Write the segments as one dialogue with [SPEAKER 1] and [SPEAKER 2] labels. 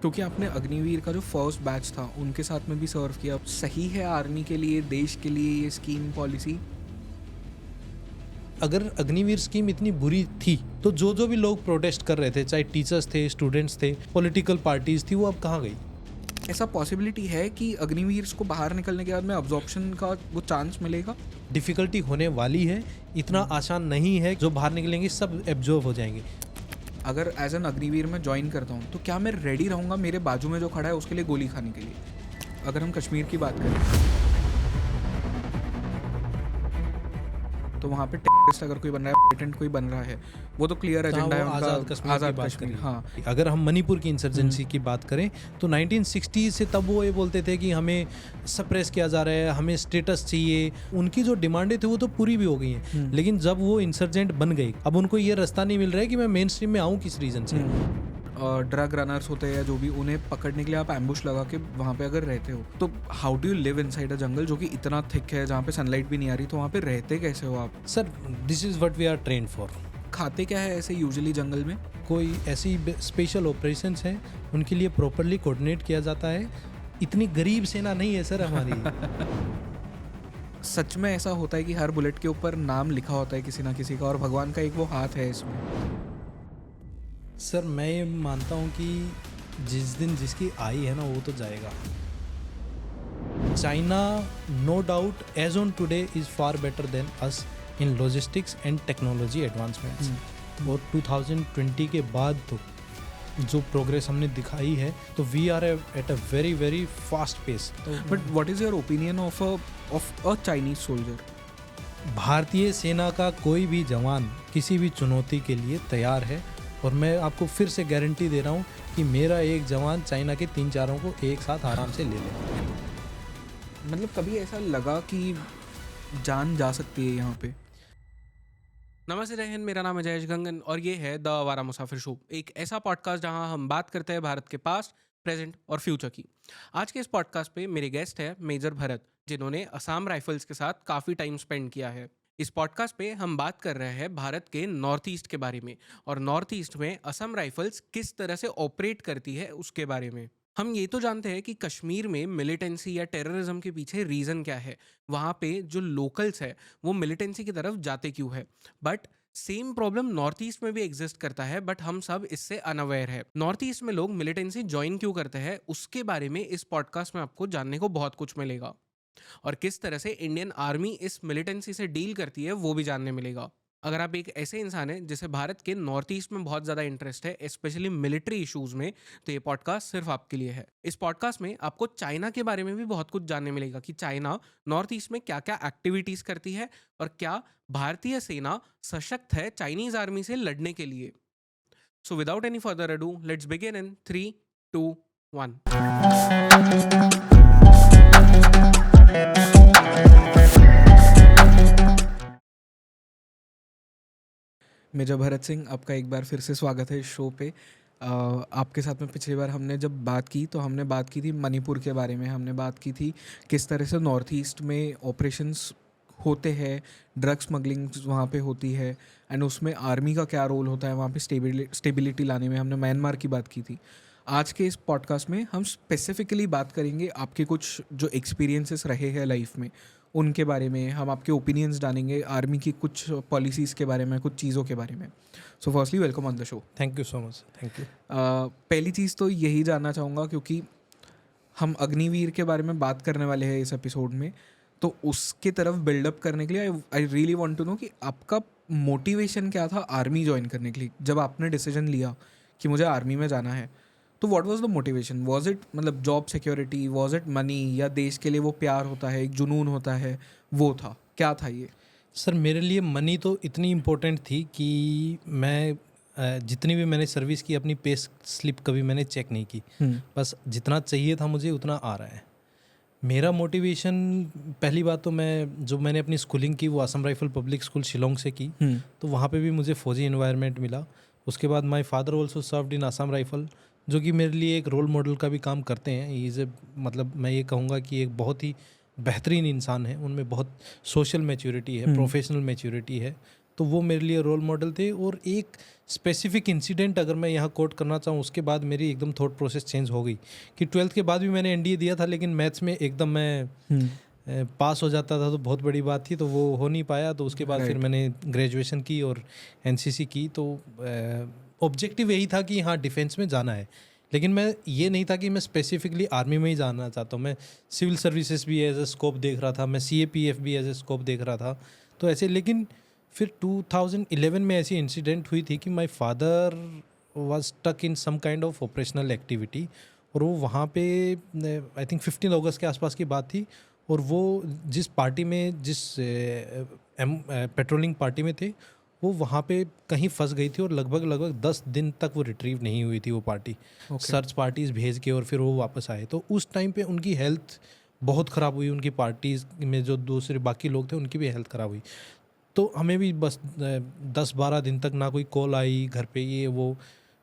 [SPEAKER 1] क्योंकि आपने अग्निवीर का जो फर्स्ट बैच था उनके साथ में भी सर्व किया, सही है आर्मी के लिए, देश के लिए ये स्कीम पॉलिसी?
[SPEAKER 2] अगर अग्निवीर स्कीम इतनी बुरी थी तो जो भी लोग प्रोटेस्ट कर रहे थे, चाहे टीचर्स थे, स्टूडेंट्स थे, पॉलिटिकल पार्टीज थी, वो अब कहाँ गई?
[SPEAKER 1] ऐसा पॉसिबिलिटी है कि अग्निवीर को बाहर निकलने के बाद में अब्जॉर्प्शन का वो चांस मिलेगा?
[SPEAKER 2] डिफ़िकल्टी होने वाली है, इतना आसान नहीं है। जो बाहर निकलेंगे सब एब्जॉर्ब हो जाएंगे।
[SPEAKER 1] अगर एज एन अग्निवीर में ज्वाइन करता हूँ तो क्या मैं रेडी रहूँगा मेरे बाजू में जो खड़ा है उसके लिए गोली खाने के लिए? अगर हम कश्मीर की बात करें तो वहाँ पे टेररिस्ट अगर कोई बन रहा है, पेटेंट कोई बन रहा है, वो तो क्लियर एजेंडा है उनका,
[SPEAKER 2] आज़ाद कश्मीर की बात
[SPEAKER 1] कश्मीर।
[SPEAKER 2] करें।
[SPEAKER 1] हाँ,
[SPEAKER 2] अगर हम मणिपुर की इंसर्जेंसी की बात करें तो 1960 से तब वो ये बोलते थे कि हमें सप्रेस किया जा रहा है, हमें स्टेटस चाहिए। उनकी जो डिमांडें थी वो तो पूरी भी हो गई हैं, लेकिन जब वो इंसर्जेंट बन गई, अब उनको ये रास्ता नहीं मिल रहा है कि मैं मेन स्ट्रीम में आऊँ किस रीज़न से।
[SPEAKER 1] ड्रग रनर्स होते हैं जो भी, उन्हें पकड़ने के लिए आप एम्बुश लगा के वहाँ पे अगर रहते हो तो how do you live inside a jungle जो कि इतना थिक है, जहाँ पे सनलाइट भी नहीं आ रही, तो वहाँ पे रहते कैसे हो आप?
[SPEAKER 2] Sir, this is what we are trained for.
[SPEAKER 1] खाते क्या है ऐसे यूजुअली जंगल में?
[SPEAKER 2] कोई ऐसी स्पेशल ऑपरेशंस हैं, उनके लिए प्रॉपरली कोऑर्डिनेट किया जाता है। इतनी गरीब सेना नहीं है सर हमारी।
[SPEAKER 1] सच में ऐसा होता है कि हर बुलेट के ऊपर नाम लिखा होता है किसी ना किसी का, और भगवान का एक वो हाथ है इसमें?
[SPEAKER 2] सर, मैं ये मानता हूँ कि जिस दिन जिसकी आई है ना, वो तो जाएगा। China no doubt as on today is far better than us in logistics and technology advancements. और 2020 के बाद तो जो प्रोग्रेस हमने दिखाई है, तो we are at a very very fast pace.
[SPEAKER 1] But what is your opinion of a Chinese soldier?
[SPEAKER 2] भारतीय सेना का कोई भी जवान किसी भी चुनौती के लिए तैयार है, और मैं आपको फिर से गारंटी दे रहा हूँ कि मेरा एक जवान चाइना के 3-4 को एक साथ आराम से ले लेगा।
[SPEAKER 1] मतलब कभी ऐसा लगा कि जान जा सकती है यहाँ पे? नमस्ते, जय हिंद। मेरा नाम है जयेश गंगन और ये है द आवारा मुसाफिर शो, एक ऐसा पॉडकास्ट जहां हम बात करते हैं भारत के पास्ट, प्रेजेंट और फ्यूचर की। आज के इस पॉडकास्ट पे मेरे गेस्ट है मेजर भरत, जिन्होंने असम राइफल्स के साथ काफ़ी टाइम स्पेंड किया है। इस पॉडकास्ट पे हम बात कर रहे हैं भारत के नॉर्थ ईस्ट के बारे में, और नॉर्थ ईस्ट में असम राइफल्स किस तरह से ऑपरेट करती है उसके बारे में। हम ये तो जानते हैं कि कश्मीर में मिलिटेंसी या टेररिज्म के पीछे रीज़न क्या है, वहाँ पे जो लोकल्स है वो मिलिटेंसी की तरफ जाते क्यों है। But same problem north East में भी एग्जिस्ट करता है, बट हम सब इससे अनअवेयर है। नॉर्थ ईस्ट में लोग मिलिटेंसी ज्वाइन क्यों करते हैं, उसके बारे में इस पॉडकास्ट में आपको जानने को बहुत कुछ मिलेगा, और किस तरह से इंडियन आर्मी इस मिलिटेंसी से डील करती है वो भी जानने मिलेगा। अगर आप एक ऐसे इंसान हैं जिसे भारत के नॉर्थ ईस्ट में बहुत ज़्यादा इंटरेस्ट है, स्पेशली मिलिट्री इश्यूज में, तो ये पॉडकास्ट सिर्फ आपके लिए है। इस पॉडकास्ट में आपको चाइना के बारे में भी बहुत कुछ जानने मिलेगा कि चाइना नॉर्थ ईस्ट में क्या क्या एक्टिविटीज़ करती है, और क्या भारतीय सेना सशक्त है चाइनीज़ आर्मी से लड़ने के लिए। So without any further ado, let's begin in 3, 2, 1। Major Bharat Singh, आपका एक बार फिर से स्वागत है इस शो पे। आपके साथ में पिछली बार हमने जब बात की तो हमने बात की थी मणिपुर के बारे में, हमने बात की थी किस तरह से नॉर्थ ईस्ट में ऑपरेशंस होते हैं, ड्रग स्मगलिंग वहाँ पे होती है, एंड उसमें आर्मी का क्या रोल होता है वहाँ पे स्टेबिलिटी लाने में। हमने म्यांमार की बात की थी। आज के इस पॉडकास्ट में हम स्पेसिफिकली बात करेंगे आपके कुछ जो एक्सपीरियंसेस रहे हैं लाइफ में, उनके बारे में। हम आपके ओपिनियंस जानेंगे आर्मी की कुछ पॉलिसीज़ के बारे में, कुछ चीज़ों के बारे में। So firstly welcome on the show.
[SPEAKER 2] Thank you so much. Thank you.
[SPEAKER 1] पहली चीज़ तो यही जानना चाहूँगा, क्योंकि हम अग्निवीर के बारे में बात करने वाले हैं इस एपिसोड में, तो उसके तरफ बिल्डअप करने के लिए I really want to know कि आपका मोटिवेशन क्या था आर्मी ज्वाइन करने के लिए। जब आपने डिसीजन लिया कि मुझे आर्मी में जाना है, तो what was the motivation? Was it मतलब job security, was it money, या देश के लिए वो प्यार होता है, एक जुनून होता है, वो था, क्या था ये?
[SPEAKER 2] सर, मेरे लिए मनी तो इतनी इम्पोर्टेंट थी कि मैं जितनी भी मैंने सर्विस की, अपनी पे स्लिप कभी मैंने चेक नहीं की। बस जितना चाहिए था मुझे उतना आ रहा है। मेरा मोटिवेशन, पहली बात तो मैंने अपनी स्कूलिंग की वो Assam rifle public school Shillong से की, तो वहाँ पे भी मुझे फौजी एनवायरनमेंट मिला। उसके बाद my father also served in Assam rifle, जो कि मेरे लिए एक रोल मॉडल का भी काम करते हैं। इज़ मतलब मैं ये कहूँगा कि एक बहुत ही बेहतरीन इंसान है। उनमें बहुत सोशल मैच्योरिटी है, प्रोफेशनल मैच्योरिटी है, तो वो मेरे लिए रोल मॉडल थे। और एक स्पेसिफिक इंसिडेंट अगर मैं यहाँ कोट करना चाहूँ, उसके बाद मेरी एकदम थॉट प्रोसेस चेंज हो गई कि 12th के बाद भी मैंने एनडीए दिया था, लेकिन मैथ्स में एकदम मैं पास हो जाता था तो बहुत बड़ी बात थी, तो वो हो नहीं पाया। तो उसके बाद फिर मैंने ग्रेजुएशन की और एनसीसी की। तो ऑब्जेक्टिव यही था कि हाँ डिफेंस में जाना है, लेकिन मैं ये नहीं था कि मैं स्पेसिफिकली आर्मी में ही जाना चाहता हूँ। मैं सिविल सर्विसेज भी एज ए स्कोप देख रहा था, मैं CAPF भी एज ए स्कोप देख रहा था। तो ऐसे, लेकिन फिर 2011 में ऐसी इंसिडेंट हुई थी कि my father was stuck in some kind of operational activity, और वो वहाँ पे आई थिंक 15 अगस्त के आसपास की बात थी। और वो जिस पार्टी में, जिस पेट्रोलिंग पार्टी में थे, वो वहाँ पे कहीं फंस गई थी और लगभग 10 दिन तक वो रिट्रीव नहीं हुई थी वो पार्टी। सर्च पार्टीज भेज के और फिर वो वापस आए। तो उस टाइम पे उनकी हेल्थ बहुत ख़राब हुई, उनकी पार्टीज़ में जो दूसरे बाकी लोग थे उनकी भी हेल्थ ख़राब हुई। तो हमें भी बस 10-12 दिन तक ना कोई कॉल आई घर पे, ये वो।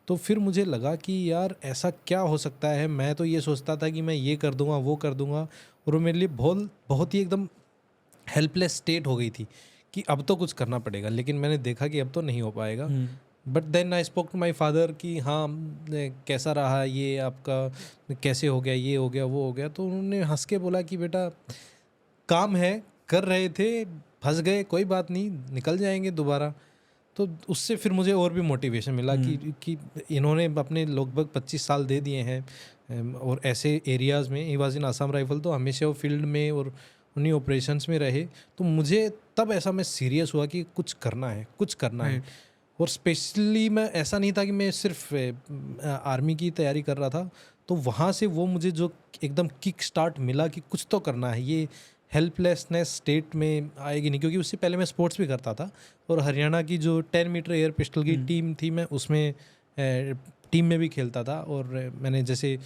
[SPEAKER 2] तो फिर मुझे लगा कि यार ऐसा क्या हो सकता है। मैं तो ये सोचता था कि मैं ये कर दूंगा, वो कर दूंगा, और वो मेरे लिए बहुत बहुत ही एकदम हेल्पलेस स्टेट हो गई थी कि अब तो कुछ करना पड़ेगा। लेकिन मैंने देखा कि अब तो नहीं हो पाएगा। But then I spoke to my father कि हाँ कैसा रहा ये आपका, कैसे हो गया, ये हो गया, वो हो गया। तो उन्होंने हंस के बोला कि बेटा काम है, कर रहे थे, फंस गए, कोई बात नहीं, निकल जाएंगे दोबारा। तो उससे फिर मुझे और भी मोटिवेशन मिला कि इन्होंने अपने लगभग 25 साल दे दिए हैं और ऐसे एरियाज़ में। He was in Assam rifle, तो हमेशा वो फील्ड में और उन्हीं ऑपरेशंस में रहे। तो मुझे तब ऐसा मैं सीरियस हुआ कि कुछ करना है, कुछ करना है। और स्पेशली मैं ऐसा नहीं था कि मैं सिर्फ आर्मी की तैयारी कर रहा था। तो वहाँ से वो मुझे जो एकदम किक स्टार्ट मिला कि कुछ तो करना है, ये हेल्पलेसनेस स्टेट में आएगी नहीं। क्योंकि उससे पहले मैं स्पोर्ट्स भी करता था और हरियाणा की जो 10 मीटर एयर पिस्टल की टीम थी, मैं उसमें टीम में भी खेलता था। और मैंने जैसे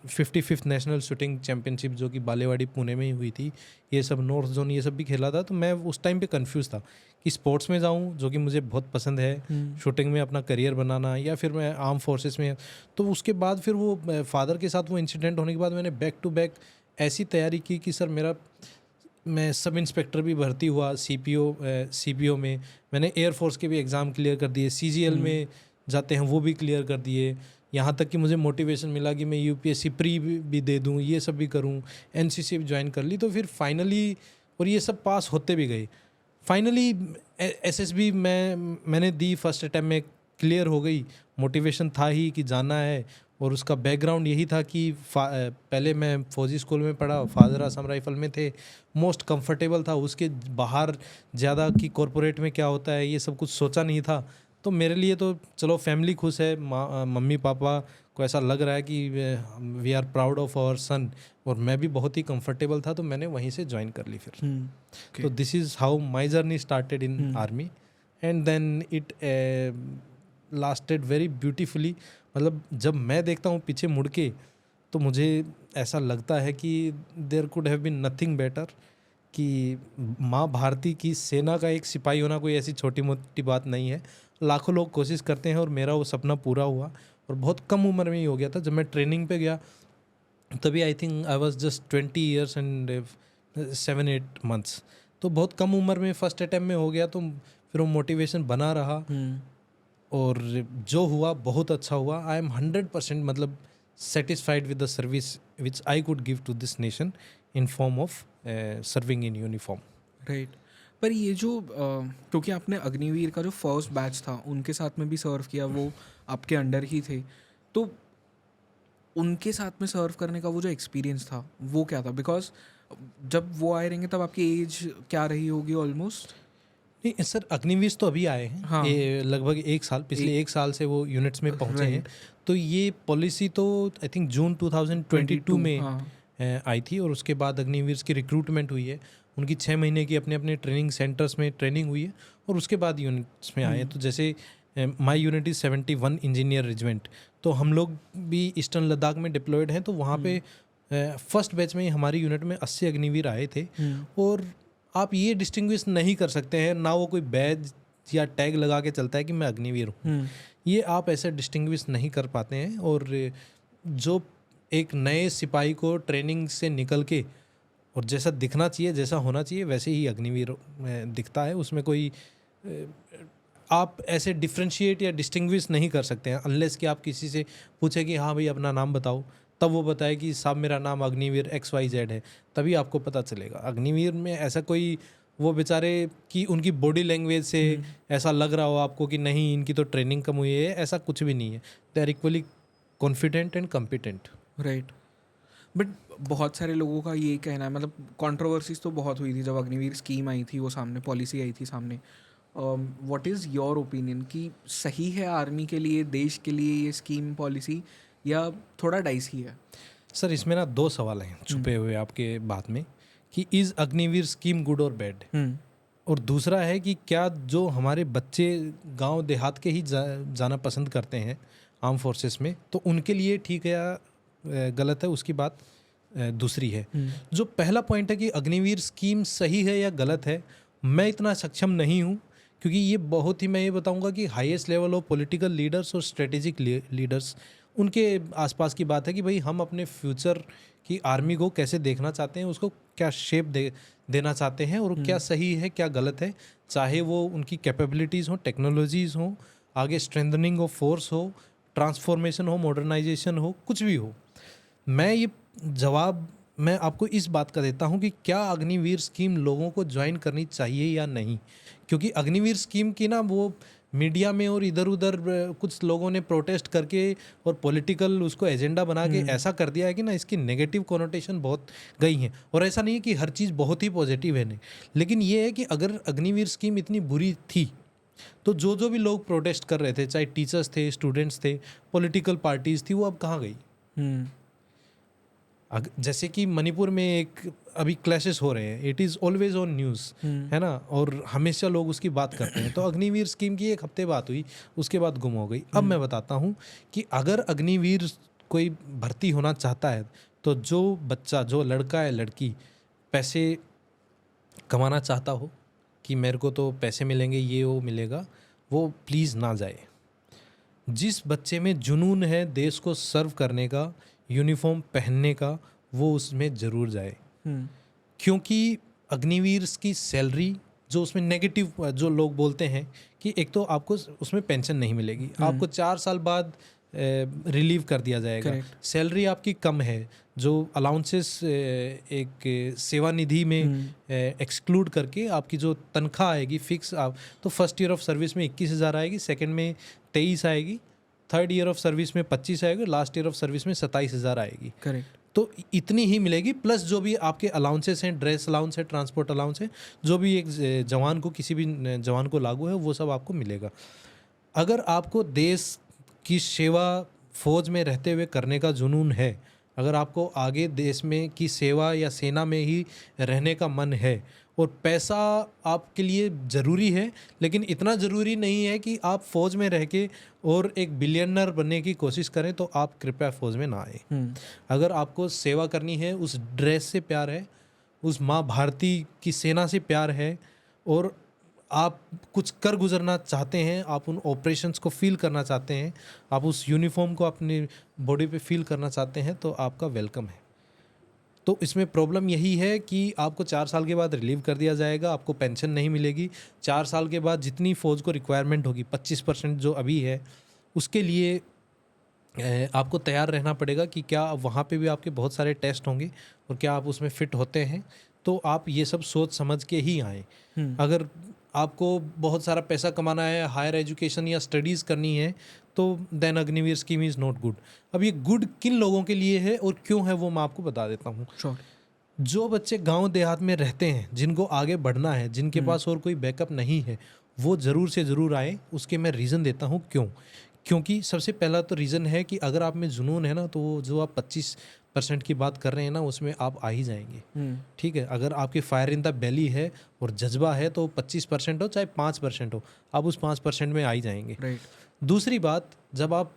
[SPEAKER 2] 55th नेशनल शूटिंग चैम्पियनशिप जो कि बालेवाड़ी पुणे में ही हुई थी, ये सब नॉर्थ जोन ये सब भी खेला था। तो मैं उस टाइम पे कंफ्यूज था कि स्पोर्ट्स में जाऊं जो कि मुझे बहुत पसंद है, शूटिंग में अपना करियर बनाना, या फिर मैं आर्म फोर्सेस में। तो उसके बाद फिर वो फादर के साथ वो इंसिडेंट होने के बाद मैंने बैक टू बैक ऐसी तैयारी की कि सर मैं सब इंस्पेक्टर भी भर्ती हुआ CPO में। मैंने एयरफोर्स के भी एग्ज़ाम क्लियर कर दिए, CGL में जाते हैं वो भी क्लियर कर दिए। यहाँ तक कि मुझे मोटिवेशन मिला कि मैं UPSC प्री भी दे दूँ, ये सब भी करूँ, NCC भी ज्वाइन कर ली। तो फिर फाइनली, और ये सब पास होते भी गए, फाइनली SSB मैंने दी, फर्स्ट अटैम्प्ट में क्लियर हो गई। मोटिवेशन था ही कि जाना है, और उसका बैकग्राउंड यही था कि पहले मैं फौजी स्कूल में पढ़ा, फादर आसाम राइफल में थे, मोस्ट कंफर्टेबल था। उसके बाहर ज़्यादा कि कॉरपोरेट में क्या होता है ये सब कुछ सोचा नहीं था। तो मेरे लिए तो चलो फैमिली खुश है, मम्मी पापा को ऐसा लग रहा है कि we are proud of our son, और मैं भी बहुत ही कंफर्टेबल था। तो मैंने वहीं से ज्वाइन कर ली फिर। तो this is how my journey started in army, and then it lasted very beautifully. मतलब जब मैं देखता हूँ पीछे मुड़ के, तो मुझे ऐसा लगता है कि there could have been nothing better, कि माँ भारती की सेना का एक सिपाही होना कोई ऐसी छोटी मोटी बात नहीं है। लाखों लोग कोशिश करते हैं और मेरा वो सपना पूरा हुआ, और बहुत कम उम्र में ही हो गया था। जब मैं ट्रेनिंग पे गया तभी I think I was just 20 years and 7-8 months। तो बहुत कम उम्र में फर्स्ट अटैम्प्ट में हो गया। तो फिर वो मोटिवेशन बना रहा, और जो हुआ बहुत अच्छा हुआ। आई एम 100% मतलब satisfied with the service which I could give to this nation in form of serving in uniform.
[SPEAKER 1] Right. पर ये जो क्योंकि आपने अग्निवीर का जो फर्स्ट बैच था उनके साथ में भी सर्व किया, वो आपके अंडर ही थे, तो उनके साथ में सर्व करने का वो जो एक्सपीरियंस था वो क्या था? बिकॉज जब वो आए रहेंगे तब आपकी एज क्या रही होगी ऑलमोस्ट?
[SPEAKER 2] नहीं सर, अग्निवीर तो अभी आए हैं।
[SPEAKER 1] हाँ।
[SPEAKER 2] ये लगभग 1 साल, पिछले 1 साल से वो यूनिट्स में पहुंचे हैं। तो ये पॉलिसी तो आई थिंक जून 2022 में आई थी, और उसके बाद अग्निवीर की रिक्रूटमेंट हुई है। उनकी 6 महीने की अपने अपने ट्रेनिंग सेंटर्स में ट्रेनिंग हुई है, और उसके बाद यूनिट्स में आए। तो जैसे my unit is 71 engineer regiment, तो हम लोग भी ईस्टर्न लद्दाख में डिप्लॉयड हैं। तो वहाँ पे फर्स्ट बैच में हमारी यूनिट में 80 अग्निवीर आए थे। और आप ये डिस्टिंग्विश नहीं कर सकते हैं, ना वो कोई बैज या टैग लगा के चलता है कि मैं अग्निवीर हूँ, ये आप ऐसे डिस्टिंग्विश नहीं कर पाते हैं। और जो एक नए सिपाही को ट्रेनिंग से निकल के और जैसा दिखना चाहिए, जैसा होना चाहिए, वैसे ही अग्निवीर दिखता है। उसमें कोई आप ऐसे डिफ्रेंशिएट या डिस्टिंग्विश नहीं कर सकते हैं अनलेस कि आप किसी से पूछे कि हाँ भाई अपना नाम बताओ, तब वो बताए कि साहब मेरा नाम अग्निवीर XYZ है, तभी आपको पता चलेगा। अग्निवीर में ऐसा कोई वो बेचारे कि उनकी बॉडी लैंग्वेज से ऐसा लग रहा हो आपको कि नहीं इनकी तो ट्रेनिंग कम हुई है, ऐसा कुछ भी नहीं है। They are equally confident and competent.
[SPEAKER 1] Right. But बहुत सारे लोगों का ये कहना है, मतलब कंट्रोवर्सीज तो बहुत हुई थी जब अग्निवीर स्कीम आई थी, वो सामने पॉलिसी आई थी सामने। व्हाट इज़ योर ओपिनियन कि सही है आर्मी के लिए, देश के लिए ये स्कीम पॉलिसी, या थोड़ा डाइसी है?
[SPEAKER 2] सर इसमें ना 2 सवाल हैं छुपे हुए आपके बात में कि इज़ अग्निवीर स्कीम गुड और बैड, और दूसरा है कि क्या जो हमारे बच्चे गांव देहात के ही जाना पसंद करते हैं आर्म फोर्सेस में, तो उनके लिए ठीक है या गलत है, उसकी बात दूसरी है। जो पहला पॉइंट है कि अग्निवीर स्कीम सही है या गलत है, मैं इतना सक्षम नहीं हूँ, क्योंकि ये बहुत ही, मैं ये बताऊँगा कि highest level of political leaders और स्ट्रेटेजिक लीडर्स उनके आसपास की बात है कि भाई हम अपने फ्यूचर की आर्मी को कैसे देखना चाहते हैं, उसको क्या शेप देना चाहते हैं, और क्या सही है क्या गलत है, चाहे वो उनकी कैपेबिलिटीज़ हो, टेक्नोलॉजीज़ हो, आगे स्ट्रेंथनिंग ऑफ फोर्स हो, ट्रांसफॉर्मेशन हो, मॉडर्नाइजेशन हो, कुछ भी हो। मैं ये जवाब मैं आपको इस बात का देता हूँ कि क्या अग्निवीर स्कीम लोगों को ज्वाइन करनी चाहिए या नहीं, क्योंकि अग्निवीर स्कीम की ना वो मीडिया में और इधर उधर कुछ लोगों ने प्रोटेस्ट करके और पॉलिटिकल उसको एजेंडा बना के ऐसा कर दिया है कि ना इसकी नेगेटिव कोनोटेशन बहुत गई हैं। और ऐसा नहीं है कि हर चीज़ बहुत ही पॉजिटिव है, नहीं, लेकिन ये है कि अगर अग्निवीर स्कीम इतनी बुरी थी तो जो भी लोग प्रोटेस्ट कर रहे थे, चाहे टीचर्स थे, स्टूडेंट्स थे, पॉलिटिकल पार्टीज थी, वो अब कहाँ गई? जैसे कि मणिपुर में एक अभी क्लैशेस हो रहे हैं, it is always on news, है ना, और हमेशा लोग उसकी बात करते हैं। तो अग्निवीर स्कीम की 1 हफ्ते बात हुई, उसके बाद गुम हो गई। अब मैं बताता हूँ कि अगर अग्निवीर कोई भर्ती होना चाहता है तो जो बच्चा, जो लड़का या लड़की पैसे कमाना चाहता हो कि मेरे को तो पैसे मिलेंगे, ये वो मिलेगा, वो प्लीज़ ना जाए। जिस बच्चे में जुनून है देश को सर्व करने का, यूनिफॉर्म पहनने का, वो उसमें ज़रूर जाए। क्योंकि अग्निवीर की सैलरी जो उसमें नेगेटिव जो लोग बोलते हैं कि एक तो आपको उसमें पेंशन नहीं मिलेगी, आपको 4 साल बाद रिलीव कर दिया जाएगा, सैलरी आपकी कम है, जो अलाउंसेस एक सेवानिधि में एक्सक्लूड करके आपकी जो तनख्वाह आएगी फिक्स, आप तो फर्स्ट ईयर ऑफ सर्विस में 21,000 आएगी, सेकंड में 23 आएगी, थर्ड ईयर ऑफ सर्विस में 25 आएगी, लास्ट ईयर ऑफ सर्विस में 27,000 आएगी।
[SPEAKER 1] करेक्ट।
[SPEAKER 2] तो इतनी ही मिलेगी, प्लस जो भी आपके अलाउंसेस हैं, ड्रेस अलाउंस है, ट्रांसपोर्ट अलाउंस है, जो भी एक जवान को, किसी भी जवान को लागू है, वो सब आपको मिलेगा। अगर आपको देश की सेवा फौज में रहते हुए करने का जुनून है, अगर आपको आगे देश में की सेवा या सेना में ही रहने का मन है, और पैसा आपके लिए ज़रूरी है, लेकिन इतना ज़रूरी नहीं है कि आप फ़ौज में रह के और एक बिलियनर बनने की कोशिश करें, तो आप कृपया फ़ौज में ना आए। अगर आपको सेवा करनी है, उस ड्रेस से प्यार है, उस माँ भारती की सेना से प्यार है, और आप कुछ कर गुजरना चाहते हैं, आप उन ऑपरेशंस को फील करना चाहते हैं, आप उस यूनिफॉर्म को अपनी बॉडी पे फील करना चाहते हैं, तो आपका वेलकम है। तो इसमें प्रॉब्लम यही है कि आपको 4 साल के बाद रिलीव कर दिया जाएगा, आपको पेंशन नहीं मिलेगी। 4 साल के बाद जितनी फ़ौज को रिक्वायरमेंट होगी, 25% जो अभी है, उसके लिए आपको तैयार रहना पड़ेगा कि क्या वहाँ पे भी आपके बहुत सारे टेस्ट होंगे और क्या आप उसमें फ़िट होते हैं। तो आप ये सब सोच समझ के ही आएँ। अगर आपको बहुत सारा पैसा कमाना है, हायर एजुकेशन या स्टडीज़ करनी है, तो then Agniveer scheme is not good. अब ये गुड किन लोगों के लिए है और क्यों है, वो मैं आपको बता देता हूँ।
[SPEAKER 1] Sure.
[SPEAKER 2] जो बच्चे गांव देहात में रहते हैं, जिनको आगे बढ़ना है, जिनके पास और कोई बैकअप नहीं है, वो ज़रूर से ज़रूर आए। उसके मैं रीज़न देता हूँ क्यों। क्योंकि सबसे पहला तो रीज़न है कि अगर आप में जुनून है ना, तो वो जो आप 25% की बात कर रहे हैं ना, उसमें आप आ ही जाएंगे। ठीक है, अगर आपकी फायर इन द बेली है और जज्बा है, तो 25% हो चाहे 5% हो, आप उस 5% में आ ही जाएंगे।
[SPEAKER 1] Right.
[SPEAKER 2] दूसरी बात, जब आप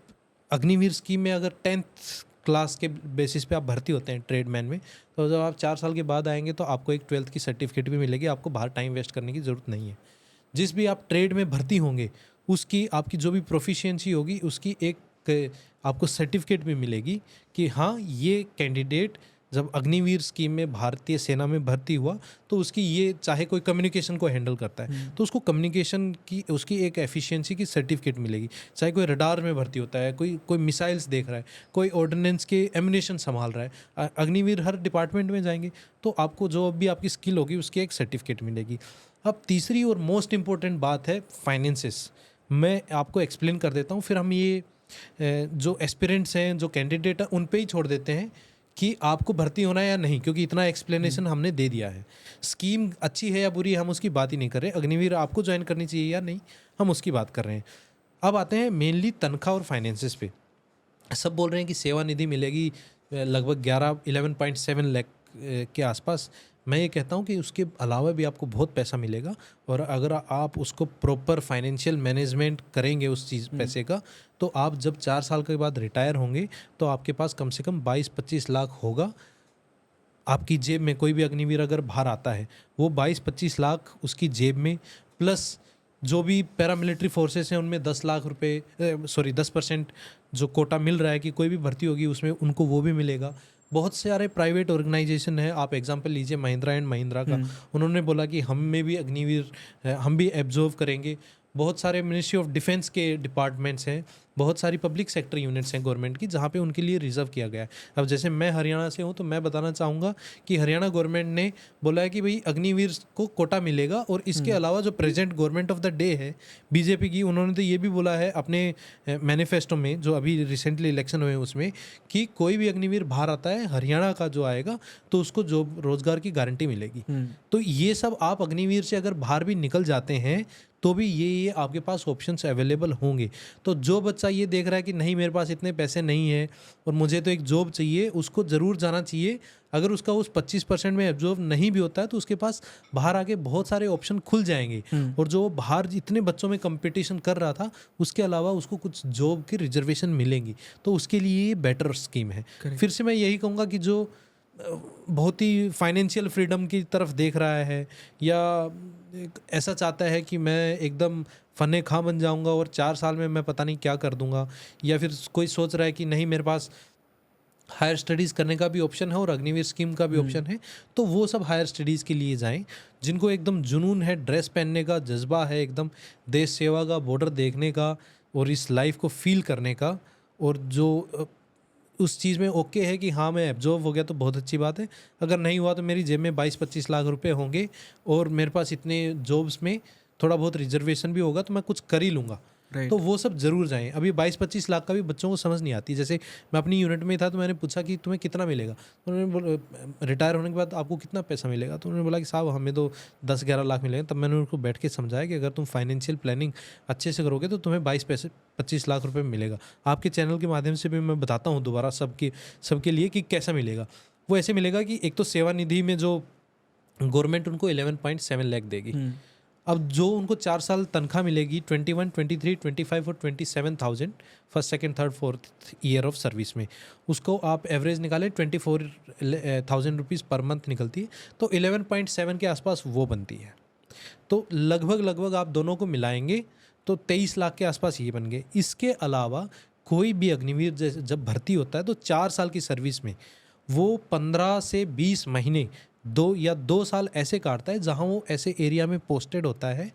[SPEAKER 2] अग्निवीर स्कीम में अगर 10th क्लास के बेसिस पे आप भर्ती होते हैं ट्रेडमैन में, तो जब आप 4 साल के बाद आएंगे तो आपको एक 12th की सर्टिफिकेट भी मिलेगी। आपको बाहर टाइम वेस्ट करने की ज़रूरत नहीं है। जिस भी आप ट्रेड में भर्ती होंगे, उसकी आपकी जो भी प्रोफिशिएंसी होगी, उसकी एक आपको सर्टिफिकेट भी मिलेगी कि हाँ, ये कैंडिडेट जब अग्निवीर स्कीम में भारतीय सेना में भर्ती हुआ तो उसकी ये, चाहे कोई कम्युनिकेशन को हैंडल करता है तो उसको कम्युनिकेशन की उसकी एक एफिशिएंसी की सर्टिफिकेट मिलेगी। चाहे कोई रडार में भर्ती होता है, कोई मिसाइल्स देख रहा है, कोई ऑर्डिनेंस के एम्यूनेशन संभाल रहा है, अग्निवीर हर डिपार्टमेंट में जाएंगे तो आपको जो भी आपकी स्किल होगी उसकी एक सर्टिफिकेट मिलेगी। अब तीसरी और मोस्ट इम्पोर्टेंट बात है फाइनेंसेस। मैं आपको एक्सप्लेन कर देता हूँ, फिर हम ये जो एस्पिरेंट्स हैं, जो कैंडिडेट हैं, उन पे ही छोड़ देते हैं कि आपको भर्ती होना है या नहीं, क्योंकि इतना एक्सप्लेनेशन हमने दे दिया है। स्कीम अच्छी है या बुरी है हम उसकी बात ही नहीं कर रहे, अग्निवीर आपको ज्वाइन करनी चाहिए या नहीं हम उसकी बात कर रहे हैं। अब आते हैं मेनली तनख्वाह और फाइनेंसेस पे। सब बोल रहे हैं कि सेवानिधि मिलेगी लगभग 11.7 लाख के आसपास। मैं ये कहता हूँ कि उसके अलावा भी आपको बहुत पैसा मिलेगा, और अगर आप उसको प्रॉपर फाइनेंशियल मैनेजमेंट करेंगे उस चीज़ पैसे का, तो आप जब 4 साल के बाद रिटायर होंगे तो आपके पास कम से कम 22-25 लाख होगा आपकी जेब में। कोई भी अग्निवीर अगर बाहर आता है वो 22-25 लाख उसकी जेब में, प्लस जो भी पैरामिलिट्री फोर्सेस हैं उनमें 10 लाख रुपए 10% जो कोटा मिल रहा है कि कोई भी भर्ती होगी उसमें उनको वो भी मिलेगा। बहुत सारे प्राइवेट ऑर्गेनाइजेशन है, आप एग्जांपल लीजिए महिंद्रा एंड महिंद्रा का, उन्होंने बोला कि हम में भी अग्निवीर हम भी एब्जॉर्व करेंगे। बहुत सारे मिनिस्ट्री ऑफ डिफेंस के डिपार्टमेंट्स हैं, बहुत सारी पब्लिक सेक्टर यूनिट्स हैं गवर्नमेंट की जहाँ पे उनके लिए रिजर्व किया गया है। अब जैसे मैं हरियाणा से हूँ तो मैं बताना चाहूँगा कि हरियाणा गवर्नमेंट ने बोला है कि भाई अग्निवीर को कोटा मिलेगा, और इसके अलावा जो present government of the day है बीजेपी की, उन्होंने तो ये भी बोला है अपने मैनिफेस्टो में जो अभी रिसेंटली इलेक्शन हुए उसमें कि कोई भी अग्निवीर बाहर आता है हरियाणा का जो आएगा तो उसको जॉब रोजगार की गारंटी मिलेगी। तो ये सब आप अग्निवीर से अगर बाहर भी निकल जाते हैं तो भी ये आपके पास ऑप्शंस अवेलेबल होंगे। तो जो बच्चा ये देख रहा है कि नहीं मेरे पास इतने पैसे नहीं है और मुझे तो एक जॉब चाहिए, उसको ज़रूर जाना चाहिए। अगर उसका उस 25% में एब्जॉर्व नहीं भी होता है तो उसके पास बाहर आके बहुत सारे ऑप्शन खुल जाएंगे, और जो बाहर इतने बच्चों में कंपटीशन कर रहा था उसके अलावा उसको कुछ जॉब की रिजर्वेशन मिलेंगी, तो उसके लिए ये बेटर स्कीम है। फिर से मैं यही कहूँगा कि जो बहुत ही फाइनेंशियल फ्रीडम की तरफ देख रहा है या ऐसा चाहता है कि मैं एकदम फने खां बन जाऊंगा और 4 साल में मैं पता नहीं क्या कर दूंगा, या फिर कोई सोच रहा है कि नहीं मेरे पास हायर स्टडीज़ करने का भी ऑप्शन है और अग्निवीर स्कीम का भी ऑप्शन है, तो वो सब हायर स्टडीज़ के लिए जाएं। जिनको एकदम जुनून है, ड्रेस पहनने का जज्बा है, एकदम देश सेवा का, बॉर्डर देखने का और इस लाइफ को फील करने का, और जो उस चीज़ में ओके है कि हाँ मैं एब्जॉर्व हो गया तो बहुत अच्छी बात है। अगर नहीं हुआ तो मेरी जेब में 22-25 लाख रुपए होंगे और मेरे पास इतने जॉब्स में थोड़ा बहुत रिजर्वेशन भी होगा तो मैं कुछ कर ही लूँगा। तो वो सब ज़रूर जाएं। अभी 22-25 लाख का भी बच्चों को समझ नहीं आती। जैसे मैं अपनी यूनिट में था तो मैंने पूछा कि तुम्हें कितना मिलेगा, तो उन्होंने बोला रिटायर होने के बाद आपको कितना पैसा मिलेगा, तो उन्होंने बोला कि साहब हमें तो 10-11 लाख मिलेगा। तब मैंने उनको बैठ के समझाया कि अगर तुम फाइनेंशियल प्लानिंग अच्छे से करोगे तो तुम्हें 22-25 लाख रुपये मिलेगा। आपके चैनल के माध्यम से भी मैं बताता हूँ दोबारा सबके लिए कि कैसा मिलेगा। वो ऐसे मिलेगा कि एक तो सेवानिधि में जो गवर्नमेंट उनको 11.7 लाख देगी। अब जो उनको 4 साल तनख्वाह मिलेगी 21, 23, 25 और 27,000 first, second, third, fourth year of service में, उसको आप एवरेज निकालें 24,000 रुपीज़ पर मंथ निकलती है, तो 11.7 के आसपास वो बनती है। तो लगभग आप दोनों को मिलाएंगे तो 23 लाख के आसपास ये बन गए। इसके अलावा कोई भी अग्निवीर जब भर्ती होता है तो 4 साल की सर्विस में वो 15 से 20 महीने 2 साल ऐसे काटता है जहाँ वो ऐसे एरिया में पोस्टेड होता है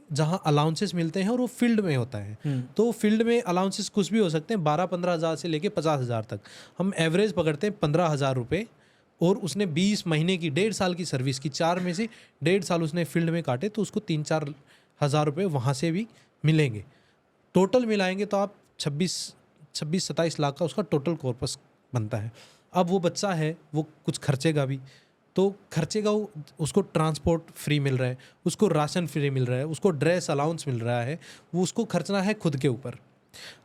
[SPEAKER 2] जहाँ अलाउंसेस मिलते हैं और वो फील्ड में होता है। तो फील्ड में अलाउंसेस कुछ भी हो सकते हैं, 12-15 हज़ार से लेके 50,000 तक। हम एवरेज पकड़ते हैं 15,000 रुपये, और उसने 20 महीने की 1.5 साल की सर्विस की, 4 में से 1.5 साल उसने फील्ड में काटे तो उसको 3-4 हज़ार रुपये वहाँ से भी मिलेंगे। टोटल मिलाएंगे तो आप 26-27 लाख का उसका टोटल कॉर्पस बनता है। अब वो बच्चा है वो कुछ खर्चेगा भी, तो खर्चेगा, उसको ट्रांसपोर्ट फ्री मिल रहा है, उसको राशन फ्री मिल रहा है, उसको ड्रेस अलाउंस मिल रहा है, वो उसको खर्चना है खुद के ऊपर।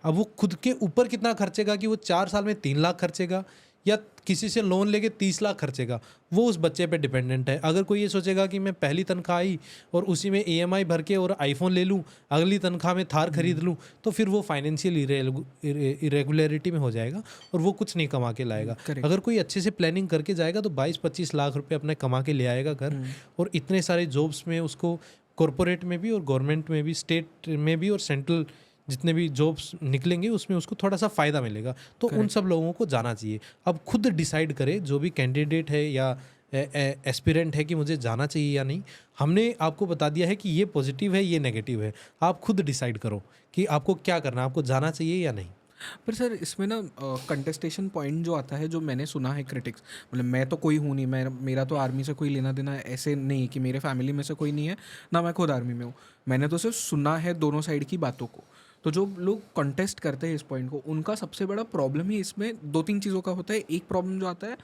[SPEAKER 2] अब वो खुद के ऊपर कितना खर्चेगा कि वो 4 साल में 3 लाख खर्चेगा या किसी से लोन लेके 30 लाख खर्चेगा, वो उस बच्चे पे डिपेंडेंट है। अगर कोई ये सोचेगा कि मैं पहली तनख्वाह आई और उसी में EMI भर के और आईफोन ले लूँ, अगली तनख्वाह में थार खरीद लूँ, तो फिर वो फाइनेंशियल इरेगुलरिटी में हो जाएगा और वो कुछ नहीं कमा के लाएगा। अगर कोई अच्छे से प्लानिंग करके जाएगा तो 22-25 लाख रुपये अपने कमा के ले आएगा घर, और इतने सारे जॉब्स में उसको कॉरपोरेट में भी और गवर्नमेंट में भी, स्टेट में भी और सेंट्रल जितने भी जॉब्स निकलेंगे उसमें उसको थोड़ा सा फ़ायदा मिलेगा, तो उन सब लोगों को जाना चाहिए। अब खुद डिसाइड करे जो भी कैंडिडेट है या एस्पिरेंट है कि मुझे जाना चाहिए या नहीं। हमने आपको बता दिया है कि ये पॉजिटिव है, ये नेगेटिव है, आप खुद डिसाइड करो कि आपको क्या करना है, आपको जाना चाहिए या नहीं।
[SPEAKER 1] पर सर इसमें ना कंटेस्टेशन पॉइंट जो आता है, जो मैंने सुना है क्रिटिक्स, मतलब मैं तो कोई हूँ नहीं, मेरा तो आर्मी से कोई लेना देना ऐसे नहीं है कि मेरे फैमिली में से कोई नहीं है, ना मैं खुद आर्मी में हूँ। मैंने तो सिर्फ सुना है दोनों साइड की बातों को। तो जो लोग कंटेस्ट करते हैं इस पॉइंट को, उनका सबसे बड़ा प्रॉब्लम ही इसमें 2-3 चीज़ों का होता है। एक प्रॉब्लम जो आता है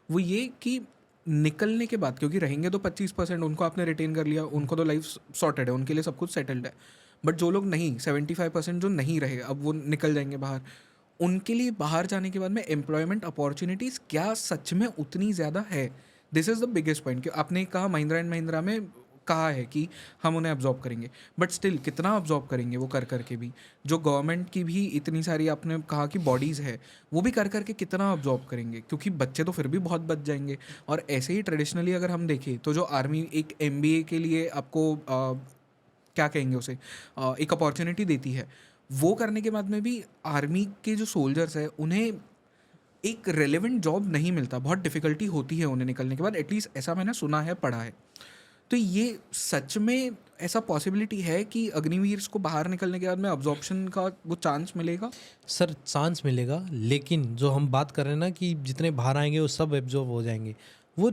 [SPEAKER 1] वो ये कि निकलने के बाद, क्योंकि रहेंगे तो 25%, उनको आपने रिटेन कर लिया, उनको तो लाइफ सॉर्टेड है, उनके लिए सब कुछ सेटल्ड है। बट जो लोग नहीं, 75% जो नहीं रहे, अब वो निकल जाएंगे बाहर, उनके लिए बाहर जाने के बाद में एम्प्लॉयमेंट अपॉर्चुनिटीज़ क्या सच में उतनी ज़्यादा है? This is the biggest point कि आपने कहा महिंद्रा एंड महिंद्रा में कहा है कि हम उन्हें अब्जॉर्ब करेंगे, बट स्टिल कितना अब्जॉर्ब करेंगे वो कर करके भी? जो गवर्नमेंट की भी इतनी सारी आपने कहा कि बॉडीज़ है, वो भी कर करके कितना अब्जॉर्ब करेंगे? क्योंकि बच्चे तो फिर भी बहुत बच जाएंगे। और ऐसे ही ट्रेडिशनली अगर हम देखें तो जो आर्मी एक MBA के लिए आपको क्या कहेंगे उसे, एक अपॉर्चुनिटी देती है, वो करने के बाद में भी आर्मी के जो सोल्जर्स हैं उन्हें एक रेलेवेंट जॉब नहीं मिलता, बहुत डिफ़िकल्टी होती है उन्हें निकलने के बाद, एटलीस्ट ऐसा मैंने सुना है, पढ़ा है। तो ये सच में ऐसा पॉसिबिलिटी है कि अग्निवीर को बाहर निकलने के बाद में अब्जॉर्प्शन का वो चांस मिलेगा?
[SPEAKER 2] सर चांस मिलेगा, लेकिन जो हम बात कर रहे हैं ना कि जितने बाहर आएंगे वो सब एब्जॉर्ब हो जाएंगे, वो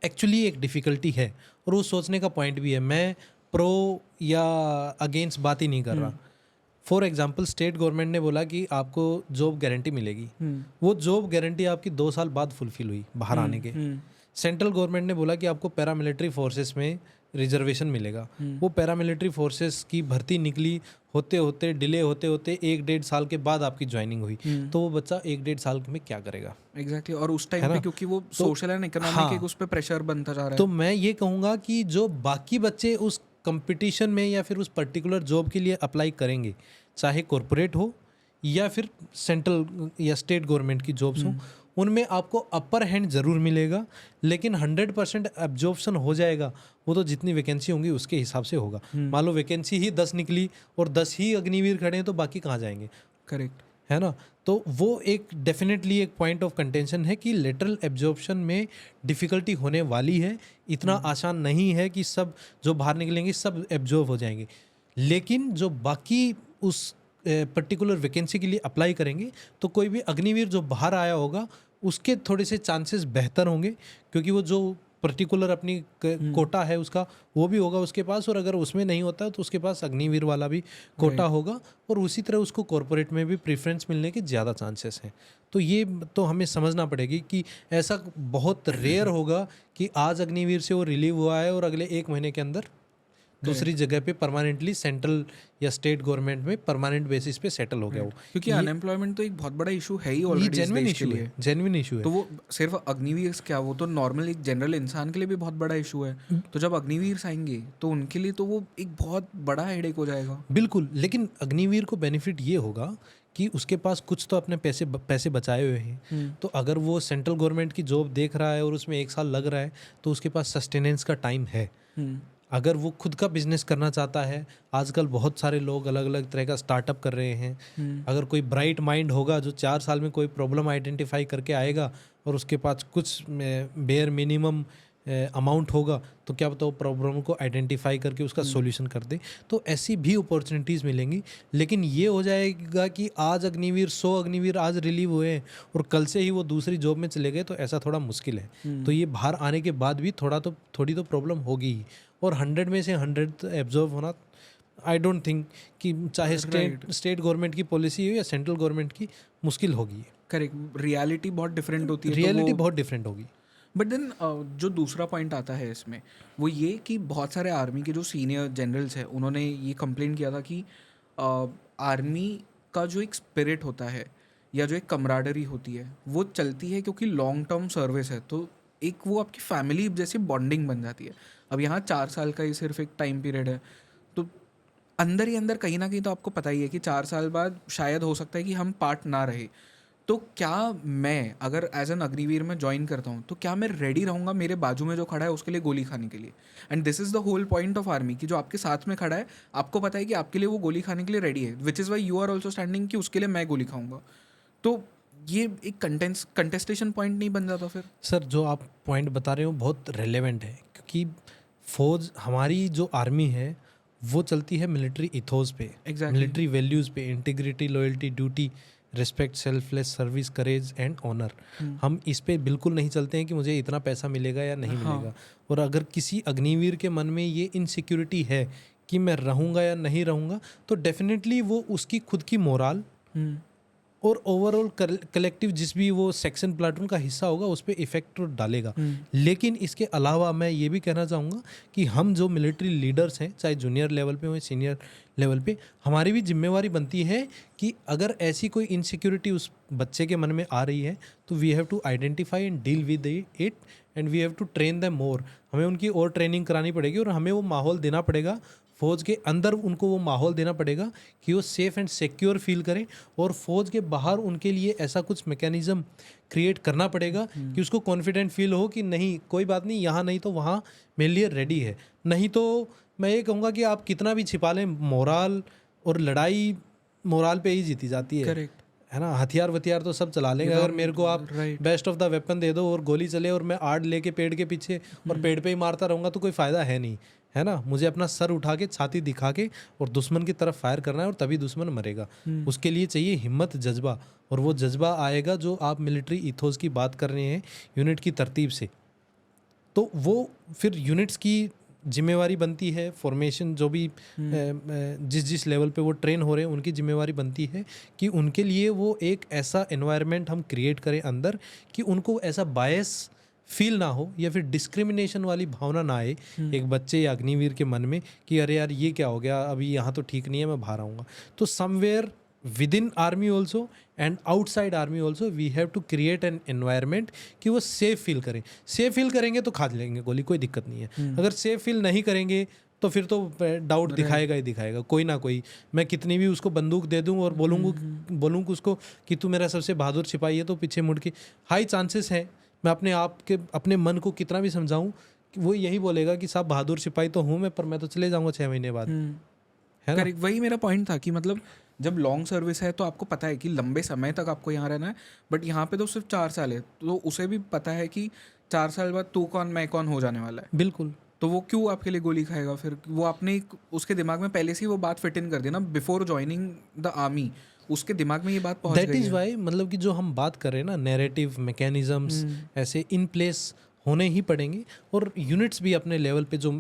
[SPEAKER 2] एक्चुअली एक डिफ़िकल्टी है और वो सोचने का पॉइंट भी है। मैं प्रो या अगेंस्ट बात ही नहीं कर रहा। फॉर एग्जांपल स्टेट गवर्नमेंट ने बोला कि आपको जॉब गारंटी मिलेगी, वो जॉब गारंटी आपकी 2 साल बाद फुलफिल हुई बाहर आने के। सेंट्रल गवर्नमेंट ने बोला कि आपको पैरामिलिट्री फोर्सेस में रिजर्वेशन मिलेगा, वो पैरामिलिट्री फोर्सेस की भर्ती निकली, होते होते डिले होते होते 1-1.5 साल के बाद आपकी ज्वाइनिंग हुई, तो वो बच्चा 1-1.5 साल में क्या करेगा?
[SPEAKER 1] एग्जैक्टली। और उस टाइम पे क्योंकि वो सोशल एंड इकोनॉमिक एक उस पर प्रेशर बनता जा रहा है।
[SPEAKER 2] तो मैं ये कहूँगा कि जो बाकी बच्चे उस कंपटीशन में या फिर उस पर्टिकुलर जॉब के लिए अप्लाई करेंगे, चाहे कॉरपोरेट हो या फिर सेंट्रल या स्टेट गवर्नमेंट की जॉब्स हो, उनमें आपको अपर हैंड ज़रूर मिलेगा, लेकिन 100% एब्जॉर्प्शन हो जाएगा। वो तो जितनी वैकेंसी होंगी उसके हिसाब से होगा। मान लो वैकेंसी ही 10 निकली और 10 ही अग्निवीर खड़े हैं, तो बाकी कहाँ जाएंगे?
[SPEAKER 1] करेक्ट
[SPEAKER 2] है ना? तो वो एक डेफिनेटली एक पॉइंट ऑफ कंटेंशन है कि लेटरल एब्जॉर्प्शन में डिफ़िकल्टी होने वाली है। इतना आसान नहीं है कि सब जो बाहर निकलेंगे सब एब्जॉर्ब हो जाएंगे, लेकिन जो बाकी उस पर्टिकुलर वैकेंसी के लिए अप्लाई करेंगे, तो कोई भी अग्निवीर जो बाहर आया होगा उसके थोड़े से चांसेस बेहतर होंगे, क्योंकि वो जो पर्टिकुलर अपनी कोटा है उसका वो भी होगा उसके पास, और अगर उसमें नहीं होता तो उसके पास अग्निवीर वाला भी कोटा होगा, और उसी तरह उसको कॉरपोरेट में भी प्रेफरेंस मिलने के ज़्यादा चांसेस हैं। तो ये तो हमें समझना पड़ेगी कि ऐसा बहुत रेयर होगा कि आज अग्निवीर से वो रिलीव हुआ है और अगले 1 महीने के अंदर दूसरी जगह पे परमानेंटली सेंट्रल या स्टेट गवर्नमेंट में परमानेंट बेसिस पे सेटल हो गया हो,
[SPEAKER 1] क्योंकि अनएम्प्लॉयमेंट तो एक बहुत बड़ा इशू है ही ऑलरेडी इस देश के लिए।
[SPEAKER 2] जेन्युइन इशू है।
[SPEAKER 1] तो वो सिर्फ अग्निवीर क्या, वो तो नॉर्मल एक जनरल इंसान के लिए भी बहुत बड़ा इशू है। तो जब अग्निवीर आएंगे तो उनके लिए तो वो एक बहुत बड़ा हेडेक हो जाएगा।
[SPEAKER 2] बिल्कुल, लेकिन अग्निवीर को बेनिफिट ये होगा कि उसके पास कुछ तो अपने पैसे बचाए हुए हैं। तो अगर वो सेंट्रल गवर्नमेंट की जॉब देख रहा है और उसमें 1 साल लग रहा है, तो उसके पास सस्टेनेंस का टाइम है। अगर वो खुद का बिजनेस करना चाहता है, आजकल बहुत सारे लोग अलग अलग तरह का स्टार्टअप कर रहे हैं। अगर कोई ब्राइट माइंड होगा जो 4 साल में कोई प्रॉब्लम आइडेंटिफाई करके आएगा और उसके पास कुछ बेयर मिनिमम अमाउंट होगा, तो क्या पता वो प्रॉब्लम को आइडेंटिफाई करके उसका सॉल्यूशन कर दे। तो ऐसी भी अपॉर्चुनिटीज़ मिलेंगी। लेकिन ये हो जाएगा कि आज अग्निवीर 100 अग्निवीर आज रिलीव हुए हैं और कल से ही वो दूसरी जॉब में चले गए, तो ऐसा थोड़ा मुश्किल है। तो ये बाहर आने के बाद भी थोड़ी तो प्रॉब्लम होगी ही, और 100 में से 100 एब्जॉर्व होना आई डोंट थिंक कि चाहे स्टेट गवर्नमेंट की पॉलिसी हो या सेंट्रल गवर्नमेंट की, मुश्किल होगी।
[SPEAKER 1] करेक्ट, रियलिटी बहुत डिफरेंट होती है।
[SPEAKER 2] रियलिटी बहुत डिफरेंट होगी।
[SPEAKER 1] बट देन जो दूसरा पॉइंट आता है इसमें, वो ये कि बहुत सारे आर्मी के जो सीनियर जनरल्स हैं उन्होंने ये कंप्लेन किया था कि आर्मी का जो एक स्पिरिट होता है या जो एक कमराडरी होती है वो चलती है क्योंकि लॉन्ग टर्म सर्विस है, तो एक वो आपकी फैमिली जैसी बॉन्डिंग बन जाती है। अब यहाँ 4 साल का ही सिर्फ एक टाइम पीरियड है, तो अंदर ही अंदर कहीं ना कहीं तो आपको पता ही है कि 4 साल बाद शायद हो सकता है कि हम पार्ट ना रहे। तो क्या मैं अगर एज एन अग्निवीर में ज्वाइन करता हूँ तो क्या मैं रेडी रहूँगा मेरे बाजू में जो खड़ा है उसके लिए गोली खाने के लिए? And this is the whole point of army कि जो आपके साथ में खड़ा है आपको पता है कि आपके लिए वो गोली खाने के लिए रेडी है, which is why you are also standing कि उसके लिए मैं गोली खाऊंगा। तो ये एक कंटेस्टेशन पॉइंट नहीं बन जाता फिर?
[SPEAKER 2] सर जो आप पॉइंट बता रहे हो बहुत रेलेवेंट है, क्योंकि फौज हमारी जो आर्मी है वो चलती है मिलिट्री इथोस पे, मिलिट्री वैल्यूज़ पे, integrity, loyalty, duty, respect, selfless service, courage and honour. हम इस पे बिल्कुल नहीं चलते हैं कि मुझे इतना पैसा मिलेगा या नहीं मिलेगा। और अगर किसी अग्निवीर के मन में ये इनसिक्योरिटी है कि मैं रहूँगा या नहीं रहूँगा, तो डेफिनेटली वो उसकी खुद की मोरल और ओवरऑल कलेक्टिव जिस भी वो सेक्शन प्लाटून का हिस्सा होगा उस पर इफेक्ट डालेगा। लेकिन इसके अलावा मैं ये भी कहना चाहूँगा कि हम जो मिलिट्री लीडर्स हैं, चाहे जूनियर लेवल पे हो सीनियर लेवल पे, हमारी भी जिम्मेवारी बनती है कि अगर ऐसी कोई इनसिक्योरिटी उस बच्चे के मन में आ रही है तो we have to identify and deal with it and we have to train them more. हमें उनकी और ट्रेनिंग करानी पड़ेगी और हमें वो माहौल देना पड़ेगा, फौज के अंदर उनको वो माहौल देना पड़ेगा कि वो सेफ़ एंड सिक्योर फील करें, और फौज के बाहर उनके लिए ऐसा कुछ मैकेनिज्म क्रिएट करना पड़ेगा कि उसको कॉन्फिडेंट फील हो कि नहीं कोई बात नहीं, यहाँ नहीं तो वहाँ मेरे लिए रेडी है। नहीं तो मैं ये कहूँगा कि आप कितना भी छिपा लें, मोरल और लड़ाई मोरल पे ही जीती जाती है।
[SPEAKER 1] करेक्ट
[SPEAKER 2] है ना, हथियार वथियार तो सब चला लेंगे, अगर मेरे को आप बेस्ट ऑफ द वेपन दे दो और गोली चले और मैं आड़ लेके पेड़ के पीछे और पेड़ पे ही मारता रहूँगा तो कोई फ़ायदा है नहीं, है ना। मुझे अपना सर उठा के छाती दिखा के और दुश्मन की तरफ फायर करना है और तभी दुश्मन मरेगा। उसके लिए चाहिए हिम्मत, जज्बा, और वो जज्बा आएगा जो आप मिलिट्री इथोस की बात कर रहे हैं यूनिट की तरतीब से। तो वो फिर यूनिट्स की जिम्मेवारी बनती है, फॉर्मेशन जो भी जिस लेवल पे वो ट्रेन हो रहे हैं उनकी जिम्मेवारी बनती है कि उनके लिए वो एक ऐसा एनवायरनमेंट हम क्रिएट करें अंदर कि उनको ऐसा बायस फील ना हो या फिर डिस्क्रिमिनेशन वाली भावना ना आए एक बच्चे या अग्निवीर के मन में कि अरे यार ये क्या हो गया, अभी यहाँ तो ठीक नहीं है, मैं बाहर आऊँगा। तो somewhere within army also and outside army also we have to create an environment कि वो सेफ फील करें। सेफ फील करेंगे तो खा लेंगे गोली, कोई दिक्कत नहीं है। अगर सेफ फील नहीं करेंगे तो फिर तो डाउट दिखाएगा ही दिखाएगा कोई ना कोई। मैं कितनी भी उसको बंदूक दे दूं और बोलूँ उसको कि तू मेरा सबसे बहादुर सिपाही है, तो पीछे मुड़ के हाई चांसेस हैं मैं अपने आप के अपने मन को कितना भी समझाऊं कि वो यही बोलेगा कि साहब बहादुर सिपाही तो हूँ मैं, पर मैं तो चले जाऊँगा 6 महीने बाद, है ना।
[SPEAKER 1] करेक्ट, वही मेरा पॉइंट था कि मतलब जब लॉन्ग सर्विस है तो आपको पता है कि लंबे समय तक आपको यहाँ रहना है, बट यहाँ पे तो सिर्फ 4 साल है, तो उसे भी पता है कि 4 साल बाद तू कौन मैं कौन हो जाने वाला है।
[SPEAKER 2] बिल्कुल।
[SPEAKER 1] तो वो क्यों आपके लिए गोली खाएगा फिर? वो आपने उसके दिमाग में पहले से ही वो बात फिट इन कर दी ना, बिफोर ज्वाइनिंग द आर्मी उसके दिमाग में ये बात पहुंच गई है।
[SPEAKER 2] दैट इज़ वाई मतलब कि जो हम बात कर रहे हैं ना, नैरेटिव मैकेनिज्म्स ऐसे इन प्लेस होने ही पड़ेंगे। और यूनिट्स भी अपने लेवल पे जो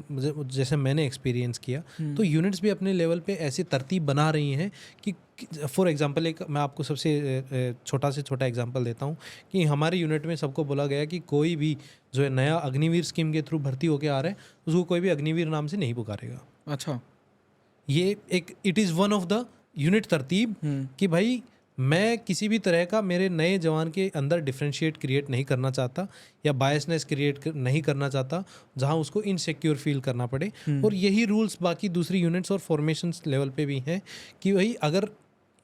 [SPEAKER 2] जैसे मैंने एक्सपीरियंस किया, तो यूनिट्स भी अपने लेवल पे ऐसी तरतीब बना रही हैं कि फॉर एग्जांपल एक मैं आपको सबसे छोटा से छोटा एग्जांपल देता हूँ कि हमारे यूनिट में सबको बोला गया कि कोई भी जो है नया अग्निवीर स्कीम के थ्रू भर्ती होकर आ रहा है उसको कोई भी अग्निवीर नाम से नहीं पुकारेगा।
[SPEAKER 1] अच्छा,
[SPEAKER 2] ये एक it is one of the unit तरतीब कि भाई मैं किसी भी तरह का मेरे नए जवान के अंदर डिफरेंशिएट क्रिएट नहीं करना चाहता या बायसनेस क्रिएट नहीं करना चाहता जहां उसको इनसिक्योर फील करना पड़े। और यही रूल्स बाकी दूसरी यूनिट्स और फॉर्मेशन लेवल पे भी हैं कि भाई अगर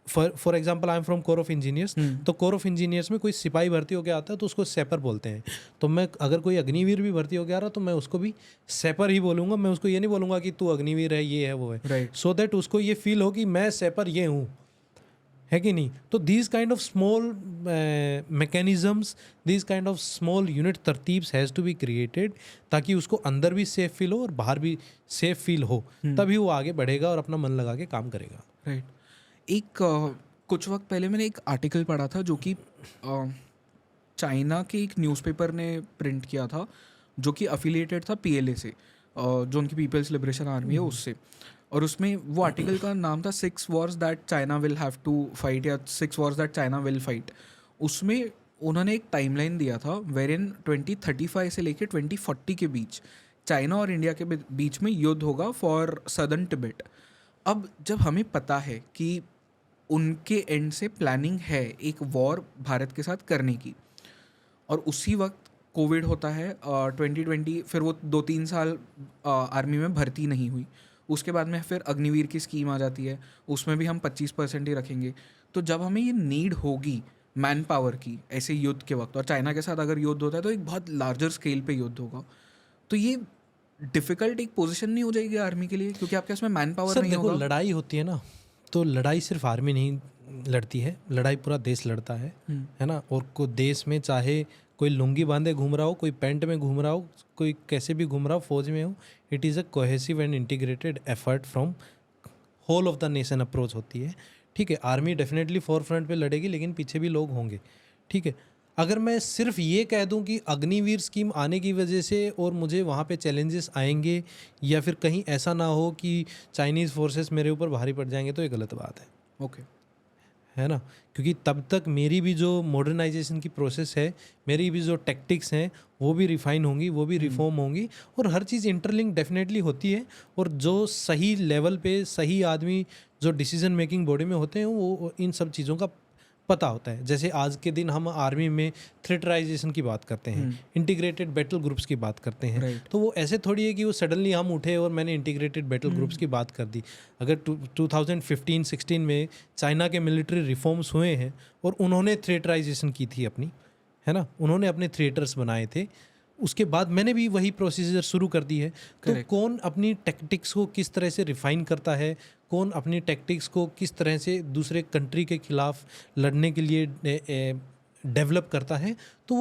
[SPEAKER 2] for example I am from core of engineers, तो कोर ऑफ इंजीनियर्स में कोई सिपाही भर्ती होकर आता है तो उसको सैपर बोलते हैं। तो मैं अगर कोई अग्निवीर भी भर्ती होकर आ रहा तो मैं उसको भी सैपर ही बोलूँगा, मैं उसको ये नहीं बोलूँगा कि तू अग्निवीर है, ये है, वो है, सो दैट उसको ये फील हो कि मैं सैपर ये हूँ, है कि नहीं। तो these kind of small mechanisms, these kind of small unit तरतीब्स हैज़ टू बी क्रिएटेड ताकि उसको अंदर भी सेफ फील हो और बाहर भी सेफ फील हो, तभी वो आगे बढ़ेगा और अपना मन लगा के काम करेगा।
[SPEAKER 1] राइट। एक कुछ वक्त पहले मैंने एक आर्टिकल पढ़ा था जो कि चाइना के एक न्यूज़पेपर ने प्रिंट किया था जो कि अफिलिएटेड था PLA से, जो उनकी पीपल्स लिबरेशन आर्मी है उससे। और उसमें वो आर्टिकल का नाम था 6 wars that China will have to fight या 6 wars that China will fight. उसमें उन्होंने एक टाइमलाइन दिया था वेर इन 2035 से लेके 2040 के बीच चाइना और इंडिया के बीच में युद्ध होगा फॉर सदर्न तिब्बत। अब जब हमें पता है कि उनके एंड से प्लानिंग है एक वॉर भारत के साथ करने की, और उसी वक्त कोविड होता है 2020, फिर वो 2-3 साल आर्मी में भर्ती नहीं हुई, उसके बाद में फिर अग्निवीर की स्कीम आ जाती है, उसमें भी हम 25% ही रखेंगे। तो जब हमें ये नीड होगी मैन पावर की ऐसे युद्ध के वक्त, और चाइना के साथ अगर युद्ध होता है तो एक बहुत लार्जर स्केल पे युद्ध होगा, तो ये डिफ़िकल्ट एक पोजीशन नहीं हो जाएगी आर्मी के लिए, क्योंकि आपके पास में मैन पावर
[SPEAKER 2] सर
[SPEAKER 1] नहीं
[SPEAKER 2] देखो,
[SPEAKER 1] होगा?
[SPEAKER 2] लड़ाई होती है ना, तो लड़ाई सिर्फ आर्मी नहीं लड़ती है, लड़ाई पूरा देश लड़ता है ना। और को देश में चाहे कोई लुंगी बांधे घूम रहा हो, कोई पैंट में घूम रहा हो, कोई कैसे भी घूम रहा हो, फौज में हो, it is a cohesive and integrated effort from whole of the nation approach होती है। ठीक है, आर्मी डेफिनेटली फोर फ्रंट पे लड़ेगी, लेकिन पीछे भी लोग होंगे। ठीक है, अगर मैं सिर्फ ये कह दूं कि अग्निवीर स्कीम आने की वजह से और मुझे वहाँ पे चैलेंजेस आएंगे, या फिर कहीं ऐसा ना हो कि चाइनीज़ फोर्सेस मेरे ऊपर भारी पड़ जाएंगे, तो ये गलत बात है।
[SPEAKER 1] ओके।
[SPEAKER 2] है ना, क्योंकि तब तक मेरी भी जो मॉडर्नाइजेशन की प्रोसेस है, मेरी भी जो टैक्टिक्स हैं, वो भी रिफाइन होंगी, वो भी रिफॉर्म होंगी, और हर चीज़ इंटरलिंक डेफिनेटली होती है। और जो सही लेवल पे सही आदमी जो डिसीजन मेकिंग बॉडी में होते हैं, वो इन सब चीज़ों का पता होता है। जैसे आज के दिन हम आर्मी में थ्रेटराइजेशन की बात करते हैं, इंटीग्रेटेड बैटल ग्रुप्स की बात करते हैं, तो वो ऐसे थोड़ी है कि वो सडनली हम उठे और मैंने इंटीग्रेटेड बैटल ग्रुप्स की बात कर दी। अगर 2015-16 में चाइना के मिलिट्री रिफॉर्म्स हुए हैं और उन्होंने थ्रेटराइजेशन की थी अपनी, है ना, उन्होंने अपने थिएटर्स बनाए थे, उसके बाद मैंने भी वही प्रोसीजर शुरू कर दी है। तो कौन अपनी टैक्टिक्स को किस तरह से रिफाइन करता है, कौन अपनी टैक्टिक्स को किस तरह से दूसरे कंट्री के खिलाफ लड़ने के लिए डेवलप करता है, तो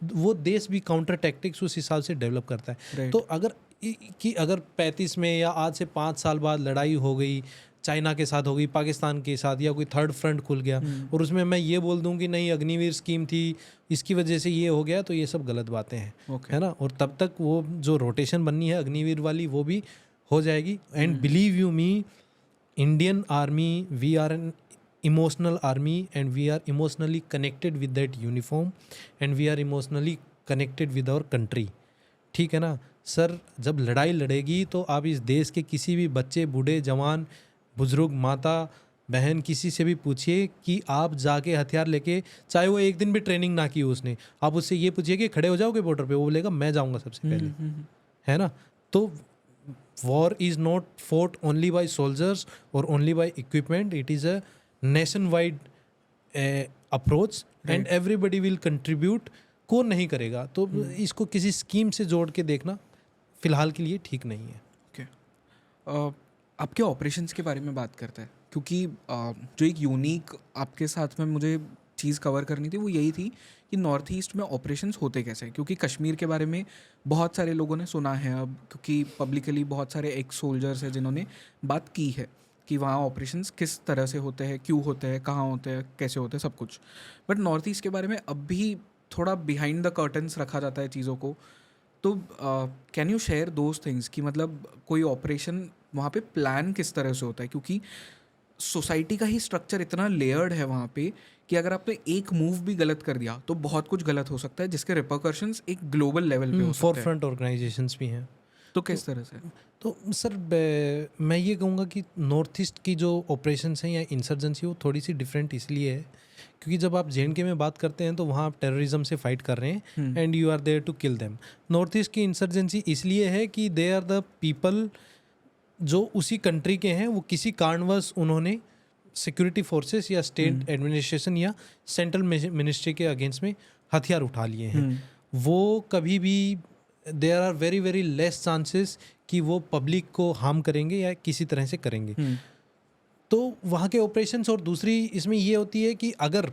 [SPEAKER 2] वो देश भी काउंटर टैक्टिक्स उस हिसाब से डेवलप करता है। तो अगर 35 में या आज से 5 साल बाद लड़ाई हो गई, चाइना के साथ हो गई, पाकिस्तान के साथ, या कोई थर्ड फ्रंट खुल गया, और उसमें मैं ये बोल दूं कि नहीं अग्निवीर स्कीम थी, इसकी वजह से ये हो गया, तो ये सब गलत बातें हैं। है ना। और तब तक वो जो रोटेशन बननी है अग्निवीर वाली, वो भी हो जाएगी। And believe you me, Indian army, we are an emotional army, and we are emotionally connected with that uniform, and we are emotionally connected with our country. ठीक है ना सर, जब लड़ाई लड़ेगी तो आप इस देश के किसी भी बच्चे, बूढ़े, जवान, बुजुर्ग, माता, बहन, किसी से भी पूछिए कि आप जाके हथियार लेके, चाहे वो एक दिन भी ट्रेनिंग ना की हो उसने, आप उससे ये पूछिए कि खड़े हो जाओगे बॉर्डर पे, वो बोलेगा मैं जाऊंगा सबसे पहले। है ना। तो war is not fought only by soldiers और only by equipment, it is a nation wide approach, and everybody will contribute. कौन नहीं करेगा? तो इसको किसी स्कीम से जोड़ के देखना फिलहाल के लिए ठीक नहीं है।
[SPEAKER 1] ओके, आपके ऑपरेशंस के बारे में बात करते हैं, क्योंकि जो एक यूनिक आपके साथ में मुझे चीज़ कवर करनी थी वो यही थी कि नॉर्थ ईस्ट में ऑपरेशंस होते कैसे हैं। क्योंकि कश्मीर के बारे में बहुत सारे लोगों ने सुना है अब, क्योंकि पब्लिकली बहुत सारे एक्स सोल्जर्स हैं जिन्होंने बात की है कि वहाँ ऑपरेशंस किस तरह से होते हैं, क्यों होते हैं, कहाँ होते हैं, कैसे होते हैं, सब कुछ। बट नॉर्थ ईस्ट के बारे में अब भी थोड़ा बिहाइंड द कर्टन्स रखा जाता है चीज़ों को। तो can you share those things कि मतलब कोई ऑपरेशन वहाँ पे प्लान किस तरह से होता है? क्योंकि सोसाइटी का ही स्ट्रक्चर इतना लेयर्ड है वहाँ पे कि अगर आपने एक मूव भी गलत कर दिया तो बहुत कुछ गलत हो सकता है, जिसके रिपरकशंस एक ग्लोबल लेवल पे हो सकते हैं।
[SPEAKER 2] फॉर फ्रंट ऑर्गेनाइजेशंस भी हैं।
[SPEAKER 1] तो किस तरह से?
[SPEAKER 2] तो सर मैं ये कहूँगा कि नॉर्थ ईस्ट की जो ऑपरेशंस हैं या इंसर्जेंसी, वो थोड़ी सी डिफरेंट इसलिए है क्योंकि जब आप जे.एंड.के में बात करते हैं तो वहाँ आप टेररिज्म से फाइट कर रहे हैं, and you are there to kill them. North east की इंसर्जेंसी इसलिए है कि दे आर द पीपल जो उसी कंट्री के हैं, वो किसी कारणवश उन्होंने सिक्योरिटी फोर्सेस या स्टेट एडमिनिस्ट्रेशन या सेंट्रल मिनिस्ट्री के अगेंस्ट में हथियार उठा लिए हैं। वो कभी भी, there are very very less chances कि वो पब्लिक को हार्म करेंगे या किसी तरह से करेंगे। तो वहाँ के ऑपरेशंस, और दूसरी इसमें ये होती है कि अगर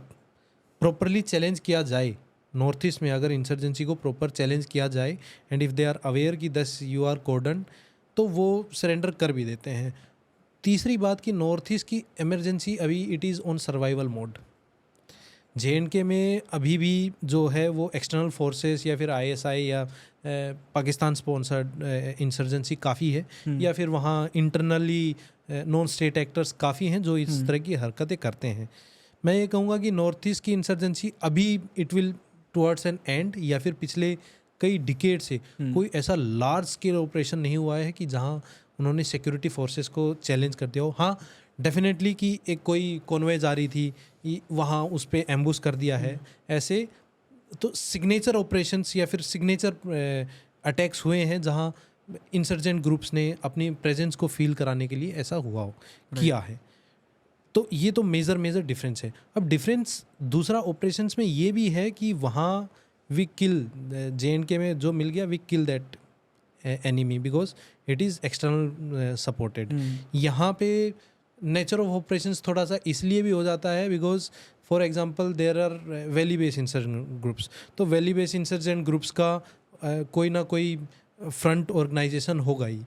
[SPEAKER 2] प्रॉपरली चैलेंज किया जाए, नॉर्थ ईस्ट में अगर इंसर्जेंसी को प्रॉपर चैलेंज किया जाए, and if they are aware कि दस यू आर कोर्डन, तो वो सरेंडर कर भी देते हैं। तीसरी बात कि नॉर्थ ईस्ट की इमरजेंसी अभी it is on survival mode. J&K में अभी भी जो है वो एक्सटर्नल फोर्सेस या फिर आईएसआई या पाकिस्तान स्पॉन्सर्ड इंसर्जेंसी काफ़ी है, या फिर वहाँ इंटरनली नॉन स्टेट एक्टर्स काफ़ी हैं जो इस तरह की हरकतें करते हैं। मैं ये कहूँगा कि नॉर्थ ईस्ट की इंसर्जेंसी अभी it will towards an and, या फिर पिछले कई डिकेड से कोई ऐसा लार्ज स्केल ऑपरेशन नहीं हुआ है कि जहाँ उन्होंने सिक्योरिटी फोर्सेस को चैलेंज कर दिया हो। हाँ, डेफिनेटली कि एक कोई कॉन्वे जा रही थी, वहाँ उस पर एम्बुश कर दिया है, ऐसे तो सिग्नेचर ऑपरेशंस या फिर सिग्नेचर अटैक्स हुए हैं जहाँ इंसर्जेंट ग्रुप्स ने अपनी प्रेजेंस को फील कराने के लिए ऐसा हुआ हो, किया है। तो ये तो मेजर डिफरेंस है। अब डिफरेंस दूसरा ऑपरेशंस में ये भी है कि वहाँ वी किल, JNK में जो मिल गया we kill that enemy because it is external supported. यहाँ पे नेचर ऑफ ऑपरेशंस थोड़ा सा इसलिए भी हो जाता है because for example there are valley based insurgent groups. तो वैली बेस्ड इंसर्जेंट ग्रुप्स का कोई ना कोई फ्रंट ऑर्गेनाइजेशन होगा ही,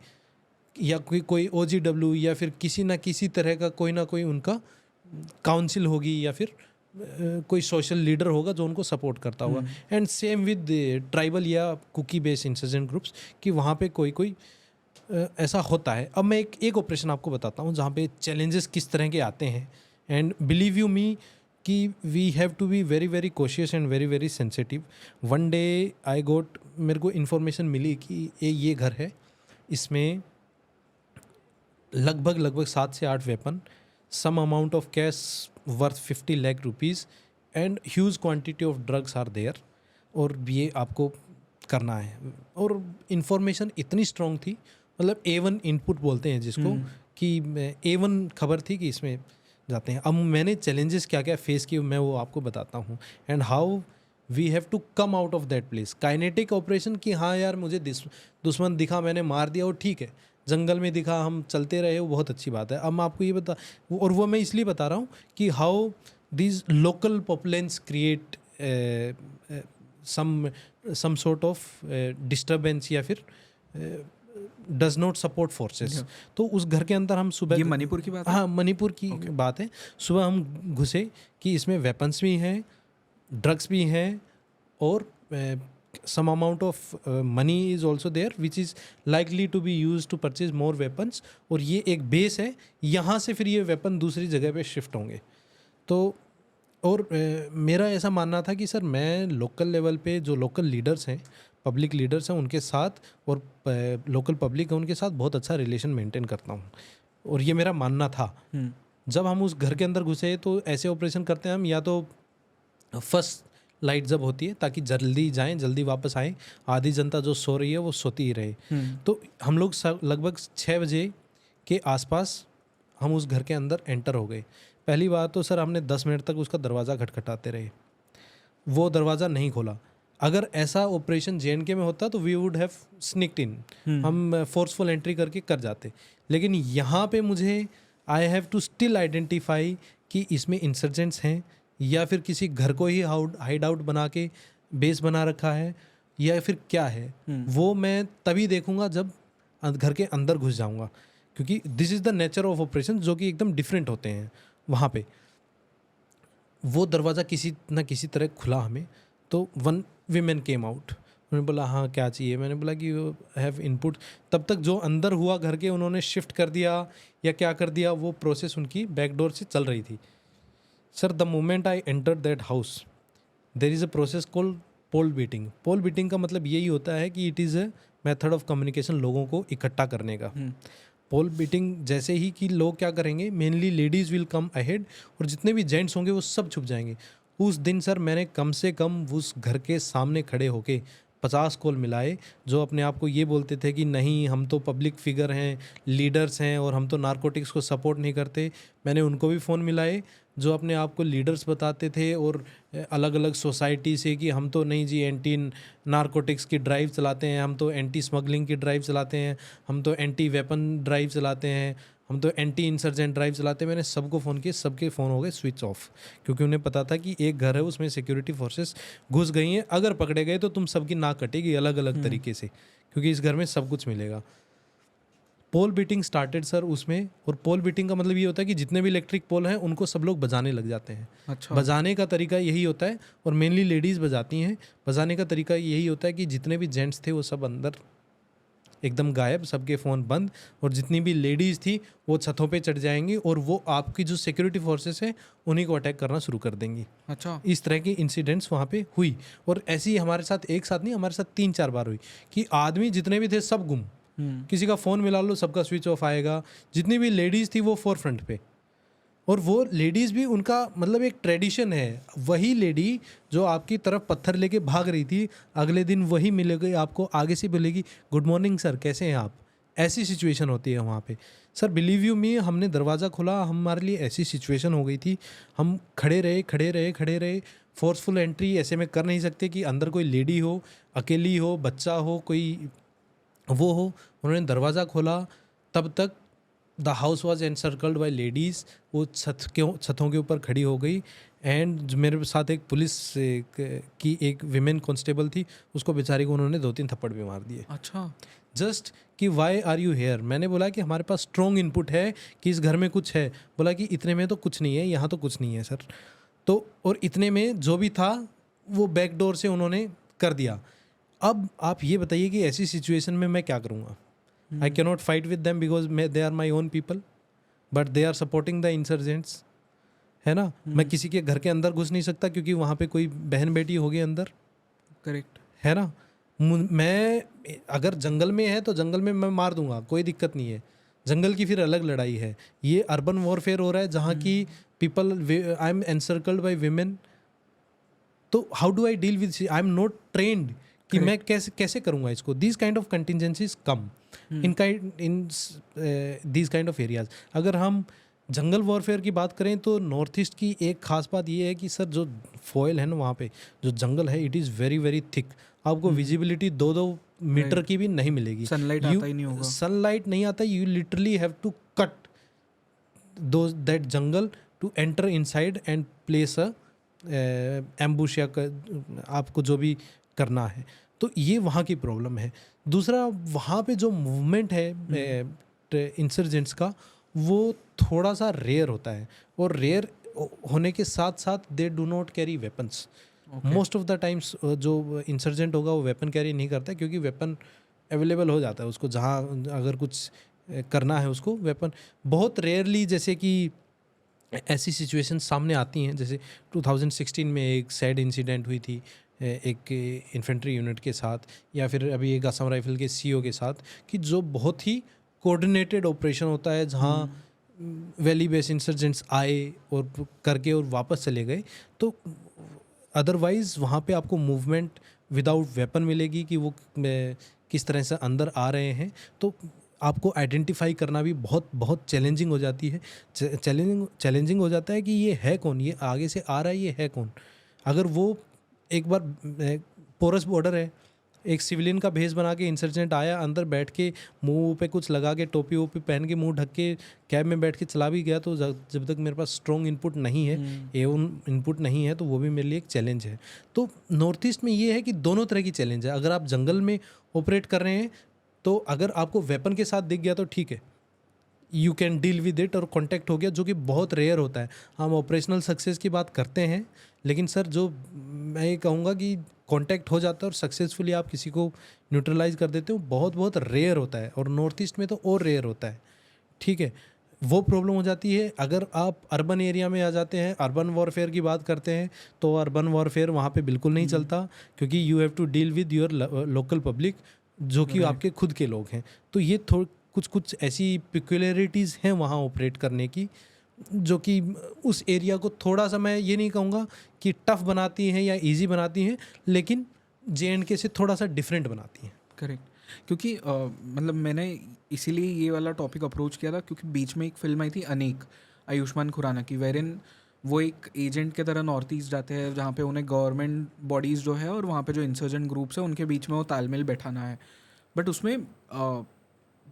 [SPEAKER 2] या कोई OGW या फिर किसी ना किसी तरह का कोई ना कोई उनका काउंसिल होगी, या फिर कोई सोशल लीडर होगा जो उनको सपोर्ट करता होगा। एंड सेम विद ट्राइबल या कुकी बेस्ड इंसर्जेंट ग्रुप्स कि वहाँ पे कोई ऐसा होता है। अब मैं एक ऑपरेशन आपको बताता हूँ जहाँ पे चैलेंजेस किस तरह के आते हैं। एंड बिलीव यू मी कि we have to be very very cautious and very very sensitive. One day I got, मेरे को इन्फॉर्मेशन मिली कि ये घर है, इसमें लगभग 7 से 8 weapon, some amount of cash worth 50 lakh rupees and huge quantity of drugs are there, और ये आपको करना है। और इन्फॉर्मेशन इतनी स्ट्रॉन्ग थी, मतलब A1 इनपुट बोलते हैं जिसको, कि A1 खबर थी कि इसमें जाते हैं। अब मैंने चैलेंजेस क्या क्या फेस किए मैं वो आपको बताता हूँ, and how we have to come out of that place. Kinetic operation कि हाँ यार मुझे दुश्मन दिखा, मैंने मार दिया, और ठीक है, जंगल में दिखा, हम चलते रहे, वो बहुत अच्छी बात है। अब मैं आपको ये और वो मैं इसलिए बता रहा हूँ कि how these local populace create some sort of disturbance या फिर डज नॉट सपोर्ट फोर्सेस। तो उस घर के अंदर हम सुबह,
[SPEAKER 1] ये मणिपुर की बात है?
[SPEAKER 2] हाँ, मणिपुर की बात है। सुबह हम घुसे कि इसमें वेपन्स भी हैं, ड्रग्स भी हैं, और some amount of money is also there which is likely to be used to purchase more weapons। और ये एक बेस है, यहाँ से फिर ये वेपन दूसरी जगह पे शिफ्ट होंगे। तो और मेरा ऐसा मानना था कि सर मैं लोकल लेवल पे जो लोकल लीडर्स हैं, पब्लिक लीडर्स हैं, उनके साथ, और लोकल पब्लिक है उनके साथ बहुत अच्छा रिलेशन मेंटेन करता हूँ, और ये मेरा मानना था। जब हम उस घर के अंदर घुसे तो ऐसे ऑपरेशन करते हैं हम, या तो फर्स्ट लाइट जब होती है ताकि जल्दी जाएं जल्दी वापस आएं, आधी जनता जो सो रही है वो सोती ही रहे। तो हम लोग लगभग 6 बजे के आसपास हम उस घर के अंदर एंटर हो गए। पहली बात तो सर हमने 10 मिनट तक उसका दरवाज़ा खटखटाते रहे, वो दरवाज़ा नहीं खोला। अगर ऐसा ऑपरेशन JNK में होता तो वी वुड हैव स्निक्ड इन, हम फोर्सफुल एंट्री करके कर जाते। लेकिन यहाँ पे मुझे I have to still identify कि इसमें इंसर्जेंट्स हैं, या फिर किसी घर को ही हाइड आउट बना के बेस बना रखा है, या फिर क्या है। वो मैं तभी देखूंगा जब घर के अंदर घुस जाऊंगा, क्योंकि this is the nature of operation जो कि एकदम डिफरेंट होते हैं वहाँ पे। वो दरवाज़ा किसी न किसी तरह खुला हमें, तो 1 वीमेन केम आउट। उन्होंने बोला हाँ क्या चाहिए, मैंने बोला कि हैव इनपुट। तब तक जो अंदर हुआ घर के, उन्होंने शिफ्ट कर दिया या क्या कर दिया, वो प्रोसेस उनकी बैकडोर से चल रही थी। Sir, the moment I entered that house, there is a process called pole beating. Pole beating का मतलब यही होता है कि it is a method of communication लोगों को इकट्ठा करने का। पोल बीटिंग जैसे ही कि लोग क्या करेंगे, mainly ladies will come ahead, और जितने भी जेंट्स होंगे वो सब छुप जाएंगे। उस दिन सर मैंने कम से कम उस घर के सामने खड़े होके 50 कॉल मिलाए, जो अपने आप को ये बोलते थे कि नहीं हम तो पब्लिक फिगर हैं, लीडर्स हैं, और हम तो नारकोटिक्स को सपोर्ट नहीं करते। मैंने उनको भी फ़ोन मिलाए जो अपने आप को लीडर्स बताते थे, और अलग अलग सोसाइटी से कि हम तो नहीं जी एंटी नारकोटिक्स की ड्राइव चलाते हैं, हम तो एंटी स्मगलिंग की ड्राइव चलाते हैं, हम तो एंटी वेपन ड्राइव चलाते हैं, हम तो एंटी इंसर्जेंट ड्राइव चलाते हैं। मैंने सबको फ़ोन किए, सबके फ़ोन हो गए स्विच ऑफ, क्योंकि उन्हें पता था कि एक घर है उसमें सिक्योरिटी फोर्सेस घुस गई हैं, अगर पकड़े गए तो तुम सबकी नाक कटेगी अलग अलग तरीके से, क्योंकि इस घर में सब कुछ मिलेगा। पोल बीटिंग स्टार्टेड सर उसमें, और पोल बीटिंग का मतलब ये होता है कि जितने भी इलेक्ट्रिक पोल हैं उनको सब लोग बजाने लग जाते हैं।
[SPEAKER 1] अच्छा।
[SPEAKER 2] बजाने का तरीका यही होता है, और मेनली लेडीज़ बजाती हैं। बजाने का तरीका यही होता है कि जितने भी जेंट्स थे वो सब अंदर एकदम गायब, सबके फ़ोन बंद, और जितनी भी लेडीज़ थी वो छतों पे चढ़ जाएंगी, और वो आपकी जो सिक्योरिटी फोर्सेस हैं उन्हीं को अटैक करना शुरू कर देंगी।
[SPEAKER 1] अच्छा।
[SPEAKER 2] इस तरह की इंसिडेंट्स वहाँ पे हुई, और ऐसी ही हमारे साथ एक साथ नहीं, हमारे साथ 3-4 बार हुई कि आदमी जितने भी थे सब गुम, किसी का फ़ोन मिला लो सबका स्विच ऑफ आएगा। जितनी भी लेडीज़ थी वो फोर फ्रंट पे, और वो लेडीज़ भी उनका मतलब एक ट्रेडिशन है, वही लेडी जो आपकी तरफ पत्थर लेके भाग रही थी अगले दिन वही मिलेगी आपको, आगे से बोलेगी गुड मॉर्निंग सर कैसे हैं आप। ऐसी सिचुएशन होती है वहाँ पे। सर बिलीव यू मी, हमने दरवाज़ा खोला, हमारे लिए ऐसी सिचुएशन हो गई थी, हम खड़े रहे। फोर्सफुल एंट्री ऐसे में कर नहीं सकते कि अंदर कोई लेडी हो, अकेली हो, बच्चा हो, कोई वो हो। उन्होंने दरवाज़ा खोला, तब तक the house was encircled by ladies. वो छतों के ऊपर खड़ी हो गई। एंड मेरे साथ एक पुलिस की एक विमेन कांस्टेबल थी, उसको बेचारी को उन्होंने 2-3 थप्पड़ भी मार दिए।
[SPEAKER 1] अच्छा।
[SPEAKER 2] जस्ट कि वाई आर यू हेयर। मैंने बोला कि हमारे पास स्ट्रॉन्ग इनपुट है कि इस घर में कुछ है। बोला कि इतने में तो कुछ नहीं है, यहाँ तो कुछ नहीं है सर। तो और इतने में जो भी था वो बैक डोर से उन्होंने कर दिया। अब आप ये बताइए कि ऐसी सिचुएशन में मैं क्या करूँगा? I can not fight with them because they are my own people, but they are supporting the insurgents, है ना। मैं किसी के घर के अंदर घुस नहीं सकता क्योंकि वहाँ पे कोई बहन बेटी होगी अंदर,
[SPEAKER 1] करेक्ट
[SPEAKER 2] है ना। मैं अगर जंगल में है तो जंगल में मैं मार दूंगा, कोई दिक्कत नहीं है। जंगल की फिर अलग लड़ाई है। ये अर्बन वॉरफेयर हो रहा है जहाँ की people, I am encircled by women. तो how do I deal with, I am not trained कि मैं कैसे करूँगा इसको। These kind of contingencies come in these kind of areas. अगर हम जंगल वॉरफेयर की बात करें तो नॉर्थ ईस्ट की एक खास बात ये है कि सर जो फॉयल है ना वहाँ पे, जो जंगल है, it is very very thick. आपको विजिबिलिटी 2-2 मीटर की भी नहीं मिलेगी।
[SPEAKER 1] सनलाइट आता ही नहीं होगा।
[SPEAKER 2] सनलाइट नहीं आता। You literally have to cut that jungle to enter inside and place a ambush या आपको जो भी करना है। तो ये वहाँ की प्रॉब्लम है। दूसरा, वहाँ पे जो मूवमेंट है इंसर्जेंट्स का, वो थोड़ा सा रेयर होता है। और रेयर होने के साथ साथ they do not carry weapons. Most of the times जो इंसर्जेंट होगा वो वेपन कैरी नहीं करता क्योंकि वेपन अवेलेबल हो जाता है उसको, जहाँ अगर कुछ करना है उसको वेपन। बहुत रेयरली जैसे कि ऐसी सिचुएशन सामने आती हैं, जैसे 2016 में एक सैड इंसिडेंट हुई थी एक इन्फेंट्री यूनिट के साथ, या फिर अभी एक असम राइफल के सीईओ के साथ, कि जो बहुत ही कोऑर्डिनेटेड ऑपरेशन होता है जहाँ वैली बेस इंसर्जेंट्स आए और करके और वापस चले गए। तो अदरवाइज़ वहाँ पे आपको मूवमेंट विदाउट वेपन मिलेगी कि वो किस तरह से अंदर आ रहे हैं। तो आपको आइडेंटिफाई करना भी बहुत बहुत चैलेंजिंग हो जाती है। चैलेंजिंग हो जाता है कि ये है कौन, ये आगे से आ रहा है, ये है कौन। अगर वो एक बार पोरस बॉर्डर है, एक सिविलियन का भेष बना के इंसर्जेंट आया, अंदर बैठ के मुंह पे कुछ लगा के, टोपी वोपी पहन के, मुंह ढक के कैब में बैठ के चला भी गया, तो जब तक मेरे पास स्ट्रॉन्ग इनपुट नहीं है, एवन इनपुट नहीं है, तो वो भी मेरे लिए एक चैलेंज है। तो नॉर्थ ईस्ट में ये है कि दोनों तरह की चैलेंज है। अगर आप जंगल में ऑपरेट कर रहे हैं तो अगर आपको वेपन के साथ दिख गया तो ठीक है, you can deal with it, और कॉन्टैक्ट हो गया, जो कि बहुत रेयर होता है। हम ऑपरेशनल सक्सेस की बात करते हैं, लेकिन सर जो मैं ये कहूँगा कि कॉन्टैक्ट हो जाता है और सक्सेसफुली आप किसी को न्यूट्रलाइज कर देते हो, बहुत बहुत रेयर होता है। और नॉर्थ ईस्ट में तो और रेयर होता है, ठीक है। वो प्रॉब्लम हो जाती है। अगर आप अर्बन एरिया में आ जाते हैं, अर्बन वॉरफेयर की बात करते हैं, तो अर्बन वॉरफेयर वहाँ पे बिल्कुल नहीं चलता, क्योंकि you have to deal with your local public, जो कि आपके खुद के लोग हैं। तो ये कुछ ऐसी पिक्युलरिटीज़ हैं वहाँ ऑपरेट करने की, जो कि उस एरिया को थोड़ा सा, मैं ये नहीं कहूँगा कि टफ़ बनाती हैं या इजी बनाती हैं, लेकिन JNK से थोड़ा सा डिफरेंट बनाती हैं।
[SPEAKER 1] करेक्ट। क्योंकि मतलब मैंने इसीलिए ये वाला टॉपिक अप्रोच किया था क्योंकि बीच में एक फिल्म आई थी अनेक, आयुष्मान खुराना की, वेरिन वो एक एजेंट के तरह नॉर्थ ईस्ट जाते हैं, जहाँ पे उन्हें गवर्नमेंट बॉडीज़ जो है और वहाँ पे जो इंसर्जेंट ग्रुप्स हैं उनके बीच में वो तालमेल बैठाना है। बट उसमें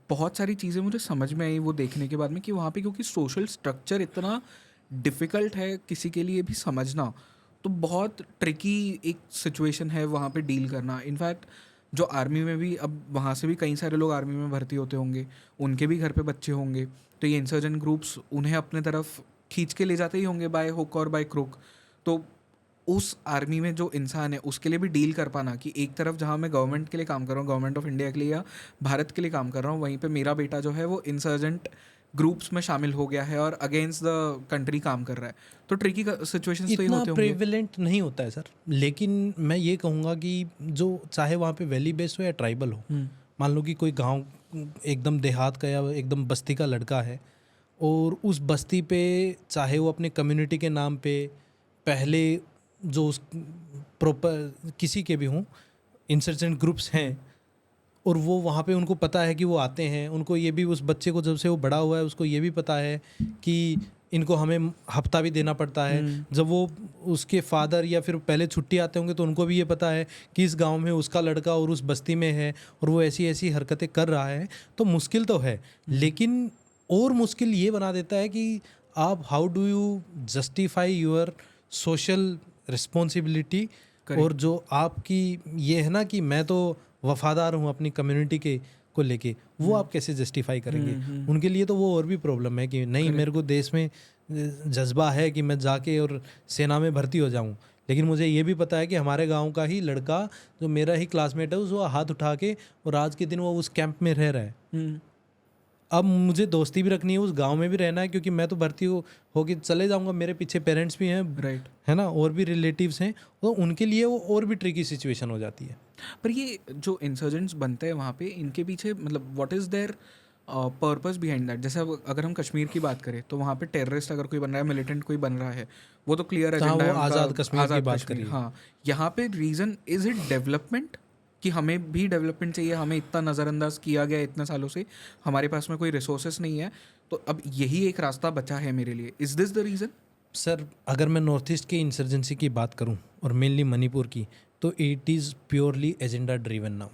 [SPEAKER 1] बहुत सारी चीज़ें मुझे समझ में आई वो देखने के बाद में, कि वहाँ पे क्योंकि सोशल स्ट्रक्चर इतना डिफ़िकल्ट है किसी के लिए भी समझना, तो बहुत ट्रिकी एक सिचुएशन है वहाँ पे डील करना। इनफैक्ट जो आर्मी में भी, अब वहाँ से भी कई सारे लोग आर्मी में भर्ती होते होंगे, उनके भी घर पे बच्चे होंगे, तो ये इंसर्जेंट ग्रुप्स उन्हें अपने तरफ खींच के ले जाते ही होंगे बाय हुक और बाय क्रुक। तो उस आर्मी में जो इंसान है उसके लिए भी डील कर पाना कि एक तरफ जहाँ मैं गवर्नमेंट के लिए काम कर रहा हूँ, गवर्नमेंट ऑफ इंडिया के लिए या भारत के लिए काम कर रहा हूँ, वहीं पे मेरा बेटा जो है वो इंसर्जेंट ग्रुप्स में शामिल हो गया है और अगेंस्ट द कंट्री काम कर रहा है, तो ट्रिकी सिचुएशंस तो ही होते होंगे।
[SPEAKER 2] प्रेवलेंट नहीं होता है सर, लेकिन मैं ये कहूँगा कि जो चाहे वहाँ पे वैली बेस हो या ट्राइबल हो, मान लो कि कोई गांव एकदम देहात का या एकदम बस्ती का लड़का है, और उस बस्ती पे चाहे वो अपने कम्युनिटी के नाम पे पहले जो उस प्रॉपर किसी के भी हों इंसर्जेंट ग्रुप्स हैं, और वो वहाँ पे उनको पता है कि वो आते हैं, उनको ये भी, उस बच्चे को जब से वो बड़ा हुआ है उसको ये भी पता है कि इनको हमें हफ्ता भी देना पड़ता है। जब वो उसके फादर या फिर पहले छुट्टी आते होंगे तो उनको भी ये पता है कि इस गांव में उसका लड़का और उस बस्ती में है और वो ऐसी ऐसी हरकतें कर रहा है। तो मुश्किल तो है, लेकिन और मुश्किल ये बना देता है कि आप how do you justify your social responsibility, और जो आपकी ये है ना कि मैं तो वफादार हूँ अपनी कम्युनिटी के को लेके, वो आप कैसे जस्टिफाई करेंगे? उनके लिए तो वो और भी प्रॉब्लम है कि नहीं, मेरे को देश में जज्बा है कि मैं जाके और सेना में भर्ती हो जाऊं, लेकिन मुझे ये भी पता है कि हमारे गांव का ही लड़का जो मेरा ही क्लासमेट है उसको हाथ उठा के और आज के दिन वो उस कैंप में रह रहा है। अब मुझे दोस्ती भी रखनी है, उस गांव में भी रहना है, क्योंकि मैं तो भर्ती होके चले जाऊंगा, मेरे पीछे पेरेंट्स भी हैं,
[SPEAKER 1] राइट,
[SPEAKER 2] है ना, और भी रिलेटिव्स हैं, तो उनके लिए वो और भी ट्रिकी सिचुएशन हो जाती है।
[SPEAKER 1] पर ये जो इंसर्जेंट्स बनते हैं वहाँ पे, इनके पीछे मतलब what is there purpose behind that? जैसे अब अगर हम कश्मीर की बात करें तो वहाँ पे टेररिस्ट अगर कोई बन रहा है, मिलिटेंट कोई बन रहा है, वो तो क्लियर एजेंडा है उनका,
[SPEAKER 2] आज़ाद कश्मीर की बात करिए।
[SPEAKER 1] हाँ, यहाँ पे रीज़न इज इट डेवलपमेंट, कि हमें भी डेवलपमेंट चाहिए, हमें इतना नज़रअंदाज किया गया इतने सालों से, हमारे पास में कोई रिसोर्सेस नहीं है, तो अब यही एक रास्ता बचा है मेरे लिए, is this the reason?
[SPEAKER 2] Sir, अगर मैं नॉर्थ ईस्ट की इंसर्जेंसी की बात करूं और मेनली मणिपुर की, तो it is purely agenda driven now.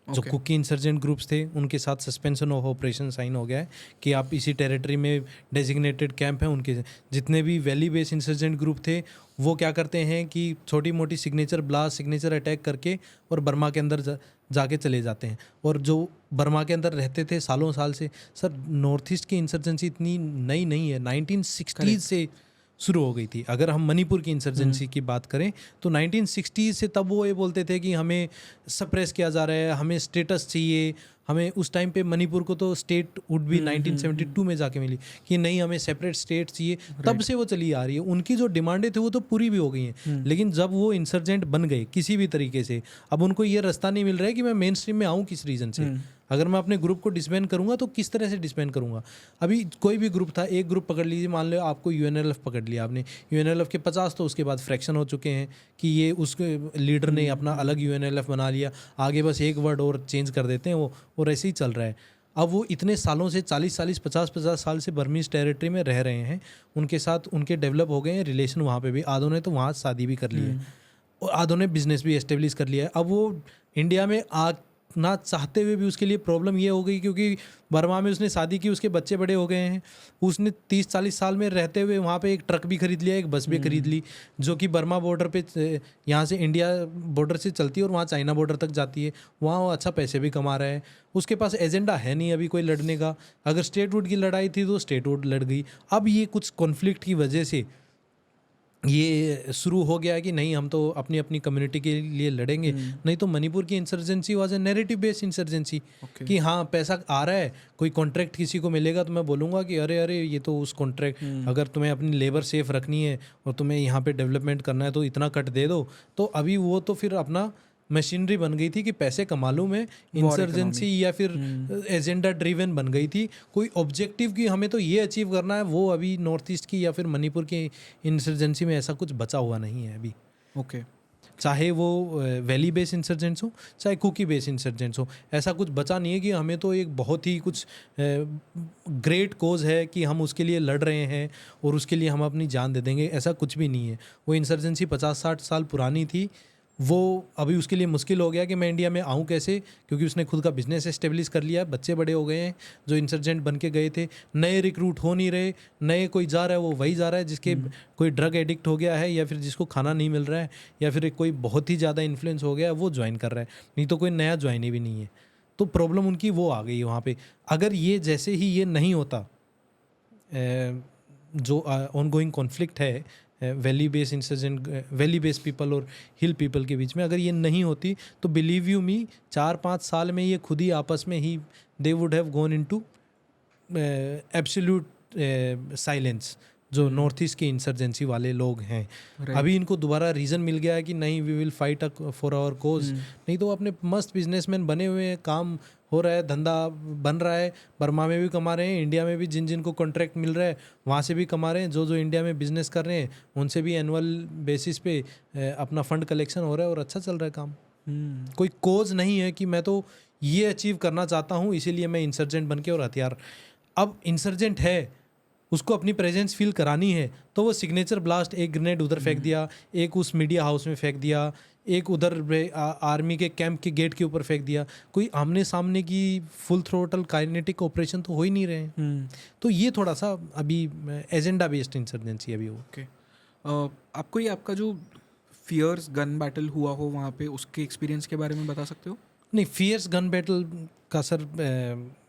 [SPEAKER 2] जो कुकी इंसर्जेंट ग्रुप्स थे उनके साथ सस्पेंशन ऑफ ऑपरेशन साइन हो गया है कि आप इसी टेरिटरी में डेजिग्नेटेड कैंप हैं उनके। जितने भी वैली बेस्ड इंसर्जेंट ग्रुप थे वो क्या करते हैं कि छोटी मोटी सिग्नेचर ब्लास्ट, सिग्नेचर अटैक करके और बर्मा के अंदर जाके चले जाते हैं। और जो बर्मा के अंदर रहते थे सालों साल से, सर नॉर्थ ईस्ट की इंसर्जेंसी इतनी नई नहीं है, 1960s से शुरू हो गई थी। अगर हम मणिपुर की इंसर्जेंसी की बात करें तो 1960s से तब वो ये बोलते थे कि हमें सप्रेस किया जा रहा है, हमें स्टेटस चाहिए, हमें उस टाइम पे मणिपुर को तो स्टेट वुड भी 1972 में जाके मिली कि नहीं हमें सेपरेट स्टेट चाहिए। तब से वो चली आ रही है, उनकी जो डिमांडें थी वो तो पूरी भी हो गई हैं। लेकिन जब वो इंसर्जेंट बन गए किसी भी तरीके से, अब उनको ये रास्ता नहीं मिल रहा है कि मैं मेन स्ट्रीम में आऊँ किस रीज़न से। अगर मैं अपने ग्रुप को डिसबैंड करूंगा तो किस तरह से डिसबैंड करूंगा? अभी कोई भी ग्रुप था, एक ग्रुप पकड़ लीजिए, मान लो आपको यूएनएलएफ पकड़ लिया आपने, यूएनएलएफ के 50 तो उसके बाद फ्रैक्शन हो चुके हैं कि ये उसके लीडर ने अपना अलग यूएनएलएफ बना लिया, आगे बस एक वर्ड और चेंज कर देते हैं वो, और ऐसे ही चल रहा है। अब वो इतने सालों से 40-40, 50-50 साल से बर्मीज टेरिटरी में रह रहे हैं, उनके साथ उनके डेवलप हो गए हैं रिलेशन, वहाँ पे भी आधों ने तो वहाँ शादी भी कर ली है और आधों ने बिजनेस भी एस्टेब्लिश कर लिया है। अब वो इंडिया में ना चाहते हुए भी उसके लिए प्रॉब्लम ये हो गई क्योंकि बर्मा में उसने शादी की, उसके बच्चे बड़े हो गए हैं, उसने 30-40 साल में रहते हुए वहाँ पे एक ट्रक भी खरीद लिया, एक बस भी खरीद ली, जो कि बर्मा बॉर्डर पे यहाँ से इंडिया बॉर्डर से चलती है और वहाँ चाइना बॉर्डर तक जाती है। वहाँ वो अच्छा पैसे भी कमा रहा है, उसके पास एजेंडा है नहीं अभी कोई लड़ने का। अगर स्टेटहुड की लड़ाई थी तो स्टेटहुड लड़ गई। अब ये कुछ कॉन्फ्लिक्ट की वजह से ये शुरू हो गया है कि नहीं हम तो अपनी अपनी कम्युनिटी के लिए लड़ेंगे। नहीं तो मणिपुर की insurgency was a narrative based insurgency कि हाँ पैसा आ रहा है, कोई कॉन्ट्रैक्ट किसी को मिलेगा तो मैं बोलूँगा कि अरे अरे ये तो उस कॉन्ट्रैक्ट, अगर तुम्हें अपनी लेबर सेफ रखनी है और तुम्हें यहाँ पे डेवलपमेंट करना है तो इतना कट दे दो। तो अभी वो तो फिर अपना मशीनरी बन गई थी कि पैसे कमा लूँ मैं, इंसर्जेंसी या फिर एजेंडा ड्रिवन बन गई थी। कोई ऑब्जेक्टिव कि हमें तो ये अचीव करना है, वो अभी नॉर्थ ईस्ट की या फिर मणिपुर की इंसर्जेंसी में ऐसा कुछ बचा हुआ नहीं है अभी।
[SPEAKER 1] ओके,
[SPEAKER 2] चाहे वो वैली बेस्ड इंसर्जेंट्स हो चाहे कुकी बेस्ड इंसर्जेंट्स हो, ऐसा कुछ बचा नहीं है कि हमें तो एक बहुत ही कुछ ग्रेट कोज है कि हम उसके लिए लड़ रहे हैं और उसके लिए हम अपनी जान दे देंगे, ऐसा कुछ भी नहीं है। वो इंसर्जेंसी 50-60 साल पुरानी थी, वो अभी उसके लिए मुश्किल हो गया कि मैं इंडिया में आऊँ कैसे, क्योंकि उसने खुद का बिजनेस एस्टेब्लिश कर लिया है, बच्चे बड़े हो गए हैं, जो इंसर्जेंट बन के गए थे नए रिक्रूट हो नहीं रहे, नए कोई जा रहा है वो वही जा रहा है जिसके कोई ड्रग एडिक्ट हो गया है या फिर जिसको खाना नहीं मिल रहा है या फिर कोई बहुत ही ज़्यादा इन्फ्लुएंस हो गया है वो ज्वाइन कर रहा है, नहीं तो कोई नया ज्वाइन ही भी नहीं है। तो प्रॉब्लम उनकी वो आ गई वहाँ पर। अगर ये जैसे ही ये नहीं होता, जो ऑनगोइंग कॉन्फ्लिक्ट है valley based insurgent, valley based people और हिल पीपल के बीच में, अगर ये नहीं होती तो बिलीव यू मी 4-5 साल में ये खुद ही आपस में ही they would have gone into absolute silence. जो नॉर्थ ईस्ट के इंसर्जेंसी वाले लोग हैं, अभी इनको दोबारा रीज़न मिल गया है कि नहीं we will fight for our cause. नहीं तो अपने मस्त बिजनेसमैन बने हुए हैं, काम हो रहा है, धंधा बन रहा है, बर्मा में भी कमा रहे हैं, इंडिया में भी जिन जिनको कॉन्ट्रैक्ट मिल रहा है वहाँ से भी कमा रहे हैं, जो जो इंडिया में बिजनेस कर रहे हैं उनसे भी एनुअल बेसिस पे अपना फंड कलेक्शन हो रहा है और अच्छा चल रहा है काम। कोई कोज नहीं है कि मैं तो ये अचीव करना चाहता हूँ, इसीलिए मैं इंसर्जेंट बन के और हथियार, अब इंसर्जेंट है उसको अपनी प्रेजेंस फील करानी है, तो वो सिग्नेचर ब्लास्ट, एक ग्रेनेड उधर फेंक दिया, एक उस मीडिया हाउस में फेंक दिया, एक उधर आर्मी के कैंप के गेट के ऊपर फेंक दिया, कोई आमने सामने की फुल थ्रोटल काइनेटिक ऑपरेशन तो हो ही नहीं रहे हैं। तो ये थोड़ा सा अभी एजेंडा बेस्ड इंसर्जेंसी अभी वो।
[SPEAKER 1] ओके, आपको ये आपका जो फियर्स गन बैटल हुआ हो वहाँ पे, उसके एक्सपीरियंस के बारे में बता सकते हो?
[SPEAKER 2] नहीं, फियर्स गन बैटल का सर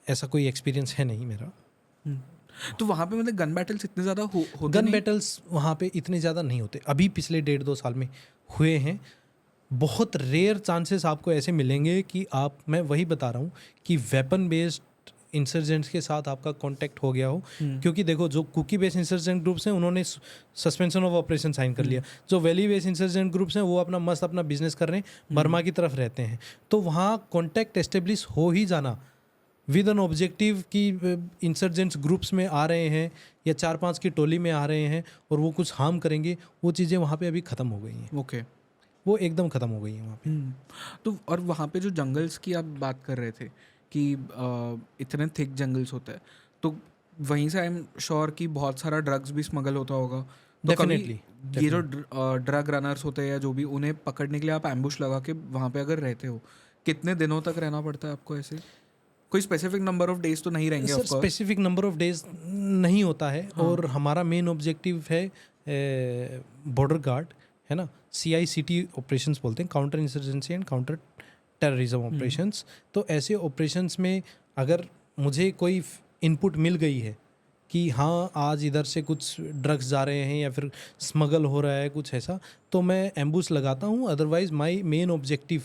[SPEAKER 2] ऐसा कोई एक्सपीरियंस है नहीं मेरा।
[SPEAKER 1] तो वहाँ पे मतलब गन बैटल्स इतने ज़्यादा होते
[SPEAKER 2] गन
[SPEAKER 1] नहीं?
[SPEAKER 2] बैटल्स वहाँ पे इतने ज़्यादा नहीं होते, अभी पिछले 1.5-2 साल में हुए हैं। बहुत रेयर चांसेस आपको ऐसे मिलेंगे कि आप, मैं वही बता रहा हूँ कि वेपन बेस्ड इंसर्जेंट्स के साथ आपका कांटेक्ट हो गया हो। क्योंकि देखो, जो कुकी बेस्ड इंसर्जेंट ग्रुप्स हैं उन्होंने सस्पेंशन ऑफ ऑपरेशन साइन कर लिया, जो वैली बेस्ड इंसर्जेंट ग्रुप्स हैं वो अपना मस्त अपना बिजनेस कर रहे हैं, बर्मा की तरफ रहते हैं। तो वहाँ कांटेक्ट एस्टेब्लिश हो ही जाना विद एन ऑब्जेक्टिव कि इंसर्जेंट्स ग्रुप्स में आ रहे हैं या 4-5 की टोली में आ रहे हैं और वो कुछ हार्म करेंगे, वो चीज़ें वहाँ पे अभी ख़त्म हो गई हैं।
[SPEAKER 1] ओके,
[SPEAKER 2] वो एकदम ख़त्म हो गई हैं वहाँ पे।
[SPEAKER 1] तो और वहाँ पे जो जंगल्स की आप बात कर रहे थे कि इतने थिक जंगल्स होते हैं, तो वहीं से आई एम श्योर कि बहुत सारा ड्रग्स भी स्मगल होता होगा। तो कभी
[SPEAKER 2] Definitely,
[SPEAKER 1] ये जो ड्रग रनर्स होते हैं या जो भी, उन्हें पकड़ने के लिए आप एम्बुश लगा के वहाँ पे अगर रहते हो, कितने दिनों तक रहना पड़ता है आपको? ऐसे कोई स्पेसिफिक नंबर ऑफ डेज तो नहीं रहेंगे
[SPEAKER 2] sir,
[SPEAKER 1] of course.
[SPEAKER 2] Specific number of days नहीं होता है। और हमारा मेन ऑब्जेक्टिव है बॉर्डर गार्ड, है ना, CICT ऑपरेशंस बोलते हैं, counter insurgency and counter terrorism operations. तो ऐसे ऑपरेशंस में अगर मुझे कोई इनपुट मिल गई है कि हाँ आज इधर से कुछ ड्रग्स जा रहे हैं या फिर स्मगल हो रहा है कुछ ऐसा, तो मैं एम्बुश लगाता हूँ। Otherwise my main objective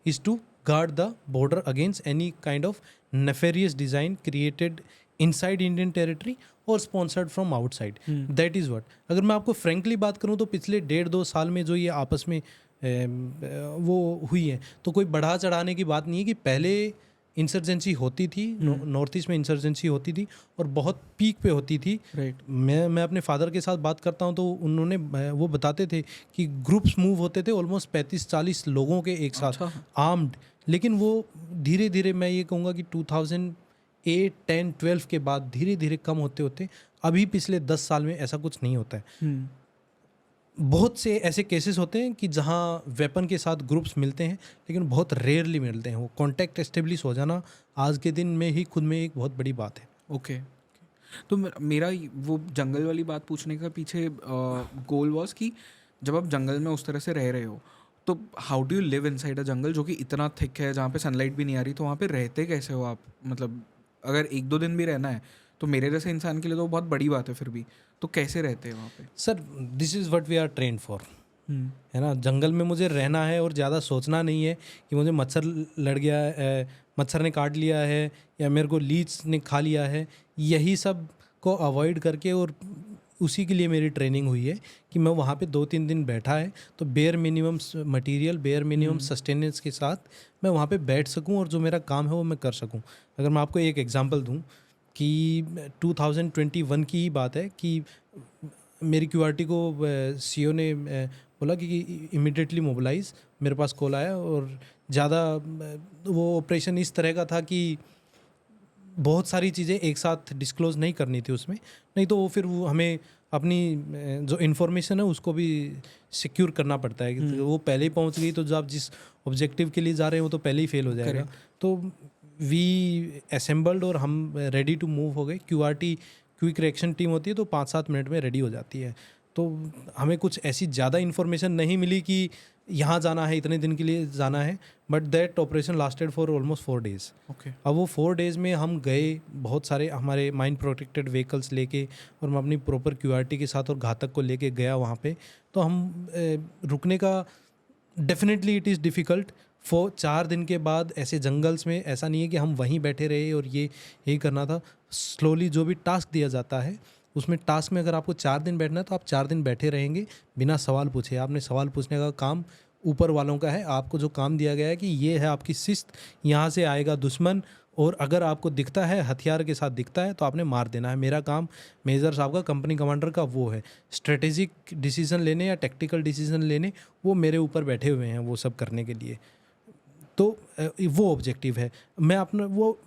[SPEAKER 2] is to guard the border against any kind of nefarious design created inside Indian territory और sponsored from outside. That is what. अगर मैं आपको फ्रेंकली बात करूँ तो पिछले 1.5-2 साल में जो ये आपस में वो हुई है, तो कोई बढ़ा चढ़ाने की बात नहीं है कि पहले इंसर्जेंसी होती थी, नॉर्थ ईस्ट में इंसर्जेंसी होती थी और बहुत पीक पे होती थी।
[SPEAKER 1] राइट।
[SPEAKER 2] मैं अपने फादर के साथ बात करता हूँ तो उन्होंने वो बताते थे कि ग्रुप्स मूव होते थे ऑलमोस्ट 35-40 लोगों के एक साथ आर्म्ड। लेकिन वो धीरे धीरे, मैं ये कहूँगा कि 2008, 10, 12 के बाद धीरे धीरे कम होते होते अभी पिछले 10 साल में ऐसा कुछ नहीं होता है। बहुत से ऐसे केसेस होते हैं कि जहाँ वेपन के साथ ग्रुप्स मिलते हैं, लेकिन बहुत रेयरली मिलते हैं। वो कांटेक्ट एस्टेब्लिश हो जाना आज के दिन में ही खुद में एक बहुत बड़ी बात है।
[SPEAKER 1] ओके, तो मेरा वो जंगल वाली बात पूछने का पीछे गोल वॉज कि जब आप जंगल में उस तरह से रह रहे हो, तो how do you live inside a jungle जो कि इतना थिक है, जहाँ पे सनलाइट भी नहीं आ रही, तो वहाँ पे रहते कैसे हो आप? मतलब अगर 1-2 दिन भी रहना है तो मेरे जैसे इंसान के लिए तो बहुत बड़ी बात है, फिर भी तो कैसे रहते हैं वहाँ पे?
[SPEAKER 2] Sir, this is what we are trained for, है ना। जंगल में मुझे रहना है और ज़्यादा सोचना नहीं है कि मुझे मच्छर लड़ गया है, मच्छर ने काट लिया है या मेरे को लीच ने खा लिया है। यही सब को अवॉइड करके, और उसी के लिए मेरी ट्रेनिंग हुई है कि मैं वहाँ पे 2-3 दिन बैठा है तो bare minimum material, bare minimum sustenance के साथ मैं वहाँ पे बैठ सकूँ और जो मेरा काम है वो मैं कर सकूँ। अगर मैं आपको एक एग्जांपल दूँ कि 2021 की ही बात है कि मेरी QRT को CEO ने बोला कि इमिडिएटली मोबिलाइज। मेरे पास कॉल आया और ज़्यादा वो ऑपरेशन इस तरह का था कि बहुत सारी चीज़ें एक साथ डिस्क्लोज़ नहीं करनी थी उसमें, नहीं तो वो फिर वो हमें अपनी जो इन्फॉर्मेशन है उसको भी सिक्योर करना पड़ता है। कि वो पहले ही पहुंच गई तो जो आप जिस ऑब्जेक्टिव के लिए जा रहे हो तो पहले ही फेल हो जाएगा। तो वी असेंबल्ड और हम रेडी टू मूव हो गए। QRT क्विक रिएक्शन टीम होती है तो 5-7 मिनट में रेडी हो जाती है। तो हमें कुछ ऐसी ज़्यादा इन्फॉर्मेशन नहीं मिली कि यहाँ जाना है, इतने दिन के लिए जाना है, but that operation lasted for almost 4 days.
[SPEAKER 1] Okay,
[SPEAKER 2] अब वो 4 डेज़ में हम गए बहुत सारे हमारे माइंड प्रोटेक्टेड व्हीकल्स लेके, और मैं अपनी प्रॉपर QRT के साथ और घातक को लेके गया वहाँ पे। तो हम रुकने का डेफिनेटली इट इज़ डिफ़िकल्ट। 4 दिन के बाद ऐसे जंगल्स में ऐसा नहीं है कि हम वहीं बैठे रहे और यही करना था। स्लोली जो भी टास्क दिया जाता है उसमें, टास्क में अगर आपको 4 दिन बैठना है तो आप 4 दिन बैठे रहेंगे बिना सवाल पूछे। आपने सवाल पूछने का काम ऊपर वालों का है। आपको जो काम दिया गया है कि ये है आपकी शिस्त, यहाँ से आएगा दुश्मन और अगर आपको दिखता है, हथियार के साथ दिखता है तो आपने मार देना है। मेरा काम मेजर साहब का, कंपनी कमांडर का वो है। स्ट्रेटेजिक डिसीजन लेने या टेक्टिकल डिसीजन लेने वो मेरे ऊपर बैठे हुए हैं वो सब करने के लिए। तो वो ऑब्जेक्टिव है। मैं अपना वो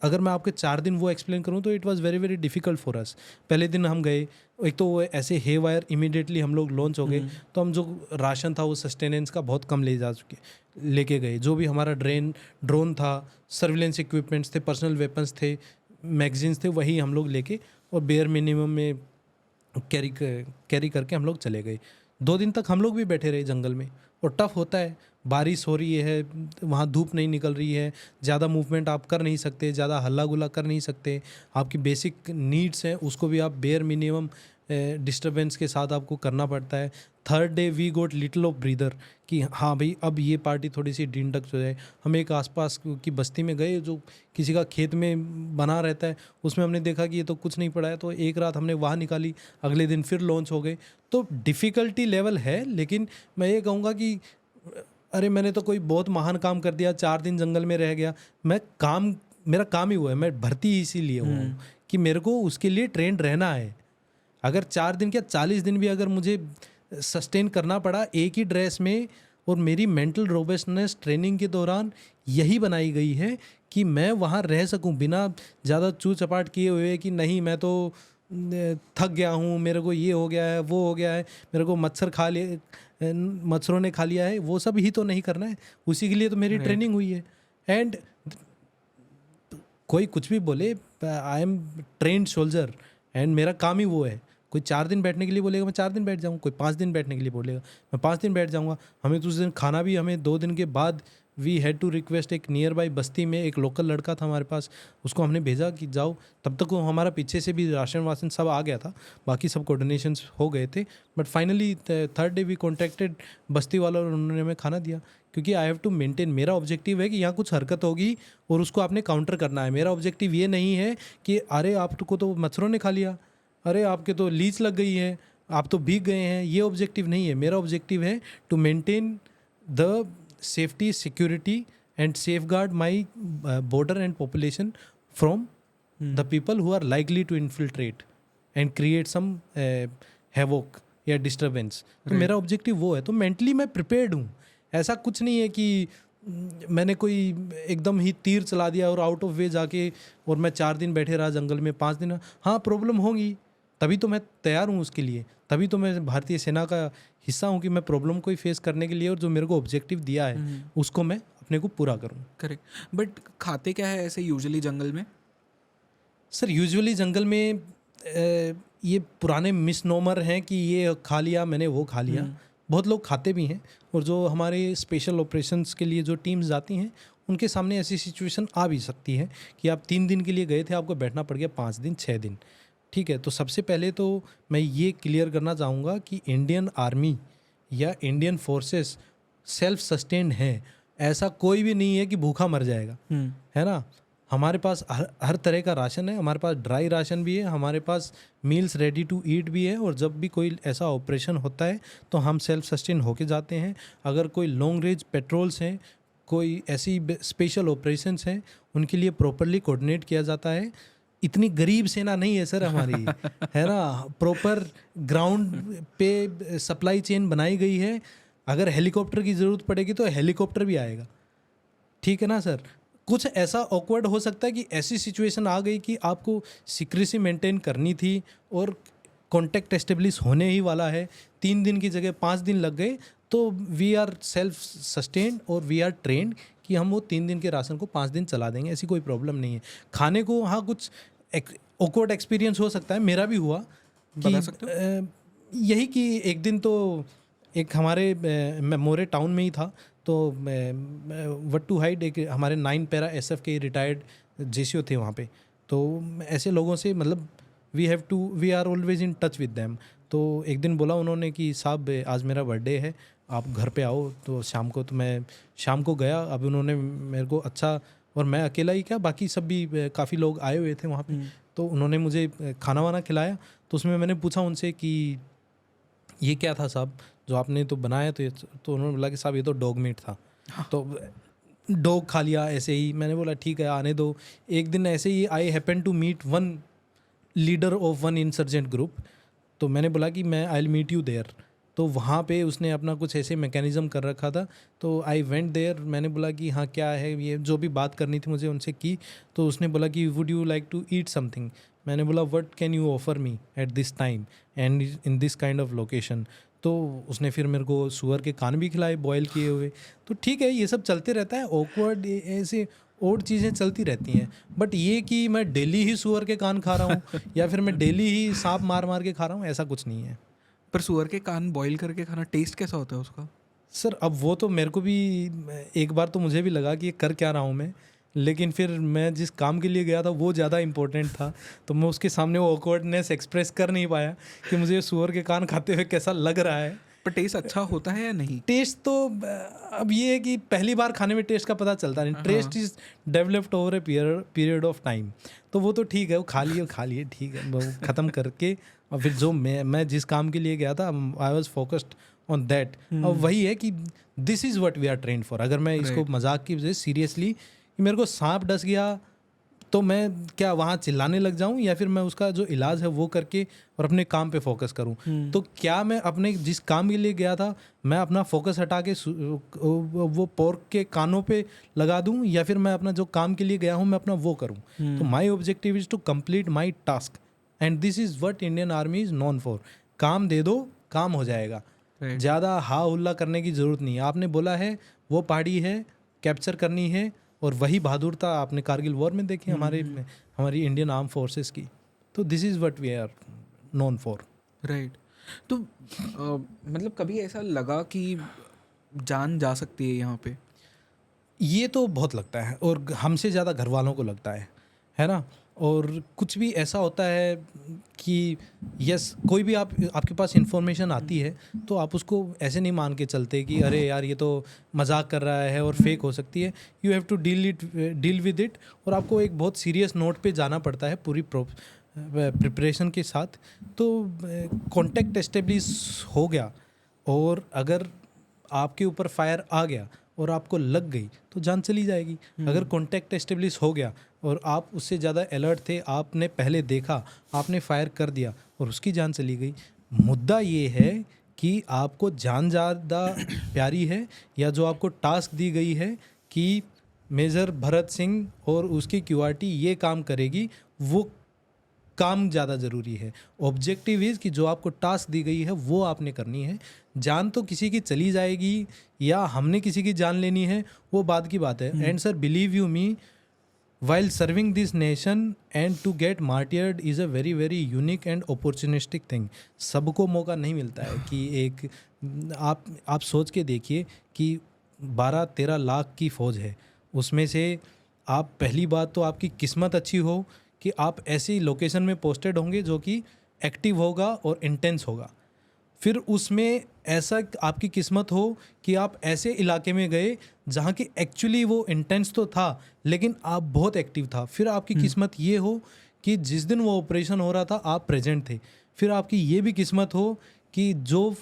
[SPEAKER 2] अगर मैं आपके 4 दिन वो एक्सप्लेन करूँ तो it was very very difficult for us. पहले दिन हम गए, एक तो वो ऐसे हे वायर इमीडिएटली हम लोग लॉन्च हो गए, तो हम जो राशन था वो सस्टेनेंस का बहुत कम लेके गए। जो भी हमारा ड्रोन था, सर्विलेंस इक्विपमेंट्स थे, पर्सनल वेपन्स थे, मैगजीन्स थे, वही हम लोग लेके और बेयर मिनिमम में कैरी करके हम लोग चले गए। 2 दिन तक हम लोग भी बैठे रहे जंगल में, और टफ होता है, बारिश हो रही है, वहाँ धूप नहीं निकल रही है, ज़्यादा मूवमेंट आप कर नहीं सकते, ज़्यादा हल्ला गुल्ला कर नहीं सकते, आपकी बेसिक नीड्स हैं उसको भी आप बेयर मिनिमम डिस्टर्बेंस के साथ आपको करना पड़ता है। 3rd day we got little of breather कि हाँ भाई अब ये पार्टी थोड़ी सी डिंडक हो जाए। हम एक आसपास की बस्ती में गए जो किसी का खेत में बना रहता है, उसमें हमने देखा कि ये तो कुछ नहीं पड़ा है, तो एक रात हमने वहाँ निकाली, अगले दिन फिर लॉन्च हो गए। तो डिफ़िकल्टी लेवल है, लेकिन मैं ये कहूँगा कि अरे मैंने तो कोई बहुत महान काम कर दिया, 4 दिन जंगल में रह गया। मेरा काम ही वो है, मैं भर्ती इसीलिए हुआ हूँ कि मेरे को उसके लिए ट्रेंड रहना है। अगर 4 दिन क्या 40 दिन भी अगर मुझे सस्टेन करना पड़ा एक ही ड्रेस में, और मेरी मेंटल रोबस्टनेस ट्रेनिंग के दौरान यही बनाई गई है कि मैं वहाँ रह सकूँ बिना ज़्यादा चू चपाट किए हुए कि नहीं मैं तो थक गया हूँ, मेरे को ये हो गया है, वो हो गया है, मेरे को मच्छरों ने खा लिया है, वो सब ही तो नहीं करना है। उसी के लिए तो मेरी ट्रेनिंग हुई है। एंड कोई कुछ भी बोले, I am trained soldier and मेरा काम ही वो है। कोई 4 दिन बैठने के लिए बोलेगा मैं 4 दिन बैठ जाऊँगा, कोई 5 दिन बैठने के लिए बोलेगा मैं 5 दिन बैठ जाऊँगा। हमें तो उस दिन खाना भी, हमें 2 दिन के बाद वी हैड टू रिक्वेस्ट, एक नियर बाई बस्ती में एक लोकल लड़का था हमारे पास, उसको हमने भेजा कि जाओ। तब तक वो हमारा पीछे से भी राशन वाशन सब आ गया था, बाकी सब कोऑर्डिनेशंस हो गए थे। But finally 3rd day we contacted बस्ती वालों और उन्होंने हमें खाना दिया, क्योंकि आई हैव टू मेंटेन। मेरा ऑब्जेक्टिव है कि यहाँ कुछ हरकत होगी और उसको आपने काउंटर करना है। मेरा ऑब्जेक्टिव ये नहीं है कि अरे आपको तो मच्छरों ने खा लिया, अरे आपके तो लीच लग गई है, आप तो भीग गए हैं। ये ऑब्जेक्टिव नहीं है। मेरा ऑब्जेक्टिव है to maintain the safety, security and safeguard my border and population from the people who are likely to infiltrate and create some havoc या डिस्टर्बेंस। तो मेरा ऑब्जेक्टिव वो है। तो मेंटली मैं प्रिपेयर्ड हूँ। ऐसा कुछ नहीं है कि मैंने कोई एकदम ही तीर चला दिया और आउट ऑफ वे जाके और मैं 4 दिन बैठे रहा जंगल में, 5 दिन। हाँ प्रॉब्लम होगी, तभी तो मैं तैयार हूँ उसके लिए, तभी तो मैं भारतीय सेना का हिस्सा हूँ कि मैं प्रॉब्लम को ही फेस करने के लिए और जो मेरे को ऑब्जेक्टिव दिया है उसको मैं अपने को पूरा करूँ।
[SPEAKER 1] करेक्ट। बट खाते क्या है ऐसे यूजुअली जंगल में?
[SPEAKER 2] सर यूजुअली जंगल में ये पुराने मिसनोमर हैं कि ये खा लिया मैंने, वो खा लिया। बहुत लोग खाते भी हैं, और जो हमारे स्पेशल ऑपरेशंस के लिए जो टीम्स जाती हैं उनके सामने ऐसी सिचुएशन आ भी सकती है कि आप 3 दिन के लिए गए थे, आपको बैठना पड़ गया 5 दिन 6 दिन। ठीक है, तो सबसे पहले तो मैं ये क्लियर करना चाहूँगा कि इंडियन आर्मी या इंडियन फोर्सेस सेल्फ सस्टेन्ड हैं। ऐसा कोई भी नहीं है कि भूखा मर जाएगा, है ना। हमारे पास हर तरह का राशन है, हमारे पास ड्राई राशन भी है, हमारे पास मील्स रेडी टू ईट भी है। और जब भी कोई ऐसा ऑपरेशन होता है तो हम सेल्फ सस्टेन होके जाते हैं। अगर कोई लॉन्ग रेंज पेट्रोल्स हैं, कोई ऐसी स्पेशल ऑपरेशंस हैं, उनके लिए प्रॉपरली कोऑर्डिनेट किया जाता है। इतनी गरीब सेना नहीं है सर हमारी, है ना। प्रॉपर ग्राउंड पे सप्लाई चेन बनाई गई है। अगर हेलीकॉप्टर की ज़रूरत पड़ेगी तो हेलीकॉप्टर भी आएगा, ठीक है ना सर। कुछ ऐसा ऑकवर्ड हो सकता है कि ऐसी सिचुएशन आ गई कि आपको सीक्रेसी मेंटेन करनी थी और कॉन्टैक्ट एस्टेब्लिश होने ही वाला है, 3 दिन की जगह 5 दिन लग गए, तो वी आर सेल्फ सस्टेन्ड और वी आर ट्रेंड कि हम वो 3 दिन के राशन को 5 दिन चला देंगे। ऐसी कोई प्रॉब्लम नहीं है। खाने को हाँ कुछ ऑकवर्ड एक्सपीरियंस हो सकता है, मेरा भी हुआ कि यही कि एक दिन तो एक हमारे मैं मोरे टाउन में ही था, तो वट टू हाइड एक हमारे 9 पैरा SF के रिटायर्ड JCO थे वहाँ पे। तो ऐसे लोगों से मतलब we are always in touch with them. तो एक दिन बोला उन्होंने कि साहब आज मेरा बर्थडे है, आप घर पे आओ तो शाम को। तो मैं शाम को गया। अब उन्होंने मेरे को अच्छा, और मैं अकेला ही क्या, बाकी सब भी काफ़ी लोग आए हुए थे वहाँ पे। तो उन्होंने मुझे खाना वाना खिलाया। तो उसमें मैंने पूछा उनसे कि ये क्या था साहब जो आपने तो बनाया, तो उन्होंने बोला कि साहब ये तो डॉग मीट था। तो डॉग खा लिया ऐसे ही। मैंने बोला ठीक है आने दो। एक दिन ऐसे ही I happen to meet one leader of one insurgent group. तो मैंने बोला कि मैं I will meet you there. तो वहाँ पे उसने अपना कुछ ऐसे मैकेनिज़्म कर रखा था। तो आई वेंट देयर, मैंने बोला कि हाँ क्या है ये, जो भी बात करनी थी मुझे उनसे की। तो उसने बोला कि would you like to eat something. मैंने बोला what can you offer me at this time and in this kind of location. तो उसने फिर मेरे को सूअर के कान भी खिलाए बॉयल किए हुए। तो ठीक है, ये सब चलते रहता है, ऑकवर्ड ऐसे और चीज़ें चलती रहती हैं। बट ये कि मैं डेली ही सूअर के कान खा रहा हूँ या फिर मैं डेली ही सांप मार मार के खा रहा हूँ, ऐसा कुछ नहीं है।
[SPEAKER 1] पर सुअर के कान बॉईल करके खाना, टेस्ट कैसा होता है उसका?
[SPEAKER 2] सर अब वो तो मेरे को भी एक बार तो मुझे भी लगा कि ये कर क्या रहा हूँ मैं, लेकिन फिर मैं जिस काम के लिए गया था वो ज़्यादा इम्पोर्टेंट था। तो मैं उसके सामने वो ऑकवर्डनेस एक्सप्रेस कर नहीं पाया कि मुझे सूअर के कान खाते हुए कैसा लग रहा है।
[SPEAKER 1] पर टेस्ट अच्छा होता है या नहीं?
[SPEAKER 2] टेस्ट तो अब ये है कि पहली बार खाने में टेस्ट का पता चलता नहीं। Taste is developed over a period of time. तो वो तो ठीक है, वो खा लिए ठीक है, वो ख़त्म करके। और फिर जो मैं जिस काम के लिए गया था, I was focused on that. अब वही है कि this is what we are trained for. अगर मैं इसको मजाक की वजह से सीरियसली मेरे को सांप डस गया तो मैं क्या वहाँ चिल्लाने लग जाऊँ, या फिर मैं उसका जो इलाज है वो करके और अपने काम पे फोकस करूँ? तो क्या मैं अपने जिस काम के लिए गया था मैं अपना फोकस हटा के वो पोर्क के कानों पे लगा दूँ, या फिर मैं अपना जो काम के लिए गया हूँ मैं अपना वो करूँ? तो my objective is to complete my task and this is what Indian Army is known for. काम दे दो, काम हो जाएगा। ज़्यादा हा हुल्ला करने की ज़रूरत नहीं है। आपने बोला है वो पहाड़ी है, कैप्चर करनी है, और वही बहादुरता आपने कारगिल वॉर में देखी हमारी इंडियन आर्म फोर्सेस की। तो this is what we are known for.
[SPEAKER 1] Right. तो मतलब कभी ऐसा लगा कि जान जा सकती है यहाँ पे?
[SPEAKER 2] ये तो बहुत लगता है, और हमसे ज़्यादा घर वालों को लगता है ना। और कुछ भी ऐसा होता है कि यस, कोई भी आपके पास इंफॉर्मेशन आती है तो आप उसको ऐसे नहीं मान के चलते कि अरे यार ये तो मजाक कर रहा है और फेक हो सकती है। You have to deal with it, और आपको एक बहुत सीरियस नोट पे जाना पड़ता है पूरी प्रिपरेशन के साथ। तो कॉन्टेक्ट एस्टेब्लिश हो गया, और अगर आपके ऊपर फायर आ गया और आपको लग गई तो जान चली जाएगी। अगर कॉन्टैक्ट एस्टेब्लिश हो गया और आप उससे ज़्यादा अलर्ट थे, आपने पहले देखा, आपने फायर कर दिया और उसकी जान चली गई। मुद्दा ये है कि आपको जान ज़्यादा प्यारी है, या जो आपको टास्क दी गई है कि मेजर भरत सिंह और उसकी क्यूआरटी ये काम करेगी, वो काम ज़्यादा ज़रूरी है। ऑब्जेक्टिव इज़ कि जो आपको टास्क दी गई है वो आपने करनी है। जान तो किसी की चली जाएगी या हमने किसी की जान लेनी है, वो बाद की बात है। And sir believe you me, while serving this nation and to get martyred is a very very unique and opportunistic thing। सबको मौका नहीं मिलता है कि एक आप सोच के देखिए कि 12-13 लाख की फ़ौज है, उसमें से आप पहली बात तो आपकी किस्मत अच्छी हो कि आप ऐसी लोकेशन में पोस्टेड होंगे जो कि एक्टिव होगा और इंटेंस होगा। फिर उसमें ऐसा आपकी किस्मत हो कि आप ऐसे इलाके में गए जहाँ की एक्चुअली वो इंटेंस तो था लेकिन आप बहुत एक्टिव था। फिर आपकी किस्मत ये हो कि जिस दिन वो ऑपरेशन हो रहा था आप प्रेजेंट थे। फिर आपकी ये भी किस्मत हो कि जो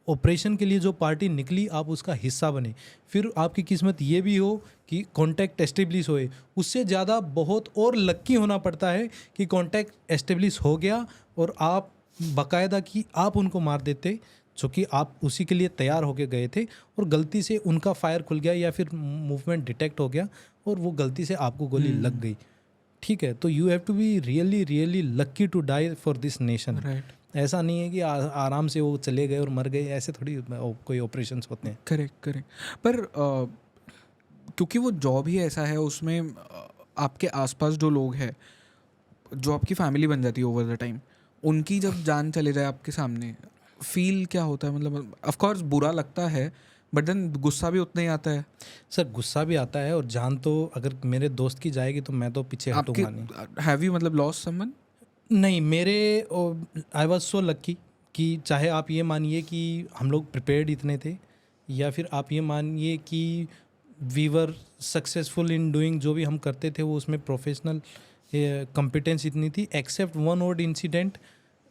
[SPEAKER 2] ऑपरेशन के लिए जो पार्टी निकली आप उसका हिस्सा बने। फिर आपकी किस्मत ये भी हो कि कॉन्टैक्ट एस्टेब्लिश होए। उससे ज़्यादा बहुत और लक्की होना पड़ता है कि कॉन्टैक्ट एस्टेब्लिश हो गया और आप बाकायदा कि आप उनको मार देते जो कि आप उसी के लिए तैयार होके गए थे, और गलती से उनका फायर खुल गया या फिर मूवमेंट डिटेक्ट हो गया और वो गलती से आपको गोली लग गई। ठीक है, तो you have to be really really lucky to die for this nation.
[SPEAKER 1] Right.
[SPEAKER 2] ऐसा नहीं है कि आराम से वो चले गए और मर गए, ऐसे थोड़ी कोई ऑपरेशंस होते हैं।
[SPEAKER 1] करेक्ट। पर क्योंकि वो जॉब ही ऐसा है, उसमें आपके आसपास जो लोग हैं, जो आपकी फैमिली बन जाती है ओवर द टाइम, उनकी जब जान चले जाए आपके सामने, फील क्या होता है? मतलब ऑफ कोर्स बुरा लगता है, बट देन गुस्सा भी उतना ही आता है।
[SPEAKER 2] सर गुस्सा भी आता है, और जान तो अगर मेरे दोस्त की जाएगी तो मैं तो पीछे हटूंगा नहीं।
[SPEAKER 1] हैव यू मतलब लॉस्ट समवन?
[SPEAKER 2] नहीं, मेरे आई वॉज सो लक्की कि चाहे आप ये मानिए कि हम लोग प्रिपेयर्ड इतने थे, या फिर आप ये मानिए कि we were successful in doing, जो भी हम करते थे वो उसमें प्रोफेशनल कॉम्पिटेंस इतनी थी। एक्सेप्ट वन और इंसिडेंट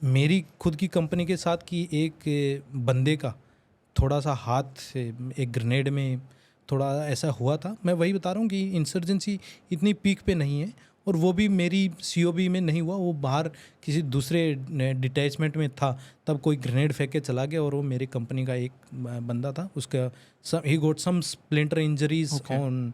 [SPEAKER 2] मेरी खुद की कंपनी के साथ कि एक बंदे का थोड़ा सा हाथ से एक ग्रेनेड में थोड़ा ऐसा हुआ था। मैं वही बता रहा हूँ कि इंसर्जेंसी इतनी पीक पे नहीं है, और वो भी मेरी COB में नहीं हुआ, वो बाहर किसी दूसरे डिटैचमेंट में था, तब कोई ग्रेनेड फेंक के चला गया और वो मेरी कंपनी का एक बंदा था, उसका ही गोट सम स्प्लिंटर इंजरीज ऑन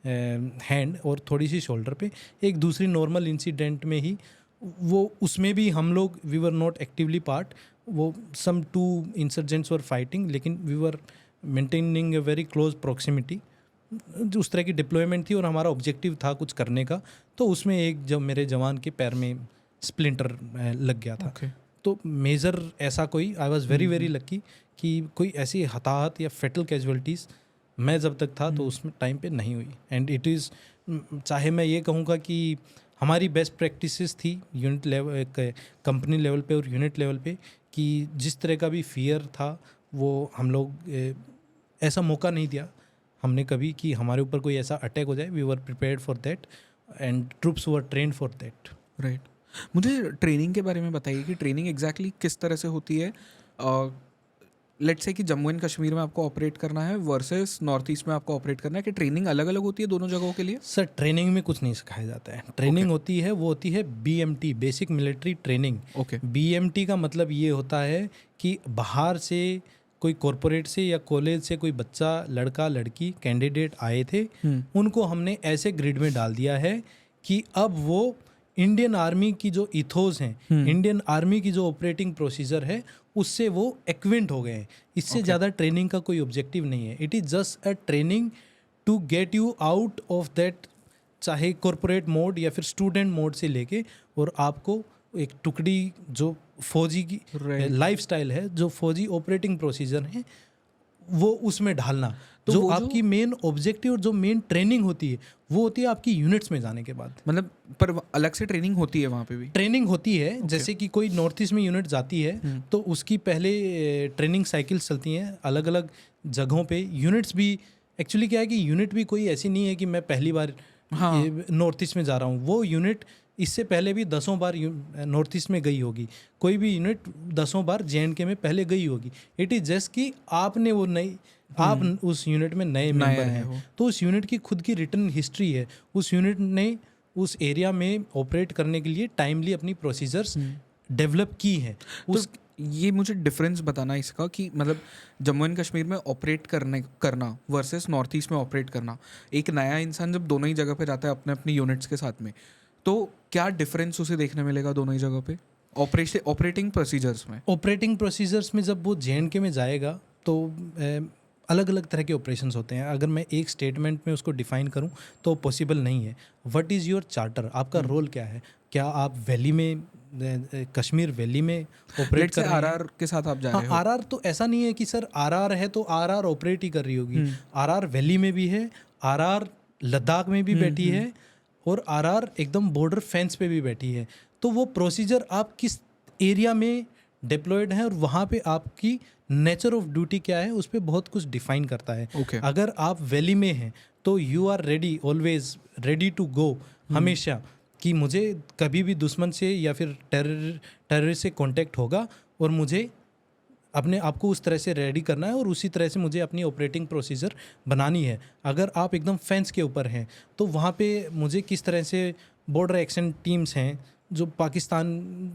[SPEAKER 2] हैंड और थोड़ी सी शोल्डर पे। एक दूसरी नॉर्मल इंसिडेंट में ही वो, उसमें भी हम लोग we were not actively part, वो सम 2 इंसर्जेंट्स वर फाइटिंग, लेकिन we were maintaining a very close proximity. उस तरह की डिप्लॉयमेंट थी और हमारा ऑब्जेक्टिव था कुछ करने का, तो उसमें एक जब मेरे जवान के पैर में स्प्लिंटर लग गया था। तो मेजर ऐसा कोई, I was very very lucky कि कोई ऐसी हताहत या फेटल कैजुअलिटीज़ मैं जब तक था तो उसमें टाइम पे नहीं हुई। एंड इट इज़, चाहे मैं ये कहूँगा कि हमारी बेस्ट प्रैक्टिसेस थी यूनिट लेवल, कंपनी लेवल पे और यूनिट लेवल पे, कि जिस तरह का भी फियर था वो हम लोग ऐसा मौका नहीं दिया हमने कभी कि हमारे ऊपर कोई ऐसा अटैक हो जाए। We were prepared for that and troops were trained for that.
[SPEAKER 1] Right. मुझे ट्रेनिंग के बारे में बताइए कि ट्रेनिंग एग्जैक्टली किस तरह से होती है। लेट्स से कि जम्मू एंड कश्मीर में आपको ऑपरेट करना है वर्सेस नॉर्थ ईस्ट में आपको ऑपरेट करना है, कि ट्रेनिंग अलग अलग होती है दोनों जगहों के लिए?
[SPEAKER 2] सर ट्रेनिंग में कुछ नहीं सिखाया जाता है। ट्रेनिंग होती है, वो होती है BMT, basic military training. BMT का मतलब ये होता है कि बाहर से कोई कॉरपोरेट से या कॉलेज से कोई बच्चा, लड़का लड़की कैंडिडेट आए थे, उनको हमने ऐसे ग्रिड में डाल दिया है कि अब वो इंडियन आर्मी की जो इथोस हैं, इंडियन आर्मी की जो ऑपरेटिंग प्रोसीजर है, उससे वो एक्विंट हो गए हैं। इससे ज़्यादा ट्रेनिंग का कोई ऑब्जेक्टिव नहीं है। It is just a training to get you out of that, चाहे कॉरपोरेट मोड या फिर स्टूडेंट मोड से लेके, और आपको एक टुकड़ी जो फौजी की लाइफस्टाइल है, जो फौजी ऑपरेटिंग प्रोसीजर है, वो उसमें ढालना। तो जो आपकी मेन ऑब्जेक्टिव और जो मेन ट्रेनिंग होती है वो होती है आपकी यूनिट्स में जाने के बाद।
[SPEAKER 1] मतलब पर अलग से ट्रेनिंग होती है वहाँ पे भी? ट्रेनिंग
[SPEAKER 2] होती है। जैसे कि कोई नॉर्थ ईस्ट में यूनिट जाती है तो उसकी पहले ट्रेनिंग साइकिल्स चलती हैं अलग अलग जगहों पे। यूनिट्स भी एक्चुअली क्या है कि यूनिट भी कोई ऐसी नहीं है कि मैं पहली बार नॉर्थ ईस्ट में जा रहा हूँ। वो यूनिट इससे पहले भी 10 बार नॉर्थ ईस्ट में गई होगी। कोई भी यूनिट 10 बार JNK में पहले गई होगी। इट इज़ जस्ट कि आपने वो नई, आप उस यूनिट में नए मेंबर हैं, तो उस यूनिट की खुद की रिटर्न हिस्ट्री है। उस यूनिट ने उस एरिया में ऑपरेट करने के लिए टाइमली अपनी प्रोसीजर्स डेवलप की हैं।
[SPEAKER 1] तो ये मुझे डिफरेंस बताना इसका कि मतलब जम्मू एंड कश्मीर में ऑपरेट करना वर्सेस नॉर्थ ईस्ट में ऑपरेट करना, एक नया इंसान जब दोनों ही जगह पे जाता है अपने अपनी यूनिट्स के साथ में, तो क्या डिफरेंस उसे देखने मिलेगा दोनों ही जगह पे ऑपरेटिंग प्रोसीजर्स में?
[SPEAKER 2] ऑपरेटिंग प्रोसीजर्स में जब वो JNK में जाएगा तो अलग अलग तरह के ऑपरेशंस होते हैं। अगर मैं एक स्टेटमेंट में उसको डिफाइन करूं तो पॉसिबल नहीं है। व्हाट इज़ योर चार्टर, आपका रोल क्या है? क्या आप वैली में, कश्मीर वैली में ऑपरेट कर रहे हैं?
[SPEAKER 1] RR के साथ आप जा रहे हो?
[SPEAKER 2] RR तो ऐसा नहीं है कि सर RR है तो RR ऑपरेट ही कर रही होगी। RR वैली में भी है, RR लद्दाख में भी बैठी है, और RR एकदम बॉर्डर फेंस पे भी बैठी है। तो वो प्रोसीजर आप किस एरिया में डिप्लॉयड है और वहाँ पे आपकी नेचर ऑफ ड्यूटी क्या है, उस पर बहुत कुछ डिफाइन करता है। अगर आप वैली में हैं तो you are ready, always ready to go, हमेशा, कि मुझे कभी भी दुश्मन से या फिर टेररिस्ट से कांटेक्ट होगा और मुझे अपने आप को उस तरह से रेडी करना है और उसी तरह से मुझे अपनी ऑपरेटिंग प्रोसीजर बनानी है। अगर आप एकदम फेंस के ऊपर हैं तो वहाँ पे मुझे किस तरह से बॉर्डर एक्शन टीम्स हैं, जो पाकिस्तान,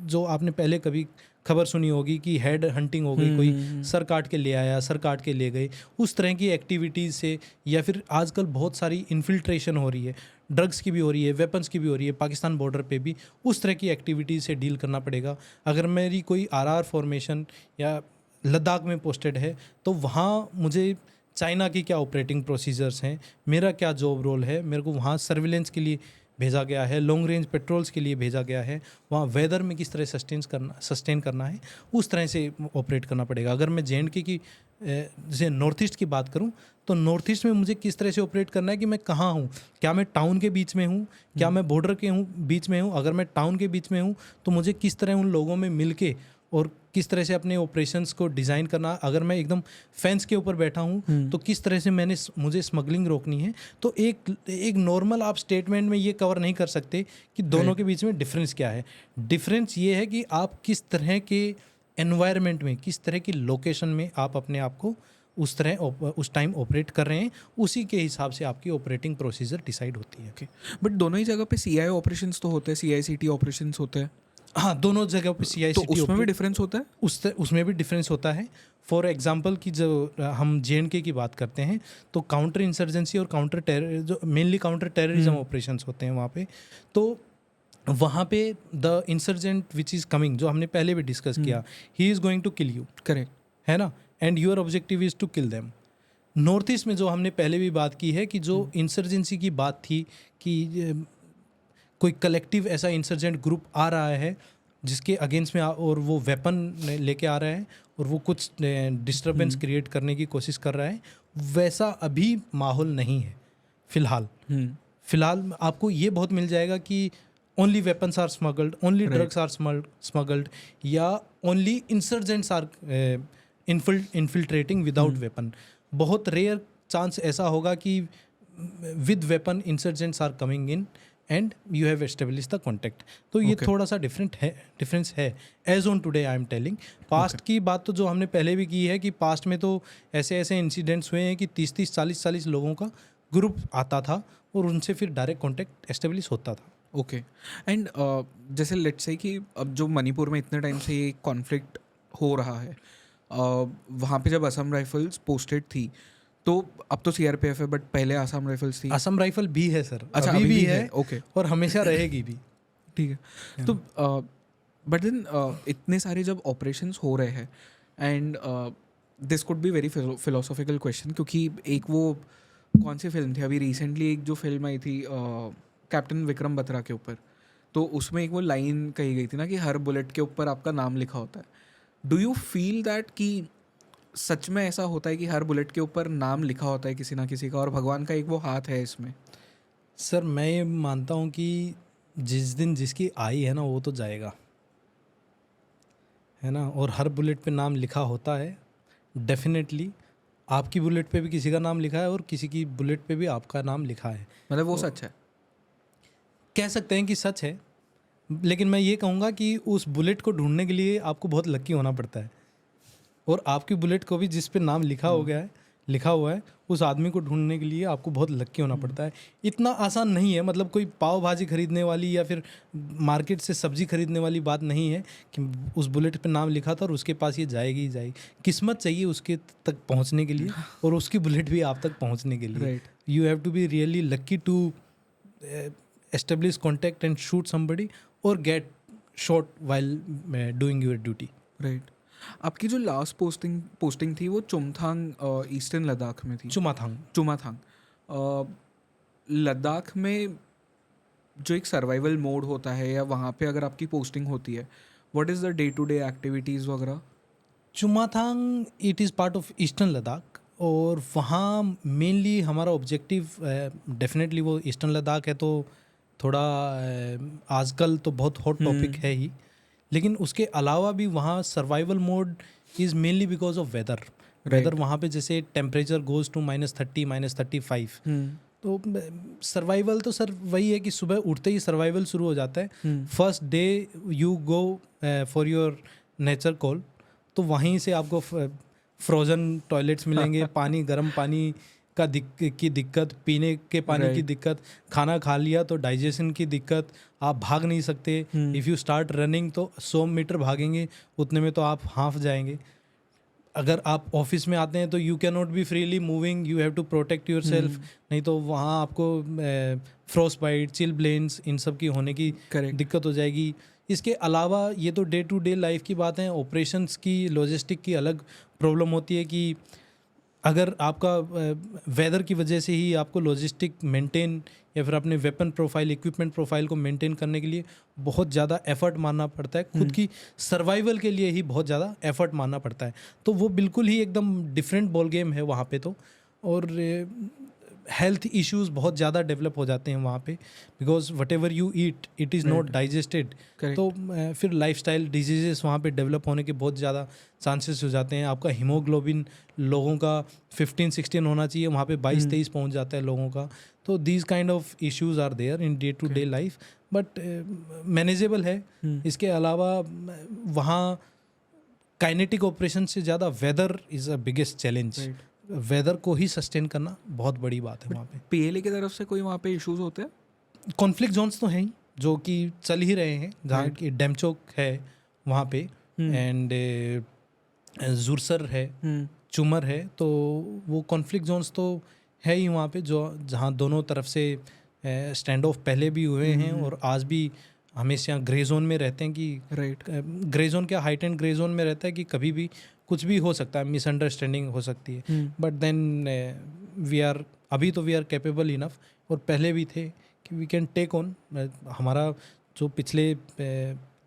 [SPEAKER 2] जो आपने पहले कभी खबर सुनी होगी कि हेड हंटिंग हो गई, कोई सर काट के ले आया, सर काट के ले गए, उस तरह की एक्टिविटीज़ से, या फिर आजकल बहुत सारी इन्फिल्ट्रेशन हो रही है, ड्रग्स की भी हो रही है, वेपन्स की भी हो रही है पाकिस्तान बॉर्डर पे भी, उस तरह की एक्टिविटीज़ से डील करना पड़ेगा। अगर मेरी कोई RR फॉर्मेशन या लद्दाख में पोस्टेड है तो वहाँ मुझे चाइना की क्या ऑपरेटिंग प्रोसीजर्स हैं, मेरा क्या जॉब रोल है, मेरे को वहाँ सर्विलेंस के लिए भेजा गया है, लॉन्ग रेंज पेट्रोल्स के लिए भेजा गया है, वहाँ वेदर में किस तरह सस्टेन करना है, उस तरह से ऑपरेट करना पड़ेगा। अगर मैं JNK की जैसे नॉर्थ ईस्ट की बात करूँ तो नॉर्थ ईस्ट में मुझे किस तरह से ऑपरेट करना है कि मैं कहाँ हूँ, क्या मैं टाउन के बीच में हूँ, क्या मैं बॉर्डर के बीच में हूँ। अगर मैं टाउन के बीच में हूँ तो मुझे किस तरह उन लोगों में मिल के और किस तरह से अपने ऑपरेशंस को डिज़ाइन करना। अगर मैं एकदम फेंस के ऊपर बैठा हूँ तो किस तरह से मुझे स्मगलिंग रोकनी है। तो एक नॉर्मल आप स्टेटमेंट में ये कवर नहीं कर सकते कि दोनों के बीच में डिफरेंस क्या है। डिफरेंस ये है कि आप किस तरह के एनवायरनमेंट में, किस तरह की लोकेशन में आप अपने आप को उस तरह उस टाइम ऑपरेट कर रहे हैं, उसी के हिसाब से आपकी ऑपरेटिंग प्रोसीजर डिसाइड होती है।
[SPEAKER 1] ओके, बट दोनों ही जगह पे CI ऑपरेशंस तो होते हैं, CI/CD ऑपरेशंस होते हैं,
[SPEAKER 2] हाँ, दोनों जगह पे
[SPEAKER 1] तो
[SPEAKER 2] CI/CD
[SPEAKER 1] उसमें भी डिफरेंस होता है?
[SPEAKER 2] उसमें भी डिफरेंस होता है। फॉर एग्जांपल कि जो हम JNK की बात करते हैं, तो काउंटर इंसर्जेंसी और काउंटर टेरर, जो मेनली काउंटर टेररिज्म ऑपरेशंस होते हैं वहाँ पे, तो वहाँ पे the insurgent which is coming, जो हमने पहले भी डिस्कस किया, he is going to kill you,
[SPEAKER 1] correct,
[SPEAKER 2] है ना, and your objective is to kill them. North East में जो हमने पहले भी बात की है कि जो इंसर्जेंसी की बात थी कि कोई कलेक्टिव ऐसा इंसर्जेंट ग्रुप आ रहा है जिसके अगेंस्ट में और वो वेपन लेके आ रहा है और वो कुछ डिस्टर्बेंस क्रिएट करने की कोशिश कर रहा है, वैसा अभी माहौल नहीं है फ़िलहाल। फ़िलहाल आपको ये बहुत मिल जाएगा कि only weapons are smuggled, only drugs are smuggled, या only insurgents are infiltrating without weapon. बहुत रेयर चांस ऐसा होगा कि with weapon insurgents are coming in and you have establish the contact. तो ये थोड़ा सा डिफरेंस है as on today I am telling. Past की बात तो जो हमने पहले भी की है कि पास्ट में तो ऐसे ऐसे इंसिडेंट्स हुए हैं कि 30-30, 40-40 लोगों का ग्रुप आता था और उनसे फिर डायरेक्ट कॉन्टैक्ट एस्टेब्लिश होता था।
[SPEAKER 1] ओके, एंड जैसे लेट्स से कि अब जो मणिपुर में इतने टाइम से ये कॉन्फ्लिक्ट हो रहा है, वहाँ पे जब असम राइफल्स पोस्टेड थी, तो अब तो CRPF है, बट पहले असम राइफल्स थी।
[SPEAKER 2] असम राइफल भी है सर,
[SPEAKER 1] अच्छा,
[SPEAKER 2] अभी भी है,
[SPEAKER 1] ओके,
[SPEAKER 2] और हमेशा रहेगी भी।
[SPEAKER 1] ठीक है। तो बट देन इतने सारे जब ऑपरेशंस हो रहे हैं, and this could be very philosophical question, क्योंकि एक वो कौन सी फिल्म थी अभी रिसेंटली, एक जो फिल्म आई थी कैप्टन विक्रम बत्रा के ऊपर, तो उसमें एक वो लाइन कही गई थी ना कि हर बुलेट के ऊपर आपका नाम लिखा होता है। डू यू फील दैट कि सच में ऐसा होता है कि हर बुलेट के ऊपर नाम लिखा होता है किसी ना किसी का, और भगवान का एक वो हाथ है इसमें?
[SPEAKER 2] सर मैं ये मानता हूँ कि जिस दिन जिसकी आई है ना वो तो जाएगा, है ना, और हर बुलेट पे नाम लिखा होता है डेफिनेटली। आपकी बुलेट पे भी किसी का नाम लिखा है और किसी की बुलेट पे भी आपका नाम लिखा है,
[SPEAKER 1] मतलब वो सच है,
[SPEAKER 2] कह सकते हैं कि सच है। लेकिन मैं ये कहूँगा कि उस बुलेट को ढूंढने के लिए आपको बहुत लकी होना पड़ता है, और आपकी बुलेट को भी जिस पे नाम लिखा हुआ है उस आदमी को ढूंढने के लिए आपको बहुत लकी होना पड़ता है। इतना आसान नहीं है, मतलब कोई पाव भाजी खरीदने वाली या फिर मार्केट से सब्जी खरीदने वाली बात नहीं है कि उस बुलेट पे नाम लिखा था और उसके पास ये जाएगी ही जाएगी। किस्मत चाहिए उसके तक पहुंचने के लिए, और उसकी बुलेट भी आप तक पहुंचने के लिए। You have to be really lucky to establish contact and shoot somebody और get shot while doing your duty.
[SPEAKER 1] Right. आपकी जो लास्ट पोस्टिंग थी वो चुमथांग ईस्टर्न लद्दाख में थी। चुमाथांग लद्दाख में जो एक सर्वाइवल मोड होता है, या वहाँ पे अगर आपकी पोस्टिंग होती है, what is the day to day activities वगैरह?
[SPEAKER 2] Chumathang it is part of eastern Ladakh, और वहाँ मेनली हमारा ऑब्जेक्टिव डेफिनेटली वो ईस्टर्न लद्दाख है, तो थोड़ा आजकल तो बहुत हॉट टॉपिक है ही, लेकिन उसके अलावा भी वहाँ survival mode is mainly because of weather. वहाँ पे जैसे टेम्परेचर गोज़ टू -30, -35, तो सर्वाइवल तो सर वही है कि सुबह उठते ही सर्वाइवल शुरू हो जाता है। First day you go for your nature call, तो वहीं से आपको फ्रोज़न टॉयलेट्स मिलेंगे, पानी, गर्म पानी की दिक्कत, पीने के पानी की दिक्कत, खाना खा लिया तो डाइजेशन की दिक्कत, आप भाग नहीं सकते। इफ़ यू स्टार्ट रनिंग तो 100 मीटर भागेंगे, उतने में तो आप हाफ जाएंगे। अगर आप ऑफिस में आते हैं तो you can not be freely moving, you have to protect yourself, नहीं तो वहाँ आपको फ्रोस्ट बाइट, चिलब्लेन्स, इन सब की होने की दिक्कत हो जाएगी। इसके अलावा ये तो डे टू डे लाइफ की बात है। ऑपरेशंस की, लॉजिस्टिक की अलग प्रॉब्लम होती है कि अगर आपका वेदर की वजह से ही आपको लॉजिस्टिक मेंटेन या फिर अपने वेपन प्रोफाइल, इक्विपमेंट प्रोफाइल को मेंटेन करने के लिए बहुत ज़्यादा एफर्ट मारना पड़ता है, खुद की सर्वाइवल के लिए ही बहुत ज़्यादा एफर्ट मारना पड़ता है। तो वो बिल्कुल ही एकदम डिफरेंट बॉल गेम है वहाँ पे तो। और हेल्थ इश्यूज़ बहुत ज़्यादा डेवलप हो जाते हैं वहाँ पे, because what ever you eat it is not digested. तो फिर लाइफस्टाइल डिजीजेस वहाँ पे डेवलप होने के बहुत ज़्यादा चांसेस हो जाते हैं। आपका हीमोग्लोबिन लोगों का 15-16 होना चाहिए, वहाँ पे 22-23 पहुँच जाता है लोगों का। तो these kind of issues are there in day to day life, but manageable है। इसके अलावा वहाँ काइनेटिक ऑपरेशन से ज़्यादा weather is a biggest challenge. Weather को ही सस्टेन करना बहुत बड़ी बात है वहाँ पे।
[SPEAKER 1] पीएलए की तरफ से कोई वहाँ पे इश्यूज होते हैं?
[SPEAKER 2] कॉन्फ्लिक्ट जोन्स तो हैं ही जो कि चल ही रहे हैं, जहाँ की डेमचोक है वहाँ पे, एंड जुरसर है, चुमर है, तो वो कॉन्फ्लिक्ट जोन्स तो है ही वहाँ पे, जो जहाँ दोनों तरफ से स्टैंड ऑफ पहले भी हुए हैं और आज भी हमेशा ग्रे जोन में रहते हैं कि ग्रे जोन क्या, हाइट एंड ग्रे जोन में रहता है कि कभी भी कुछ भी हो सकता है, मिसअंडरस्टैंडिंग हो सकती है, बट देन अभी तो वी आर कैपेबल इनफ, और पहले भी थे कि वी कैन टेक ऑन। हमारा जो पिछले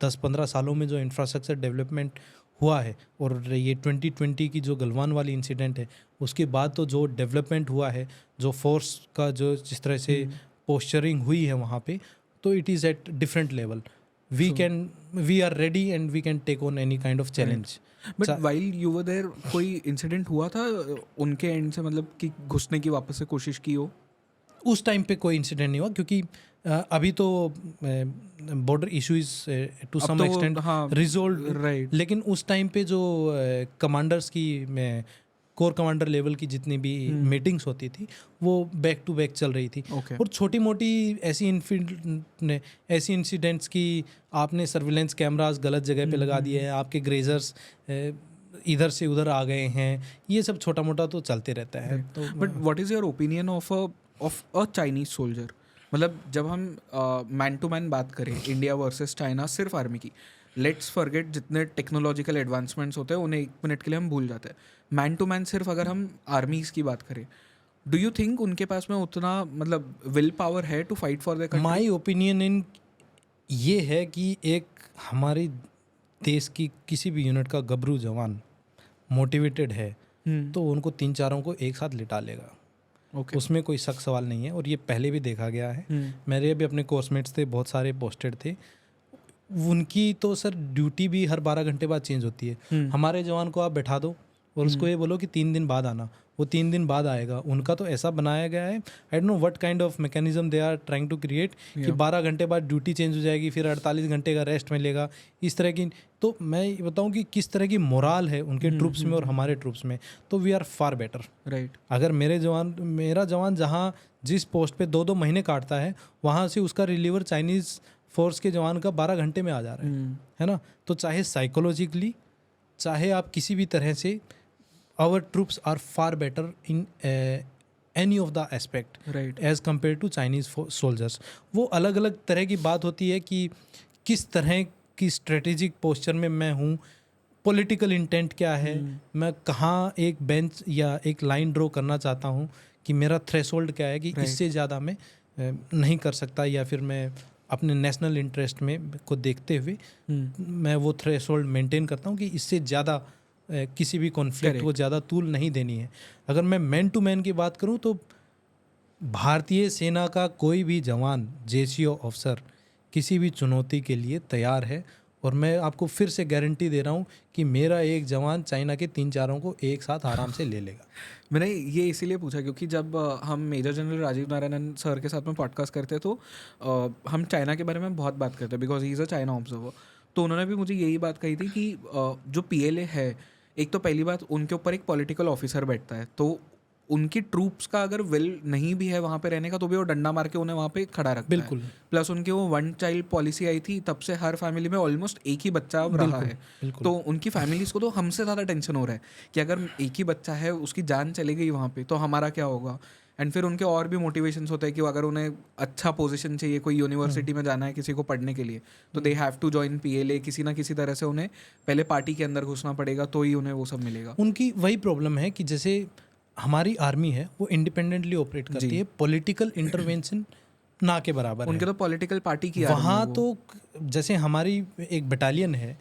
[SPEAKER 2] 10-15 सालों में जो इंफ्रास्ट्रक्चर डेवलपमेंट हुआ है, और ये 2020 की जो गलवान वाली इंसिडेंट है, उसके बाद तो जो डेवलपमेंट हुआ है, जो फोर्स का जो जिस तरह से पोस्चरिंग हुई है वहाँ पे, तो it is at different level. We are ready and we can take on any kind of challenge.
[SPEAKER 1] But while you were there कोई इंसिडेंट हुआ था उनके एंड से, मतलब कि घुसने की वापस से कोशिश की हो?
[SPEAKER 2] उस टाइम पे कोई इंसिडेंट नहीं हुआ, क्योंकि अभी तो border issues to some extent resolve,
[SPEAKER 1] right.
[SPEAKER 2] लेकिन उस टाइम पे जो कमांडर्स की कोर कमांडर लेवल की जितनी भी मीटिंग्स होती थी, वो बैक टू बैक चल रही थी। और छोटी मोटी ऐसी इंसिडेंट्स की आपने सर्विलेंस कैमरास गलत जगह पे लगा दिए हैं, आपके ग्रेजर्स इधर से उधर आ गए हैं, ये सब छोटा मोटा तो चलते रहता है। तो
[SPEAKER 1] but what is your opinion of a Chinese soldier? मतलब जब हम मैन टू मैन बात करें, इंडिया वर्सेस चाइना, सिर्फ आर्मी की, लेट्स फॉरगेट जितने टेक्नोलॉजिकल एडवांसमेंट्स होते हैं उन्हें एक मिनट के लिए हम भूल जाते हैं। मैन टू मैन सिर्फ अगर हम आर्मीज़ की बात करें, डू यू थिंक उनके पास में उतना मतलब विल पावर है to fight for their country?
[SPEAKER 2] My opinion in ये है कि एक हमारी देश की किसी भी यूनिट का गबरू जवान मोटिवेटेड है तो उनको 3-4 को एक साथ लिटा लेगा। उसमें कोई शक सवाल नहीं है, और ये पहले भी देखा गया है। मेरे भी अपने कोर्समेट्स थे, बहुत सारे पोस्टेड थे, उनकी तो सर ड्यूटी भी हर 12 घंटे बाद चेंज होती है। हमारे जवान को आप बैठा दो और उसको ये बोलो कि 3 दिन बाद आना, वो 3 दिन बाद आएगा। उनका तो ऐसा बनाया गया है, I don't know what kind of mechanism they are trying to create, कि 12 घंटे बाद ड्यूटी चेंज हो जाएगी, फिर 48 घंटे का रेस्ट मिलेगा, इस तरह की। तो मैं ये बताऊं कि किस तरह की मोराल है उनके ट्रूप्स में और हमारे ट्रूप्स में, तो we are far better.
[SPEAKER 1] Right.
[SPEAKER 2] अगर मेरा जवान जहाँ जिस पोस्ट पे 2-2 महीने काटता है, वहाँ से उसका रिलीवर चाइनीज़ फोर्स के जवान का 12 घंटे में आ जा रहा है ना। तो चाहे साइकोलॉजिकली, चाहे आप किसी भी तरह से, our troops are far better in any of the aspect,
[SPEAKER 1] right,
[SPEAKER 2] as compared to Chinese soldiers. वो अलग अलग तरह की बात होती है कि किस तरह की स्ट्रेटेजिक पोस्चर में मैं हूँ, पॉलिटिकल इंटेंट क्या है, मैं कहाँ एक बेंच या एक लाइन ड्रॉ करना चाहता हूँ, कि मेरा थ्रेशोल्ड क्या है, कि इससे ज़्यादा मैं नहीं कर सकता, या फिर मैं अपने नेशनल इंटरेस्ट में को देखते हुए मैं वो थ्रेशोल्ड मेंटेन करता हूँ कि इससे ज़्यादा किसी भी कॉन्फ्लिक्ट को ज़्यादा तूल नहीं देनी है। अगर मैं मैन टू मैन की बात करूं तो भारतीय सेना का कोई भी जवान, जेसीओ ऑफिसर किसी भी चुनौती के लिए तैयार है, और मैं आपको फिर से गारंटी दे रहा हूं कि मेरा एक जवान चाइना के 3-4 को एक साथ आराम से ले लेगा।
[SPEAKER 1] मैंने ये इसीलिए पूछा क्योंकि जब हम major general Rajeev Narayanan sir के साथ में पॉडकास्ट करते तो हम चाइना के बारे में बहुत बात करते हैं, because he is a China observer. तो उन्होंने भी मुझे यही बात कही थी कि जो पीएलए है, एक तो पहली बात उनके ऊपर एक पॉलिटिकल ऑफिसर बैठता है, तो उनकी ट्रूप्स का अगर विल नहीं भी है वहाँ पे रहने का, तो भी वो डंडा मार के उन्हें वहाँ पे खड़ा रखता है।
[SPEAKER 2] बिल्कुल।
[SPEAKER 1] प्लस उनकी वो 1 चाइल्ड पॉलिसी आई थी, तब से हर फैमिली में ऑलमोस्ट एक ही बच्चा अब रहा है। तो उनकी फैमिलीज को तो हमसे ज़्यादा टेंशन हो रहा है कि अगर एक ही बच्चा है, उसकी जान चली गई वहाँ पे, तो हमारा क्या होगा। एंड फिर उनके और भी मोटिवेशंस होते हैं कि अगर उन्हें अच्छा पोजीशन चाहिए, कोई यूनिवर्सिटी में जाना है किसी को पढ़ने के लिए, तो they have to join PLA. किसी ना किसी तरह से उन्हें पहले पार्टी के अंदर घुसना पड़ेगा, तो ही उन्हें वो सब मिलेगा।
[SPEAKER 2] उनकी वही प्रॉब्लम है कि जैसे हमारी आर्मी है वो इंडिपेंडेंटली ऑपरेट करती है, पॉलिटिकल इंटरवेंशन ना के बराबर है।
[SPEAKER 1] उनके तो पॉलिटिकल पार्टी की
[SPEAKER 2] वहाँ तो जैसे हमारी एक बटालियन है,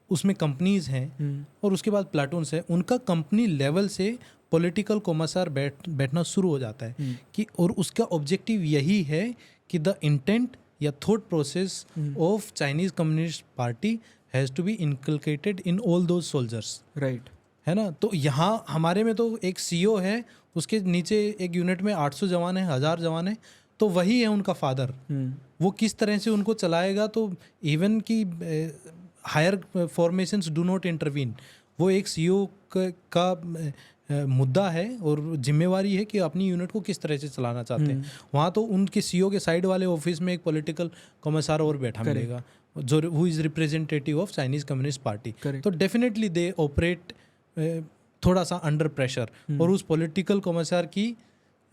[SPEAKER 2] उसमें कंपनीज हैं और उसके बाद प्लाटून्स है, उनका कंपनी लेवल से पॉलिटिकल कोमासार बैठना शुरू हो जाता है कि, और उसका ऑब्जेक्टिव यही है कि द इंटेंट या thought process of Chinese Communist Party has to be inculcated in all those soldiers.
[SPEAKER 1] Right,
[SPEAKER 2] है ना। तो यहाँ हमारे में तो एक सीओ है, उसके नीचे एक यूनिट में 800 जवान है, 1000 जवान है, तो वही है उनका फादर। वो किस तरह से उनको चलाएगा, तो इवन कि higher formations do not intervene. वो एक सीईओ का मुद्दा है और जिम्मेवारी है कि अपनी यूनिट को किस तरह से चलाना चाहते हैं। वहाँ तो उनके सीईओ के साइड वाले ऑफिस में एक पॉलिटिकल कॉमर्सार और बैठा मिलेगा जो who is representative of Chinese communist party. तो डेफिनेटली दे ऑपरेट थोड़ा सा अंडर प्रेशर, और उस पॉलिटिकल कॉमर्सार की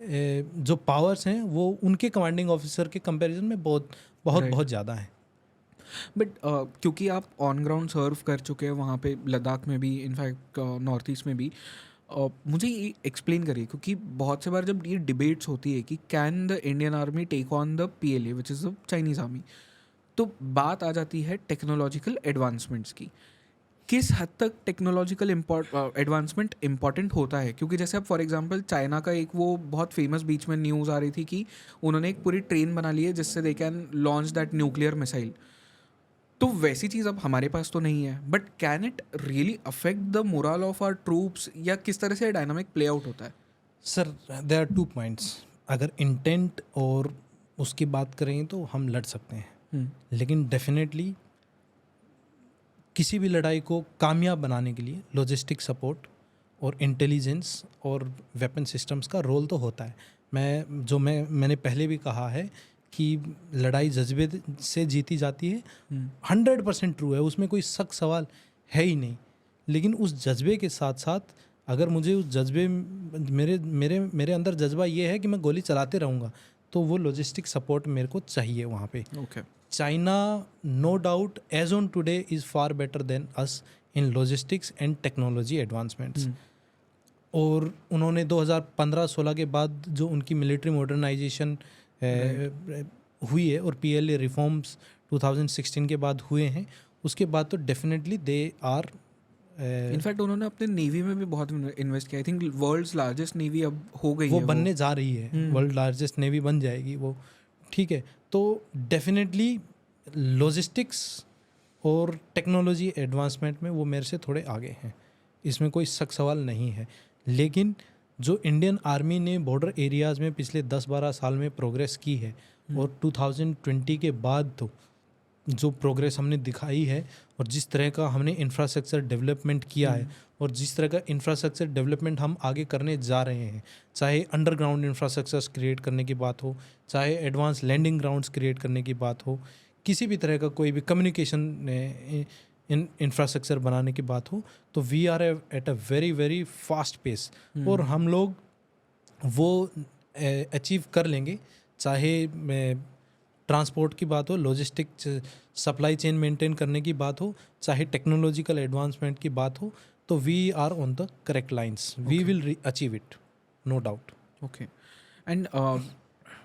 [SPEAKER 2] जो पावर्स हैं वो उनके कमांडिंग ऑफिसर के कंपैरिजन में बहुत ज़्यादा है।
[SPEAKER 1] बट क्योंकि आप ऑन ग्राउंड सर्व कर चुके हैं वहाँ पे, लद्दाख में भी, इनफैक्ट नॉर्थ ईस्ट में भी, मुझे ये एक्सप्लेन करिए, क्योंकि बहुत से बार जब ये डिबेट्स होती है कि can the Indian army take on the PLA which is the Chinese army, तो बात आ जाती है टेक्नोलॉजिकल एडवांसमेंट्स की। किस हद तक टेक्नोलॉजिकल एडवांसमेंट इम्पॉर्टेंट होता है? क्योंकि जैसे अब फॉर एग्जांपल चाइना का एक वो बहुत फेमस बीच में न्यूज़ आ रही थी कि उन्होंने एक पूरी ट्रेन बना ली है जिससे they can launch that nuclear missile. तो वैसी चीज़ अब हमारे पास तो नहीं है, but can it really affect the moral of our troops, या किस तरह से डायनामिक प्ले आउट होता है?
[SPEAKER 2] Sir there are 2 points. अगर इंटेंट और उसकी बात करें तो हम लड़ सकते हैं, लेकिन डेफिनेटली किसी भी लड़ाई को कामयाब बनाने के लिए लॉजिस्टिक सपोर्ट और इंटेलिजेंस और वेपन सिस्टम्स का रोल तो होता है। मैंने पहले भी कहा है कि लड़ाई जज्बे से जीती जाती है, 100% ट्रू है, उसमें कोई शक सवाल है ही नहीं। लेकिन उस जज्बे के साथ साथ अगर मुझे उस जज्बे मेरे अंदर जज्बा ये है कि मैं गोली चलाते रहूँगा, तो वो लॉजिस्टिक सपोर्ट मेरे को चाहिए वहाँ पे। China no doubt as on today is far better than us in logistics and technology advancements. और उन्होंने 2015-16 के बाद जो उनकी मिलिट्री मॉडर्नाइजेशन हुई है और PLA रिफॉर्म्स 2016 के बाद हुए हैं, उसके बाद तो डेफिनेटली दे आर
[SPEAKER 1] इनफैक्ट उन्होंने अपने नेवी में भी बहुत इन्वेस्ट किया। I think world's largest navy अब हो गई है,
[SPEAKER 2] वो बनने जा रही है, वर्ल्ड लार्जेस्ट नेवी बन जाएगी वो, ठीक है। तो डेफिनेटली लॉजिस्टिक्स और टेक्नोलॉजी एडवांसमेंट में वो मेरे से थोड़े आगे हैं, इसमें कोई शक सवाल नहीं है। लेकिन जो इंडियन आर्मी ने बॉर्डर एरियाज़ में पिछले 10-12 साल में प्रोग्रेस की है, और 2020 के बाद तो जो प्रोग्रेस हमने दिखाई है, और जिस तरह का हमने इंफ्रास्ट्रक्चर डेवलपमेंट किया है, और जिस तरह का इंफ्रास्ट्रक्चर डेवलपमेंट हम आगे करने जा रहे हैं, चाहे अंडरग्राउंड इंफ्रास्ट्रक्चर्स क्रिएट करने की बात हो, चाहे एडवांस लैंडिंग ग्राउंड्स क्रिएट करने की बात हो, किसी भी तरह का कोई भी कम्युनिकेशन इंफ्रास्ट्रक्चर बनाने की बात हो, तो we are at a very very fast pace, और हम लोग वो अचीव कर लेंगे। चाहे ट्रांसपोर्ट की बात हो, लॉजिस्टिक सप्लाई चेन मेंटेन करने की बात हो, चाहे टेक्नोलॉजिकल एडवांसमेंट की बात हो, तो we are on the correct lines, we will achieve it, no doubt.
[SPEAKER 1] Okay. And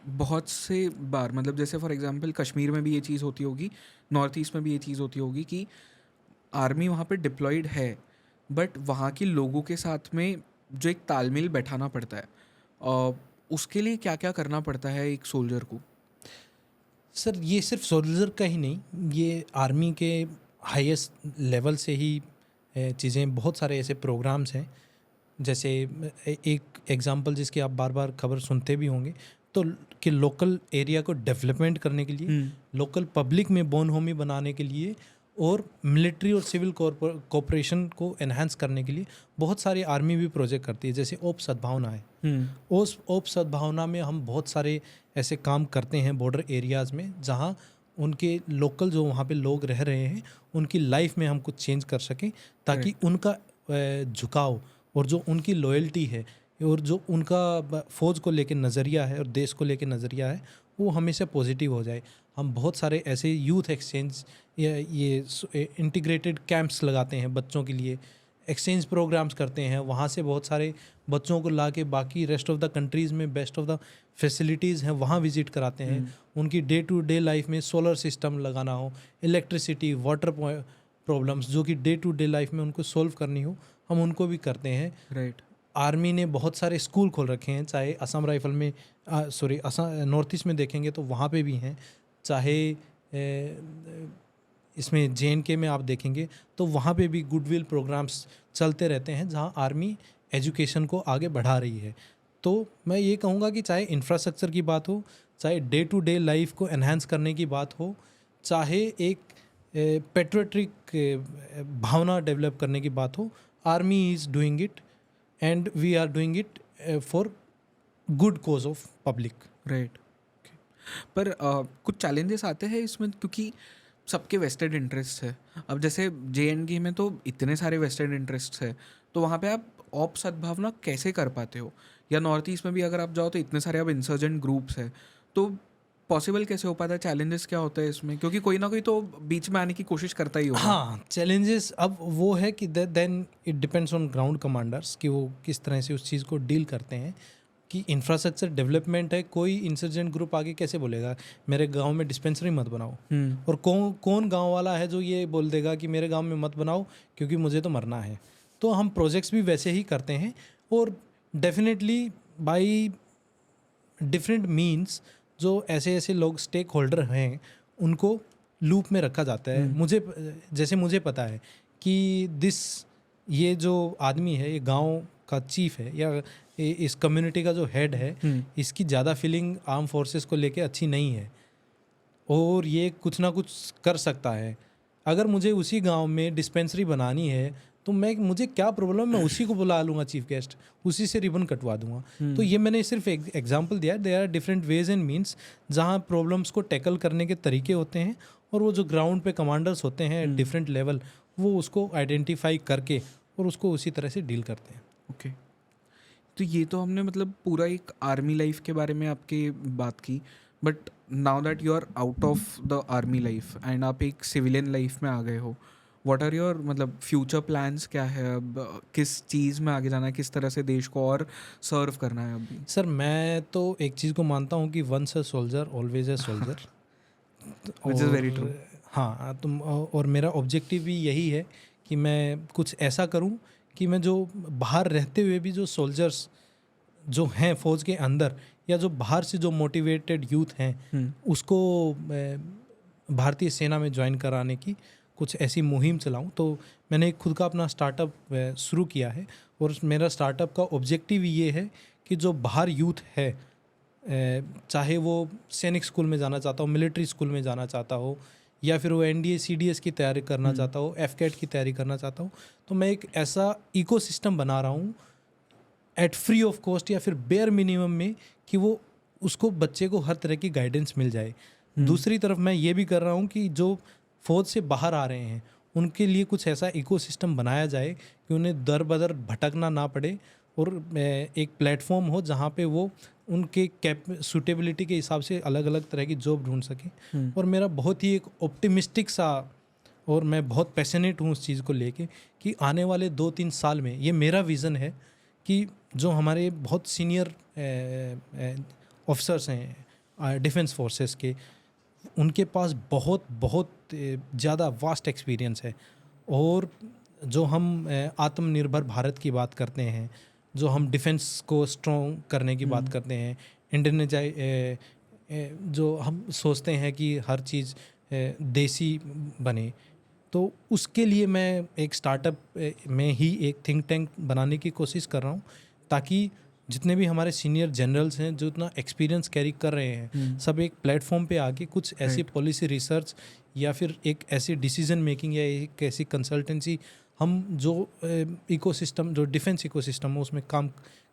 [SPEAKER 1] बहुत से बार, मतलब जैसे फॉर एग्जांपल कश्मीर में भी ये चीज़ होती होगी, नॉर्थ ईस्ट में भी ये चीज़ होती होगी कि आर्मी वहाँ पे डिप्लॉयड है, बट वहाँ के लोगों के साथ में जो एक तालमेल बैठाना पड़ता है, उसके लिए क्या क्या करना पड़ता है एक सोल्जर को?
[SPEAKER 2] सर ये सिर्फ सोल्जर का ही नहीं, ये आर्मी के हाईएस्ट लेवल से ही चीज़ें, बहुत सारे ऐसे प्रोग्राम्स हैं। जैसे एक एग्जांपल जिसकी आप बार बार खबर सुनते भी होंगे, तो कि लोकल एरिया को डेवलपमेंट करने के लिए, लोकल पब्लिक में बोनहोमी बनाने के लिए, और मिलिट्री और सिविल कोऑपरेशन को एनहांस करने के लिए बहुत सारी आर्मी भी प्रोजेक्ट करती है। जैसे ओप सद्भावना है, उस ओप सद्भावना में हम बहुत सारे ऐसे काम करते हैं बॉर्डर एरियाज़ में, जहाँ उनके लोकल जो वहाँ पे लोग रह रहे हैं, उनकी लाइफ में हम कुछ चेंज कर सकें, ताकि उनका झुकाव और जो उनकी लॉयल्टी है और जो उनका फ़ौज को लेकर नज़रिया है और देश को लेकर नज़रिया है, वो हमेशा पॉजिटिव हो जाए। हम बहुत सारे ऐसे यूथ एक्सचेंज या ये इंटीग्रेटेड कैंप्स लगाते हैं बच्चों के लिए, एक्सचेंज प्रोग्राम्स करते हैं, वहाँ से बहुत सारे बच्चों को ला के बाकी रेस्ट ऑफ द कंट्रीज़ में बेस्ट ऑफ द फैसिलिटीज़ हैं वहाँ विज़िट कराते हैं। उनकी डे टू डे लाइफ में सोलर सिस्टम लगाना हो, इलेक्ट्रिसिटी, वाटर प्रॉब्लम्स जो कि डे टू डे लाइफ में उनको सोल्व करनी हो, हम उनको भी करते हैं।
[SPEAKER 1] राइट।
[SPEAKER 2] आर्मी ने बहुत सारे स्कूल खोल रखे हैं, चाहे असम राइफल में नॉर्थ ईस्ट में देखेंगे तो वहाँ पे भी हैं, चाहे इसमें JNK में आप देखेंगे तो वहाँ पे भी गुडविल प्रोग्राम्स चलते रहते हैं, जहाँ आर्मी एजुकेशन को आगे बढ़ा रही है। तो मैं ये कहूँगा कि चाहे इंफ्रास्ट्रक्चर की बात हो, चाहे डे टू डे लाइफ को एनहांस करने की बात हो, चाहे एक पेट्रियोटिक भावना डेवलप करने की बात हो, army is doing it and we are doing it for good cause of public.
[SPEAKER 1] Right. पर कुछ चैलेंजेस आते हैं इसमें, क्योंकि सबके वेस्टेड इंटरेस्ट है। अब जैसे JNK में तो इतने सारे वेस्टेड इंटरेस्ट है, तो वहाँ पे आप ऑप सद्भावना कैसे कर पाते हो? या नॉर्थ ईस्ट में भी अगर आप जाओ तो इतने सारे अब इंसर्जेंट ग्रुप्स हैं, तो पॉसिबल कैसे हो पाता है? चैलेंजेस क्या होता है इसमें? क्योंकि कोई ना कोई तो बीच में आने की कोशिश करता ही होगा।
[SPEAKER 2] हाँ, चैलेंजेस अब वो है कि then it depends on ground commanders कि वो किस तरह से उस चीज़ को डील करते हैं। कि इंफ्रास्ट्रक्चर डेवलपमेंट है, कोई इंसर्जेंट ग्रुप आगे कैसे बोलेगा मेरे गांव में डिस्पेंसरी मत बनाओ, और कौन गांव वाला है जो ये बोल देगा कि मेरे गांव में मत बनाओ क्योंकि मुझे तो मरना है। तो हम प्रोजेक्ट्स भी वैसे ही करते हैं, और डेफिनेटली बाई डिफरेंट मीन्स जो ऐसे ऐसे लोग स्टेक होल्डर हैं उनको लूप में रखा जाता है। मुझे पता है कि ये जो आदमी है, ये गांव का चीफ है या इस कम्युनिटी का जो हेड है, इसकी ज़्यादा फीलिंग आर्म फोर्सेस को लेके अच्छी नहीं है और ये कुछ ना कुछ कर सकता है। अगर मुझे उसी गांव में डिस्पेंसरी बनानी है तो मुझे क्या प्रॉब्लम है, मैं उसी को बुला लूँगा चीफ गेस्ट, उसी से रिबन कटवा दूंगा। तो ये मैंने सिर्फ एक एग्जांपल दिया है। There are different ways and means जहाँ प्रॉब्लम्स को टैकल करने के तरीके होते हैं, और वो जो ग्राउंड पे कमांडर्स होते हैं डिफरेंट लेवल, वो उसको आइडेंटिफाई करके और उसको उसी तरह से डील करते हैं।
[SPEAKER 1] ओके। तो ये तो हमने मतलब पूरा एक आर्मी लाइफ के बारे में आपकी बात की, but now that you are out of the army life and आप एक सिविलियन लाइफ में आ गए हो, व्हाट आर योर मतलब फ्यूचर प्लान्स क्या है? अब किस चीज़ में आगे जाना है, किस तरह से देश को और सर्व करना है अभी?
[SPEAKER 2] सर, मैं तो एक चीज़ को मानता हूँ कि once a soldier always a soldier,
[SPEAKER 1] Which is very true.
[SPEAKER 2] हाँ, और मेरा ऑब्जेक्टिव भी यही है कि मैं कुछ ऐसा करूँ कि मैं जो बाहर रहते हुए भी जो सोल्जर्स जो हैं फौज के अंदर, या जो बाहर से जो मोटिवेटेड यूथ हैं उसको भारतीय सेना में ज्वाइन कराने की कुछ ऐसी मुहिम चलाऊं। तो मैंने खुद का अपना स्टार्टअप शुरू किया है, और मेरा स्टार्टअप का ऑब्जेक्टिव ये है कि जो बाहर यूथ है, चाहे वो सैनिक स्कूल में जाना चाहता हो, मिलिट्री स्कूल में जाना चाहता हो, या फिर वो NDA CDS की तैयारी करना चाहता हो, FCAT की तैयारी करना चाहता हो, तो मैं एक ऐसा इकोसिस्टम बना रहा हूँ एट फ्री ऑफ कॉस्ट या फिर बेयर मिनिमम में, कि वो उसको बच्चे को हर तरह की गाइडेंस मिल जाए। दूसरी तरफ मैं ये भी कर रहा हूँ कि जो फौज से बाहर आ रहे हैं उनके लिए कुछ ऐसा इकोसिस्टम बनाया जाए कि उन्हें दर बदर भटकना ना पड़े, और एक प्लेटफॉर्म हो जहाँ पे वो उनके सूटेबिलिटी के हिसाब से अलग अलग तरह की जॉब ढूंढ सकें। और मेरा बहुत ही एक ऑप्टिमिस्टिक सा, और मैं बहुत पैशनेट हूँ उस चीज़ को लेके, कि आने वाले 2-3 साल में ये मेरा विज़न है कि जो हमारे बहुत सीनियर ऑफिसर्स हैं डिफेंस फोर्सेस के, उनके पास बहुत बहुत ज़्यादा वास्ट एक्सपीरियंस है, और जो हम आत्मनिर्भर भारत की बात करते हैं, जो हम डिफेंस को स्ट्रॉन्ग करने की बात करते हैं, जो हम सोचते हैं कि हर चीज़ देसी बने, तो उसके लिए मैं एक स्टार्टअप में ही एक थिंक टैंक बनाने की कोशिश कर रहा हूँ, ताकि जितने भी हमारे सीनियर जनरल्स हैं जो इतना एक्सपीरियंस कैरी कर रहे हैं, सब एक प्लेटफॉर्म पे आके कुछ ऐसी पॉलिसी रिसर्च या फिर एक ऐसी डिसीजन मेकिंग या एक ऐसी कंसल्टेंसी, हम जो इकोसिस्टम, जो डिफेंस इकोसिस्टम है उसमें काम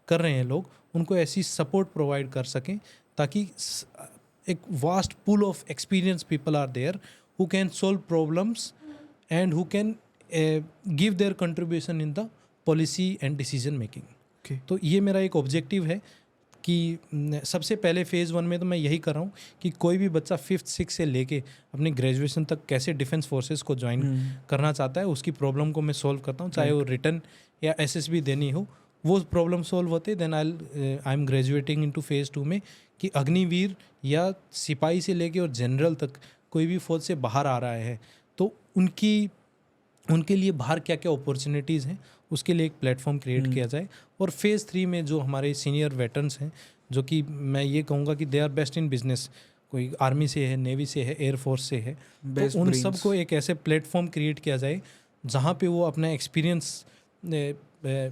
[SPEAKER 2] कर रहे हैं लोग, उनको ऐसी सपोर्ट प्रोवाइड कर सकें, ताकि एक vast pool of experience people are there who can solve problems and who can give their contribution in the policy and decision making. तो ये मेरा एक ऑब्जेक्टिव है कि सबसे पहले फ़ेज़ 1 में तो मैं यही कर रहा हूँ कि कोई भी बच्चा 5th 6th से लेके अपनी ग्रेजुएशन तक कैसे डिफेंस फोर्सेस को ज्वाइन करना चाहता है, उसकी प्रॉब्लम को मैं सॉल्व करता हूँ, चाहे वो रिटर्न या SSB देनी हो, वो प्रॉब्लम सॉल्व होते। Then I am graduating into phase 2 में कि अग्निवीर या सिपाही से लेके और जनरल तक कोई भी फौज से बाहर आ रहा है तो उनके लिए बाहर क्या क्या अपॉर्चुनिटीज़ हैं, उसके लिए एक प्लेटफॉर्म क्रिएट किया जाए। और फेज़ 3 में जो हमारे सीनियर वेटरन्स हैं, जो कि मैं ये कहूँगा कि they are best in business, कोई आर्मी से है, नेवी से है, एयरफोर्स से है, तो उन सब को एक ऐसे प्लेटफॉर्म क्रिएट किया जाए जहाँ पे वो अपना एक्सपीरियंस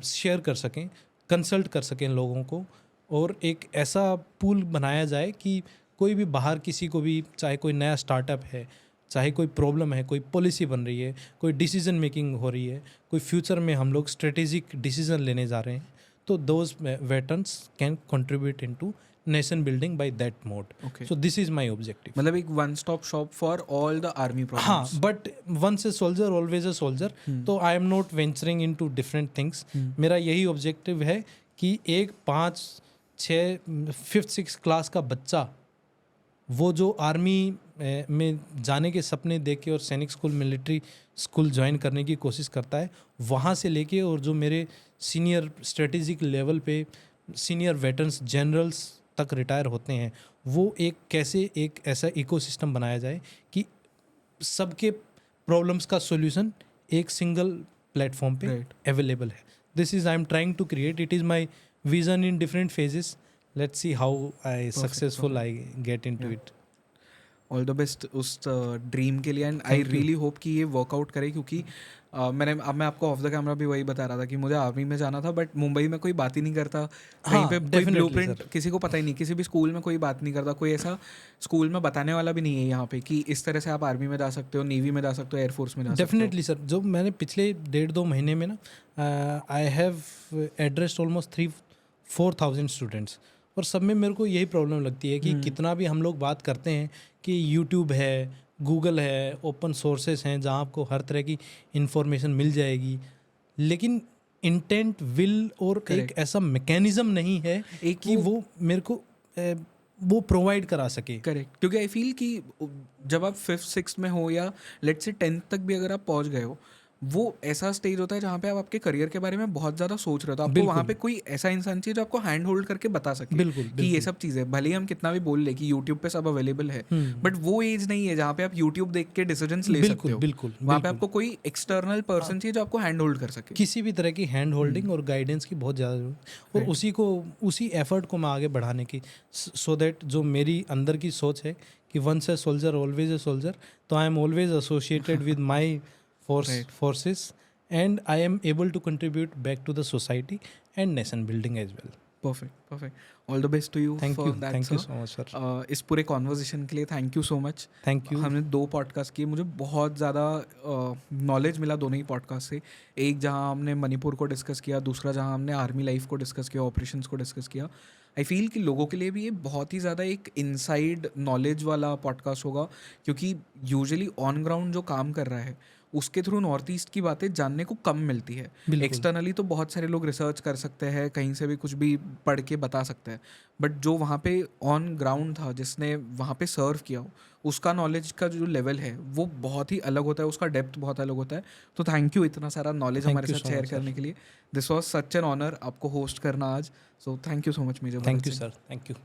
[SPEAKER 2] शेयर कर सकें, कंसल्ट कर सकें लोगों को, और एक ऐसा पूल बनाया जाए कि कोई भी बाहर किसी को भी, चाहे कोई नया स्टार्टअप है, चाहे कोई प्रॉब्लम है, कोई पॉलिसी बन रही है, कोई डिसीजन मेकिंग हो रही है, कोई फ्यूचर में हम लोग स्ट्रेटेजिक डिसीजन लेने जा रहे हैं, तो those veterans can contribute into nation building by that mode.
[SPEAKER 1] Okay.
[SPEAKER 2] So this is my objective.
[SPEAKER 1] मतलब एक one stop shop for all the army
[SPEAKER 2] हाँ,
[SPEAKER 1] problems.
[SPEAKER 2] But once a soldier always a soldier. तो I am not venturing in to different things. मेरा यही objective है कि एक 5, 6, 5th 6th class का बच्चा वो जो आर्मी में जाने के सपने देख के और सैनिक स्कूल, मिलिट्री स्कूल ज्वाइन करने की कोशिश करता है, वहाँ से लेके और जो मेरे सीनियर स्ट्रेटेजिक लेवल पे सीनियर वेटरन्स जनरल्स तक रिटायर होते हैं, वो एक कैसे एक ऐसा इकोसिस्टम बनाया जाए कि सबके प्रॉब्लम्स का सॉल्यूशन एक सिंगल प्लेटफॉर्म पे अवेलेबल है. This is I am trying to create. It is my vision in different phases. Let's see how I successful I get into it.
[SPEAKER 1] All the best उस dream के लिए, and I really hope कि ये workout करे, क्योंकि मैं आपको of the camera भी वही बता रहा था कि मुझे आर्मी में जाना था, बट मुंबई में कोई बात ही नहीं करता, कहीं पे कोई ब्लूप्रिंट किसी को पता ही नहीं, किसी भी स्कूल में कोई बात नहीं करता, कोई ऐसा स्कूल में बताने वाला भी नहीं है यहाँ पे कि इस तरह से आप आर्मी में जा सकते हो, नेवी में जा सकते हो, एयरफोर्स में जा सकते हो.
[SPEAKER 2] Definitely sir. जो मैंने पिछले 1.5-2 महीने में ना I have addressed almost 3-4,000 students, और सब में मेरे को यही प्रॉब्लम लगती है कि कितना भी हम लोग बात करते हैं कि यूट्यूब है, गूगल है, ओपन सोर्सेस हैं जहाँ आपको हर तरह की इंफॉर्मेशन मिल जाएगी, लेकिन इंटेंट, विल और एक ऐसा मैकेनिज्म नहीं है एक कि वो मेरे को वो प्रोवाइड करा सके.
[SPEAKER 1] करेक्ट. क्योंकि आई फील कि जब आप 5th 6th में हो या लेट्स से 10th तक भी अगर आप पहुंच गए हो, वो ऐसा स्टेज होता है जहाँ पे आप आपके करियर के बारे में बहुत ज़्यादा सोच रहे हो, तो आपको वहाँ पे कोई ऐसा इंसान चाहिए जो आपको हैंड होल्ड करके बता सके.
[SPEAKER 2] बिल्कुल,
[SPEAKER 1] कि ये सब चीज़ें भले ही हम कितना भी बोल ले कि यूट्यूब पे सब अवेलेबल है, बट वो एज नहीं है जहाँ पे आप यूट्यूब देख के डिसीजंस ले सकते हो.
[SPEAKER 2] बिल्कुल.
[SPEAKER 1] वहाँ पे आपको कोई एक्सटर्नल पर्सन चाहिए जो आपको हैंड होल्ड कर सके.
[SPEAKER 2] किसी भी तरह की हैंड होल्डिंग और गाइडेंस की बहुत ज़्यादा जरूरत, और उसी एफर्ट को मैं आगे बढ़ाने की, सो दैट जो मेरी अंदर की सोच है कि once a soldier always a soldier, तो I am always associated with my forces, and I am able to contribute back to the society and nation building as well.
[SPEAKER 1] Perfect. All the best to you.
[SPEAKER 2] Thank
[SPEAKER 1] for
[SPEAKER 2] you.
[SPEAKER 1] that,
[SPEAKER 2] Thank
[SPEAKER 1] sir.
[SPEAKER 2] you so much, sir.
[SPEAKER 1] इस पूरे conversation के लिए thank you so much.
[SPEAKER 2] Thank you.
[SPEAKER 1] हमने 2 podcast किए, मुझे बहुत ज़्यादा knowledge मिला दोनों ही पॉडकास्ट से. एक जहाँ हमने मणिपुर को डिस्कस किया, दूसरा जहाँ हमने आर्मी लाइफ को डिस्कस किया, ऑपरेशंस को डिस्कस किया. आई फील कि लोगों के लिए भी ये बहुत ही ज़्यादा एक इनसाइड नॉलेज वाला पॉडकास्ट होगा, क्योंकि यूजुअली ऑन ग्राउंड जो काम कर रहा है उसके थ्रू नॉर्थ ईस्ट की बातें जानने को कम मिलती है. एक्सटर्नली तो बहुत सारे लोग रिसर्च कर सकते हैं, कहीं से भी कुछ भी पढ़ के बता सकते हैं, बट जो वहाँ पे ऑन ग्राउंड था, जिसने वहाँ पे सर्व किया हो, उसका नॉलेज का जो लेवल है वो बहुत ही अलग होता है, उसका डेप्थ बहुत अलग होता है. तो थैंक यू इतना सारा नॉलेज हमारे साथ शेयर करने के लिए. This was such an honour आपको होस्ट करना आज. So thank you so much major.
[SPEAKER 2] Thank you sir. Thank you.